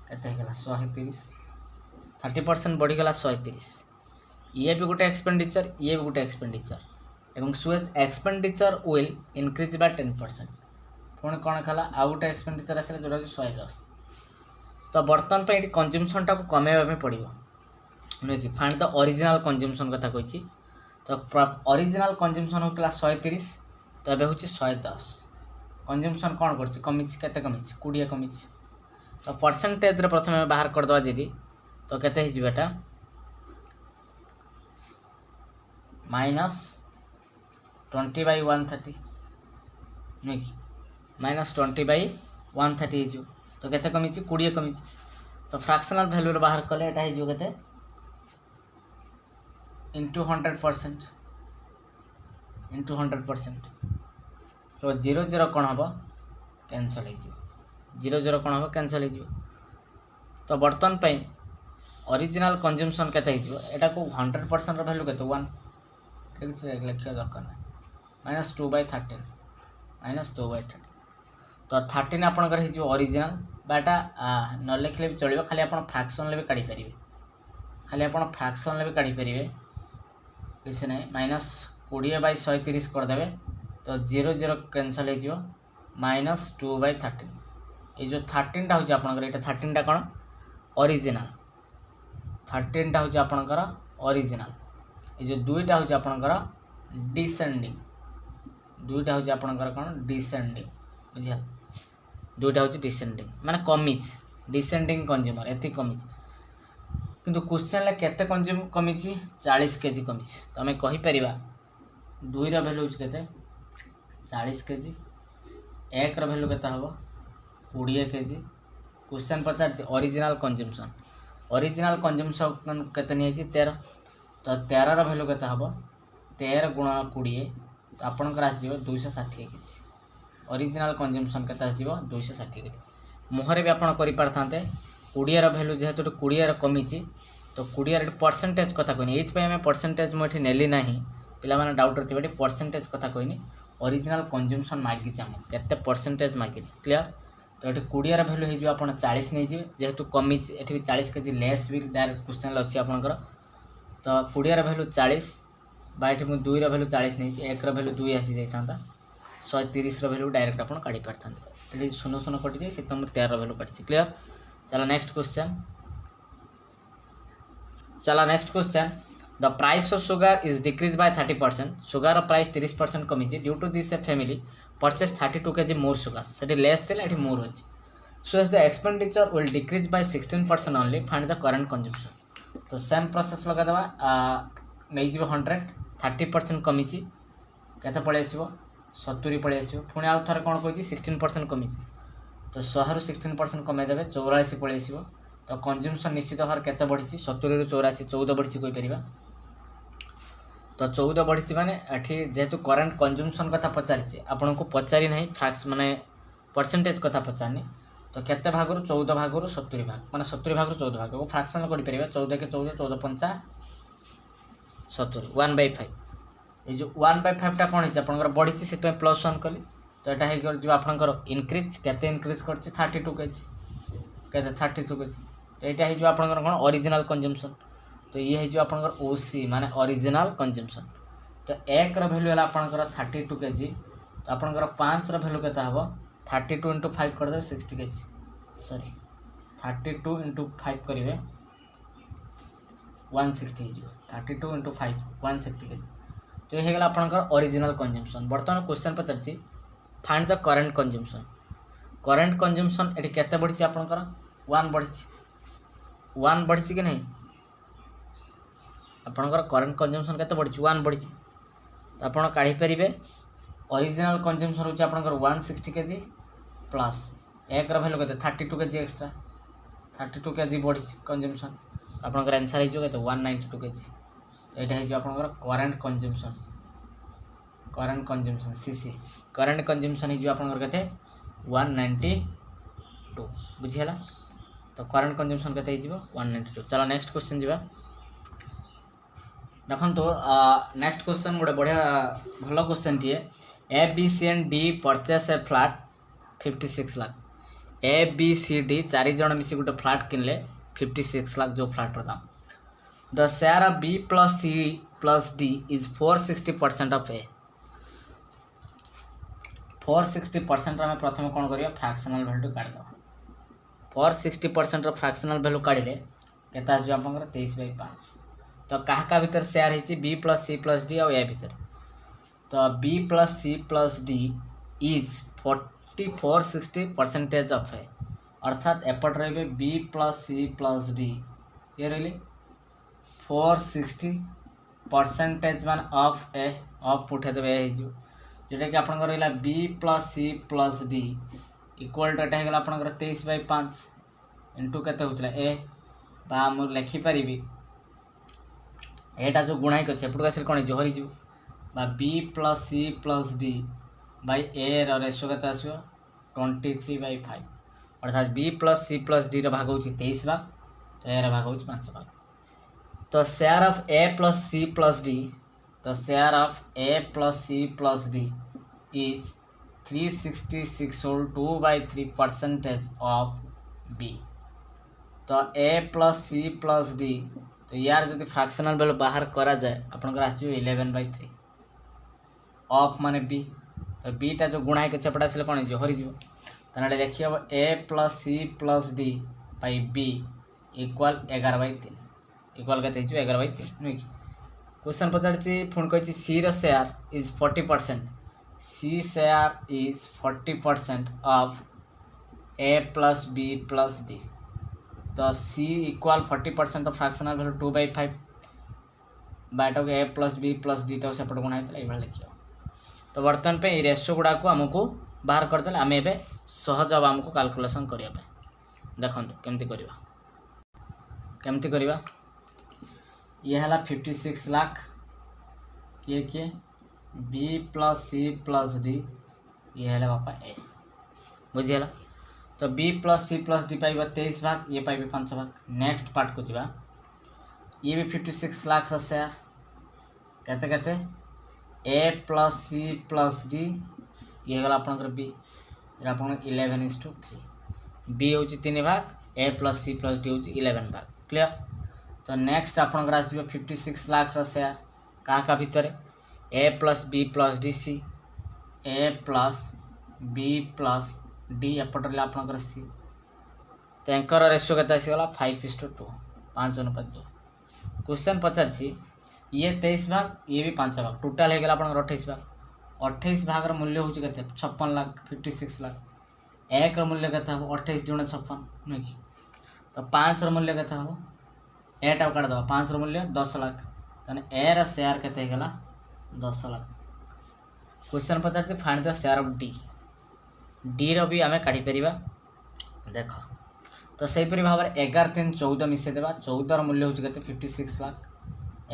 के 130 30% बढ़ीगला 130 ये भी गोटे एक्सपेंडिचर ये भी गोटे एक्सपेंडिचर एवं Suez expenditure will increase by 10%। पुणी कौन खला आउ गोटे एक्सपेंडिचर आसा जोटा 110। तो बर्तमान पर ये कंज्यूमशन टाक कमेवा पड़ो नुहे कि फाइंड द ओरिजिनल कंज्यूमशन कथा कही। तो ओरिजिनल कंज्यूमशन होता 130 तो ये हूँ 110 कंज्यूमशन कौन कर कमी के कमी 20 कमी। तो परसेंटेज प्रथम बाहर करदे जी तो केते होटा -20/130 नुहे कि -20/130 हो तो केते कमी 20 कमी। तो फ्रैक्शनल वैल्यू बाहर कले यहाँ होते इंटू 100% इंटू 100% तो 0 कौन हम कैंसल हो 0 कौन हम कैंसल हो। तो बर्तमान पर ओरिजिनल कंज्यूमशन केते यहाँ को 100% वैल्यू के 1 लिखा दरकार ना -2/13 -2/13 तो 13 आपंकर ओरिजिनल बाटा न लिखले भी चलो खाली आप फ्रैक्शन भी काढ़ी पारे खाली आप फ्रैक्शन भी काढ़ी पारे किसी ना -20/130 करदे तो 0 कैंसल हो -2/13 ये जो 13टा हूँ आपंकर ये 13टा कौन ओरिजिनल 13टा हूँ आपंकर ओरिजिनल ये जो 2टा हूँ आपंकर डिसेंडिंग 2टा हूँ आपंकर कौन डिसेंडिंग बुझा 2टा हूँ डिसेंडिंग माने कमीज डिसेंडिंग कंज्यूमर एति कमीज किंतु क्वेश्चन केते कंज्यूम कमी 40 केजी कमी। तो आम कहीपर 2 वैल्यू के 40 केजी 1 वैल्यू के हम 20 केजी। क्वेश्चन पचार ओरिजिनल कंज्यूमशन केते नहीं 13 तो 13 वैल्यू के हम 13 गुणन 20 तो आपंकर आसो 260 केजी ओरिजिनल कंज्यूमशन के 260 केजी। मुहर भी आपड़ करें 20 वैल्यू जेहेतु 20 कमी तो 20 परसेंटेज कथा कहनी ये आम परसेंटेज मुझे नेली ना पे डाउट रही परसेंटेज कथा कहनी ओरिजिनल कंज्यूमशन मागी के परसेंटेज मागिनी क्लियर। तो ये 20 वैल्यू हो आप 40 नहीं जेहेतु कमी ये 40 केजी लेस भी डायरेक्ट क्वेश्चन अच्छी आपंकर। तो 20 वैल्यू 40 बाइट मुझे 2 वैल्यू 40 नहीं 1 वैल्यू 2 आसी जाता 130 वैल्यू डायरेक्ट आप काढ़ी पारता ये 0 कटि जाए से 13 वैल्यू काटी क्लियर। चलो next question the price of sugar is decrease by 30%। Sugar price 30% कमी due to this a family purchase 32 kg more sugar से लेस थे ये मोर अच्छी so as the expenditure will decrease by 16% only find the current consumption. तो same process लगादेवा नहीं 100 30% कमी के पलि आसो 70 पलि आसो पुणी आउ थे कौन कही 16% कमी तो 100 रू 16% कमेदेवे 84 पलि आसो। तो कंज्यूमशन निश्चित भाव के बढ़ी 70 रू 84 14 बढ़ी कहीपर। तो 14 बढ़ी माने जेहेतु करंट कंज्यूमशन कथा पचारि आपन को पचारि नहीं फ्रैक्स माने परसेंटेज कथा पचारनी तो केते भागरू 14 भागरू 70 भाग माने 70 भागरू 14 भाग को फ्रैक्शन कर परिबा 14 के 14 14 पंचा 70 1/5 ये जो 1/5 टा कौन है आपंकर बढ़ी से +1 कली तो यहाँ हो जो आपंकर इनक्रीज केते इनक्रीज कर 32 केजी के 32 केजी तो यहाँ हो आपंकर कौन ओरिजिनल कंजम्पशन तो ये हो आपंकर ओसी माने ओरिजिनल कंजम्पशन तो 1 वैल्यू है आपंकर 32 kg तो आपंकर 5 वैल्यू के 32 × 5 करदे 60 kg सॉरी 32 × 5 करेंगे 160 हो 32 × 5 160 kg तो ये होगा आपंकर ओरिजिनल कंजम्पशन। बर्तमान क्वेश्चन पचार फाइंड द करेंट कंजम्पशन ये केते बढ़ी आपंकर 1 बढ़ी कि नहीं आपंकर करेंट कंजम्पशन केते बढ़ी 1 बढ़ी तो आप काढ़ी पारे ओरिजिनल कंजम्पशन होची आपंकर 160 kg प्लस 1 वैल्यू के 32 kg एक्स्ट्रा 32 kg बढ़ी कंजम्पशन आपंकर आंसर हो 192 kg तो यहाँ हो आपंकर current consumption CC current consumption हो आपंकर केते 192 बुझीगला तो करेंट कंजम्पशन केते हो 192। चलो नेक्स्ट क्वेश्चन जीवा देखो तो नेक्स्ट क्वेश्चन गोटे बढ़िया भल क्वेश्चन टीए A B C and D purchase a flat 56 lakh A B C D 4 जन मिसी गोटे फ्लैट किनले 56 लाख जो फ्लैट दाम the share of B plus C plus D is 460% of A 460% आम प्रथम कौन करिया फ्रैक्शनल वैल्यू काढ़ दो 460% फ्रैक्शनल वैल्यू काढ़ले केता आसो आपनकर 23/5 तो क्या भीतर शेयर होती B plus C plus D और ए भीतर तो B plus C plus D is 460% of A अर्थात एपट रे B plus C plus D ये रही 460% मान ऑफ ए ऑफ उठे देवे जोटा कि आपंकर रहा B plus C plus D equal to एटा होगा आपंकर 23/5 इंटू केते होता ए बा मुझे लिखिपारि एटा जो गुणाइक अच्छे एपटू आस कौन हरी B plus C plus D by A ratio के आसो 23/5 अर्थात B plus C plus D भाग हो 23 भाग तो यार भाग हो 5 भाग तो share of A plus C plus D तो share of A plus C plus D is 366 whole 2/3% of B तो A plus C plus D तो यार जो फ्रैक्शनल वैल्यू बाहर करा जाए आपंकर आस 11/3 ऑफ माने बी तो बीटा जो गुणा है सेपटे आसे कौन हरी तो देखिए हम A plus C plus D by B equal 11/3 equal के 11/3 नुह कि क्वेश्चन पचार पुणी कही C share is 40% C share is 40% of A plus B plus D तो C equal 40% of fractional value 2/5 बाटा को A plus B plus D टा सेपट गुणा होता है लिखिए तो बर्तमान पे रेसो गुड़ा को आमको बाहर करदे आम ए सहज हम आमको कैलकुलेशन करने देखो केमती करवा ये है 56 लाख किए किए B plus C plus D ये है बापा ए बुझीगला तो B plus C plus D पाइबा 23 भाग ये पाइबे 5 भाग नेक्स्ट पार्ट को जावा ये भी 56 लाख शेयर कहते कहते ए प्लस सी प्लस डी ये गला आपनकर बी आप 11:3 बी हूँ 3 भाग ए प्लस सी प्लस डी हूँ 11 भाग क्लियर तो नेक्स्ट आपनकर आसो 56 लाख शेयर क्या भितर A plus B plus D C A plus B plus D एपटे आपंकर सी तो एंकर रेसो के आसीगला 5:2 5:2 क्वेश्चन पचार ये 23 भाग ये भी 5 भाग टोटाल हो गला 28 भाग 28 भाग मूल्य हूँ के 56 लाख 56 लाख एक मूल्य के 28 × 56 नुह कि तो 5 मूल्य के एटा काट दो 5 मूल्य 10 लाख तेना ए शेयर के 10 लाख क्वेश्चन पचार find the share of D D री आम काढ़ी पार देख तो सहीपरी भाव में 11 3 14 मिसेदेवा 14 मूल्य हूँ के 56 लाख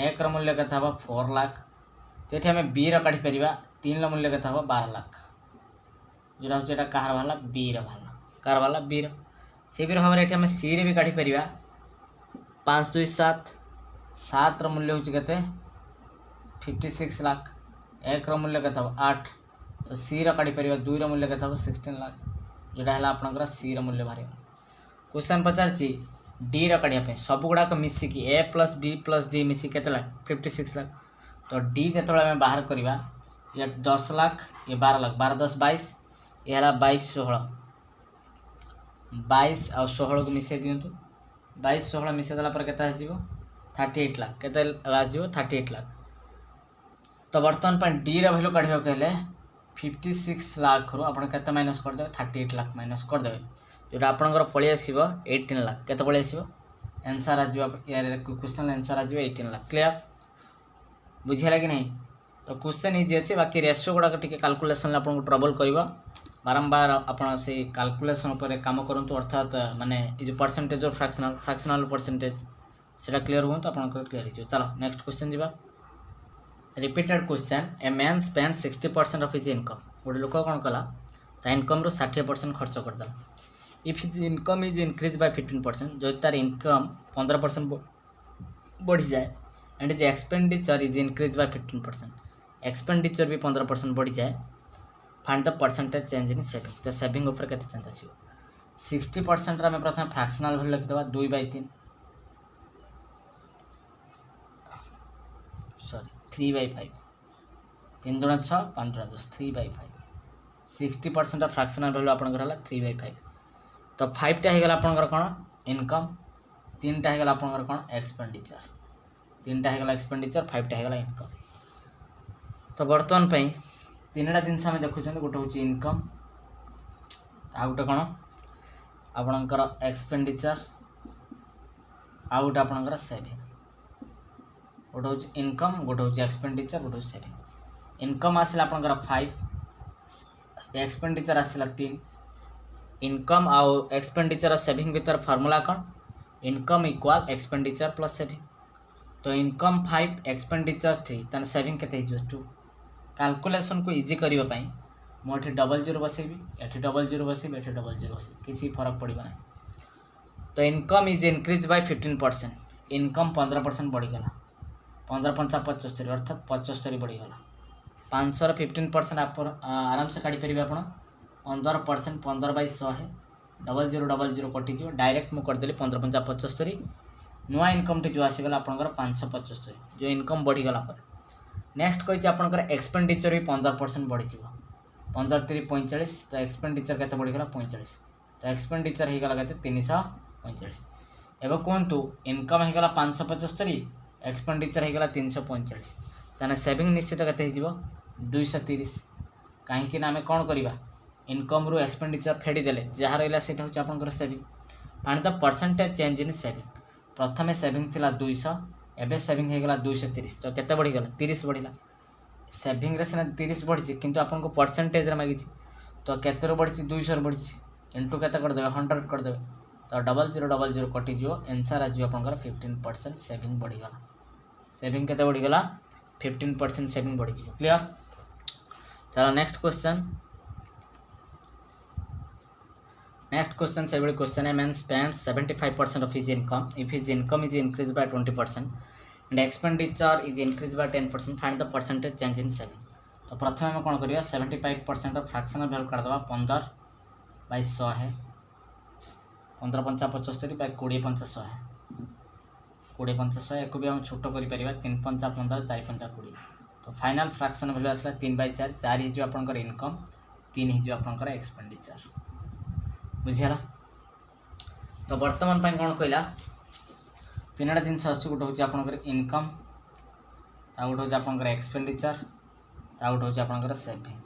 एक मूल्य के 4 लाख तो ये आम बी काढ़ी पार 3 मूल्य के 12 लाख जोटा हूँ यहाँ कहार बाहर बी बाहर कार बाहर बी से भाव में आम सी भी काढ़ी पार 5 2 7 7 मूल्य हूँ के 56 लाख एक मूल्य के 8 तो सी काढ़ी पार 2 मूल्य के 16 लाख जोटा है आपंकर सी मूल्य बाहर क्वेश्चन पचार डी काढ़ापी सब गुड़ाक मिसिकी ए प्लस बी प्लस डी मिसिक के लाख 56 लाख। तो डी जो आम बाहर करवा ये 10 लाख ये 12 लाख 12 10 22 ये 22 16 22 आ 16 को मिसई दिंतु 22 16 मिसई देला पर केते आसीबो 38 लाख केते आसीबो 38 लाख। तो बर्तमान पर डी रा वैल्यू काढ़ियो कहले 56 लाख रो आपण केते माइनस कर देबे 38 लाख माइनस कर देबे जोटा आपनकर पळि आसीबो 18 लाख केते पळि आसीबो आंसर आ जिवो यार क्वेश्चन आंसर आ जिवो 18 लाख। क्लियर बुझिला कि नहीं। तो क्वेश्चन इजी अछि बाकी रेशियो गुडा टिके कैलकुलेशन आपन को ट्रबल करबो बारंबार आपन से कैलकुलेशन पर काम करंतु अर्थात माने ए जो परसेंटेज और फ्रैक्शनल परसेंटेज सेटा क्लियर हो तो आपन को क्लियर हो। चलो नेक्स्ट क्वेश्चन जिबा। Repeated question a man spend 60% of his income गोटे लोक कौन कला ता इनकम रो 60% खर्च करदेला। If his income is increase by 15% जो तार इनकम 15% बढ़ी जाए and his expenditure is increase by 15% expenditure भी 15% बढ़ी जाए find the percentage change in saving. तो सेविंग ऊपर केते चेंज आछियो 60% रा मैं प्रथम फ्रैक्शनल वैल्यू लिख देबा 2/3 सॉरी 3/5 3 दूना 6 5 दूना 10 3/5 60% फ्रैक्शनल वैल्यू आपनकर हला 3/5। तो 5 टा हेगला आपनकर कोन इनकम 3 टा हेगला आपनकर कोन एक्सपेंडिचर 3 टा हेगला एक्सपेंडिचर 5 टा हेगला इनकम। तो वर्तमान पई तीनटा जिनस हम देखुछन गोटे होची इनकम आ गोटे कोन आपनकर एक्सपेंडिचर आ गोटे आपनकर सेविंग गोटे हूँ इनकम गोटे हूँ एक्सपेंडिचर गोटे हूँ सेविंग। इनकम आसला आपनकर 5 एक्सपेंडिचर आसला 3 इनकम आउ एक्सपेंडिचर और सेविंग भीतर फार्मूला कौन income equal expenditure plus saving. तो इनकम 5 एक्सपेंडिचर 3 ताने सेविंग केते हिजो 2। कैलकुलेशन को इजी करियो पई मो एठी डबल जीरो बसेबी एठी डबल जीरो बसेबी एठी डबल जीरो बसेबी किसी फरक पड़िबो ना। तो income is increase by 15% income 15% बढ़ी गला 15 पंचा 75 अर्थात 75 बढ़ीगला 500 15% आप आराम से काढ़ी पारे आप 15% 15/100 डबल जीरो कटि डायरेक्ट मुझे करदेली 15 पंचा 75 नुआ इनकम टी जो आसीगला आपंकर 575 जो इनकम बढ़ीगला पर नेक्स्ट कही आपंकर एक्सपेंडिचर भी 15% बढ़ीज 15 3 45 तो एक्सपेंडिचर के बढ़ीगला 45 तो एक्सपेंडिचर होगा के 345 एवं कहतु इनकम होगा 575 एक्सपेंडिचर होगा 345 ताने सेविंग निश्चित के 230 कहीं आम कौन करवा इनकम रु एक्सपेंडिचर फेड़ीदे जहाँ रहा से आपंकर saving find the percentage change in saving. प्रथम सेविंग थिला 200 एवं सेविंग होगा 230 तो केते बढ़ीगला 30 बढ़ला सेविंग रे सिना 30 बढ़ी किंतु आपको परसेंटेज मागी तो केते बढ़ी 200 बढ़ी इंटू केते करदे 100 करदे तो डबल जीरो कटिज आंसर आज आपंकर 15% सेविंग बढ़ीगला सेविंग केते बढ़ीगला 15% सेविंग बढ़ी। क्लियर। चलो नेक्स्ट क्वेश्चन से क्वेश्चन है man spends 75% of his income if his income is increase bye 20% and expenditure is increase by 10% find the percentage change in saving. तो प्रथम आम कौन करवा 75% ऑफ फ्रैक्शनल वैल्यू काटदबा 15/100 है 15 पंचा 75 बाय 20 पंचा 100 है 20 पंचा 100 एक भी हम छोट कर 3 पंचा 15 4 पंचा 20 तो फाइनल फ्रैक्शन वैल्यू आसला 3/4 4 हो आपंकर इनकम 3 हो आपंकर एक्सपेंडिचर बुझीगला। तो बर्तमान पर कौन कहला तीनटा जिनस आस गोटे हूँ आपंकर इनकम गोटे हूँ आपंकर एक्सपेंडिचर गोटे हूँ आपंकर सेविंग।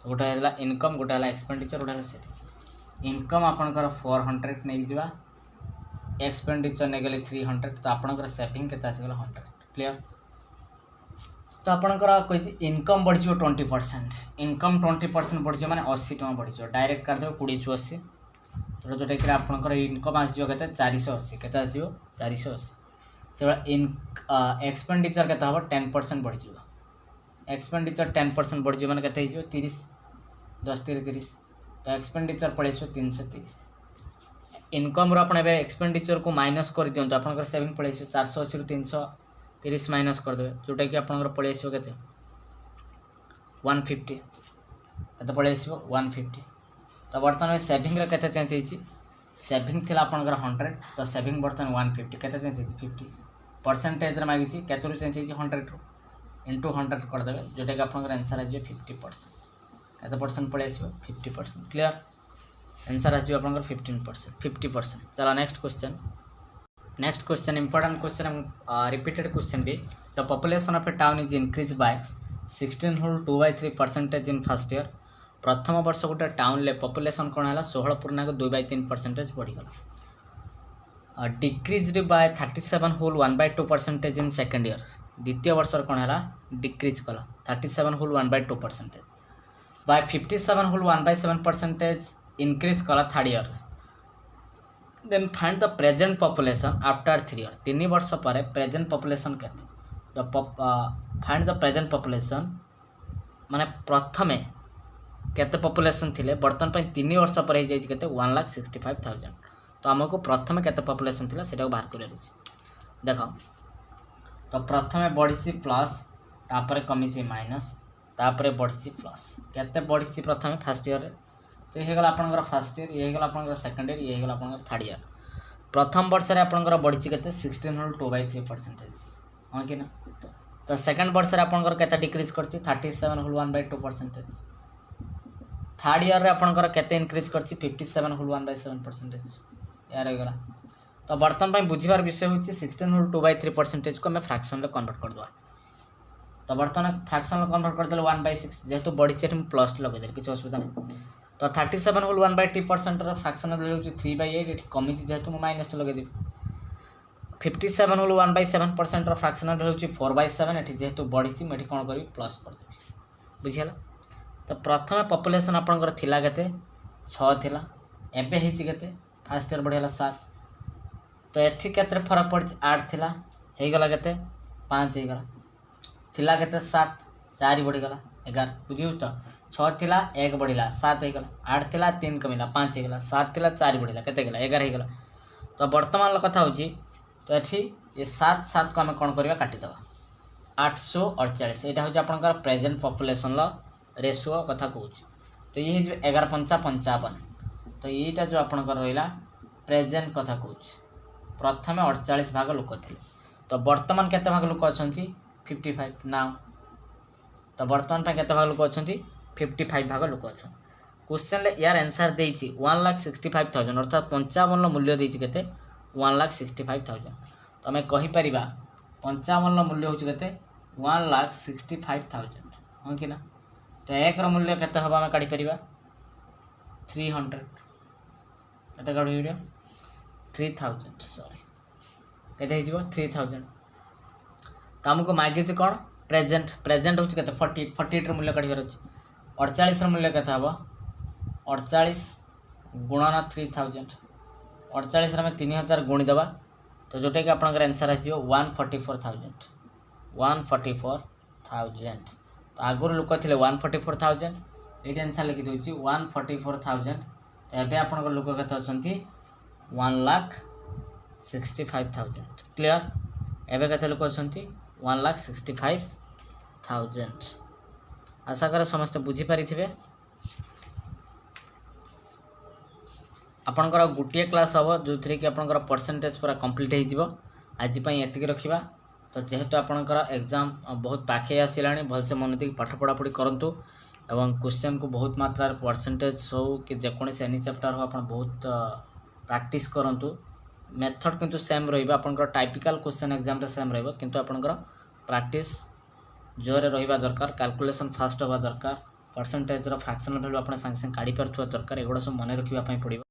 तो गोटे है इनकम गोटे है एक्सपेंडिचर गोटे है सेविंग। इनकम आपंकर 400 नहीं जावा एक्सपेंडिचर नहीं गले 300 तो आपंकर सेविंग के 100। क्लियर। तो आपंकर कही इनकम बढ़ी 20% इनकम 20% बढ़ी माने 80 टका बढ़ी डायरेक्ट काट 20 80 तो जोटा कि आपंकर इनकम आसो के 480 के 480 से इन एक्सपेंडिचर के 10% बढ़ी एक्सपेंडिचर 10% बढ़ी मैंने के 30 10 30 तो एक्सपेंडिचर पड़े 330 इनकम रो आपण एक्सपेंडिचर को माइनस कर दिंतु आपंकर सेविंग पड़े 480 रु 330 माइनस करदे जोटा कि आपंकर पड़े आसो के 150 के पड़े आसो 150। तो बर्तमान सेविंग के चेंज होती सेविंग थिला आपनकर 100 तो सेविंग बर्तन 150 केते चेंज होती 50 परसेंटेज रे मागिछि केते रु चेंज होती 100 रु इंटू 100 कर देबे जोटा कि आपनकर आंसर आ जे 50% केते परसेंट पळे आसीबो 50% क्लियर आंसर आ जे आपनकर 50%। चलो next question important question repeated question भी the population of a town is increase by 16 whole 2/3% in first year प्रथम वर्ष गोटे टाउन ले पॉपुलेशन कौन है 16.2/3% बढ़ीगला decrease by 37 whole 1/2% in second year द्वितीय वर्ष कौन है डिक्रीज कला 37 होल 1/2% बाय 57 होल 1/7% इंक्रीज कला third year then find the present population after 3 year 3 वर्ष पर प्रेजेंट पॉपुलेशन केते फाइंड द प्रेजेंट पॉपुलेशन माने प्रथमे केते पॉपुलेशन थिले बर्तन पे 3 वर्ष पर हो जाई केते 1,65,000 तो हमको प्रथमे केते पॉपुलेशन थिला सेटा बाहर कर लेछि देखो तो प्रथमे बढ़िछि प्लस तापर कमिछि माइनस तापर बढ़िछि प्लस केते बढ़िछि प्रथमे फर्स्ट ईयर तो ये गला आपनकर फर्स्ट ईयर ये गला आपनकर सेकंड ईयर ये गला आपनकर थर्ड ईयर प्रथम वर्ष रे आपनकर बढ़िछि केते 16 होल 2/3% हां कि ना तो सेकंड वर्ष रे आपनकर केते डिक्रीज करछि 37 होल 1/2% थर्ड ईयर रे आपनकर केते इंक्रीज करछि 57 होल 1/7% यार हो गला तो बर्तन पे बुझिबार विषय होछि 16 होल 2/3% को हमें फ्रैक्शन रे कन्वर्ट कर दवा तो बर्तन फ्रैक्शन रे कन्वर्ट कर देले 1/6 जेहेतु बॉडी सेट में प्लस लगे दे किछ असुविधा नहीं तो 37 होल 1/2% रो फ्रैक्शन रे होछि 3/8 एठी कमी जेहेतु मैं माइनस लगे दे 57 होल 1/7% रो फ्रैक्शन रे होछि 4/7 एठी जेहेतु बॉडी सी एठी कोन करी प्लस कर दे बुझियला तो प्रथम पॉपुलेशन आपनकर थिला केते 6 थिला एबे हेछि केते फर्स्ट ईयर बढ़ियाला 7 तो एठी केते फरक पड़ 8 थिला हे गला केते 5 हे गला थिला केते 7 4 बढ़ी गला 11 बुझियो तो 6 थिला 1 बढ़िला 7 हे गला 8 थिला 3 कमिला 5 हे गला 7 थिला 4 बढ़िला केते गला 11 हे गला तो वर्तमान कथा होछि तो एठी ये 7 7 को हमें कोन करबा काटी दबा 848 एटा होछि आपनकर प्रेजेंट पॉपुलेशन ला रेशियो कथा कहूँ तो ये जो 11 5 55 तो यहीटा जो आपनकर रहा प्रेजेंट कथा कहूँ प्रथमे 48 भाग लोक थे तो बर्तमान केते भाग लोक अच्छा 55 नाउ तो बर्तमान पे केते भाग लोक अच्छा 55 भाग लोक अच्छा क्वेश्चन यार आंसर देछि 1,65,000 अर्थात 55 मूल्य देछि केते 1,65,000 तो हमें कहि परिबा 55 मूल्य होछि केते 1,65,000 हां कि ना तो एक मूल्य केते हबा में काढी परिबा 300 केते काढी वीडियो 3000 सॉरी केते हिजबो 3000 तो हमको मागे से कोन प्रेजेंट होछि केते 48 रो मूल्य काढिबार अछि 48 रो मूल्य केते हबो 48 गुणन 3000 48 रे में 3000 गुणी दबा तो जोटे कि आपनकर आंसर आजियो 144,000 तो आगुर लोक थे 144,000 ये आंसर लिखी दूसरी 144,000 तो ये आप लोक के 1,65,000 क्लियर एवं के लोक अच्छा 1,65,000 आशा कर समस्त बुझीपारी आपणकर गोटे क्लास हम जो थी कि आपंकर परसेंटेज पूरा कंप्लीट हो आज एति रखा तो जेहेतु आपंकर एग्जाम बहुत पाखे आसला भलसे मन दी पाठ पढ़ापढ़ी करूँ एवं क्वेश्चन को बहुत मात्रा परसेंटेज हो कि जेकोसी एनी चैप्टर हो आप बहुत प्रैक्टिस करूँ मेथड किंतु सेम रहा टाइपिकल क्वेश्चन एग्जाम रे सेम रहा आपंकर प्रैक्टिस जोरे रहा दरकार कैलकुलेशन फास्ट हवा दरकार परसेंटेज फ्रैक्शनल वैल्यू आप सागे सागे काढ़ी पार्थ दरकार एगुड़ा सब मन रखापी पड़ो।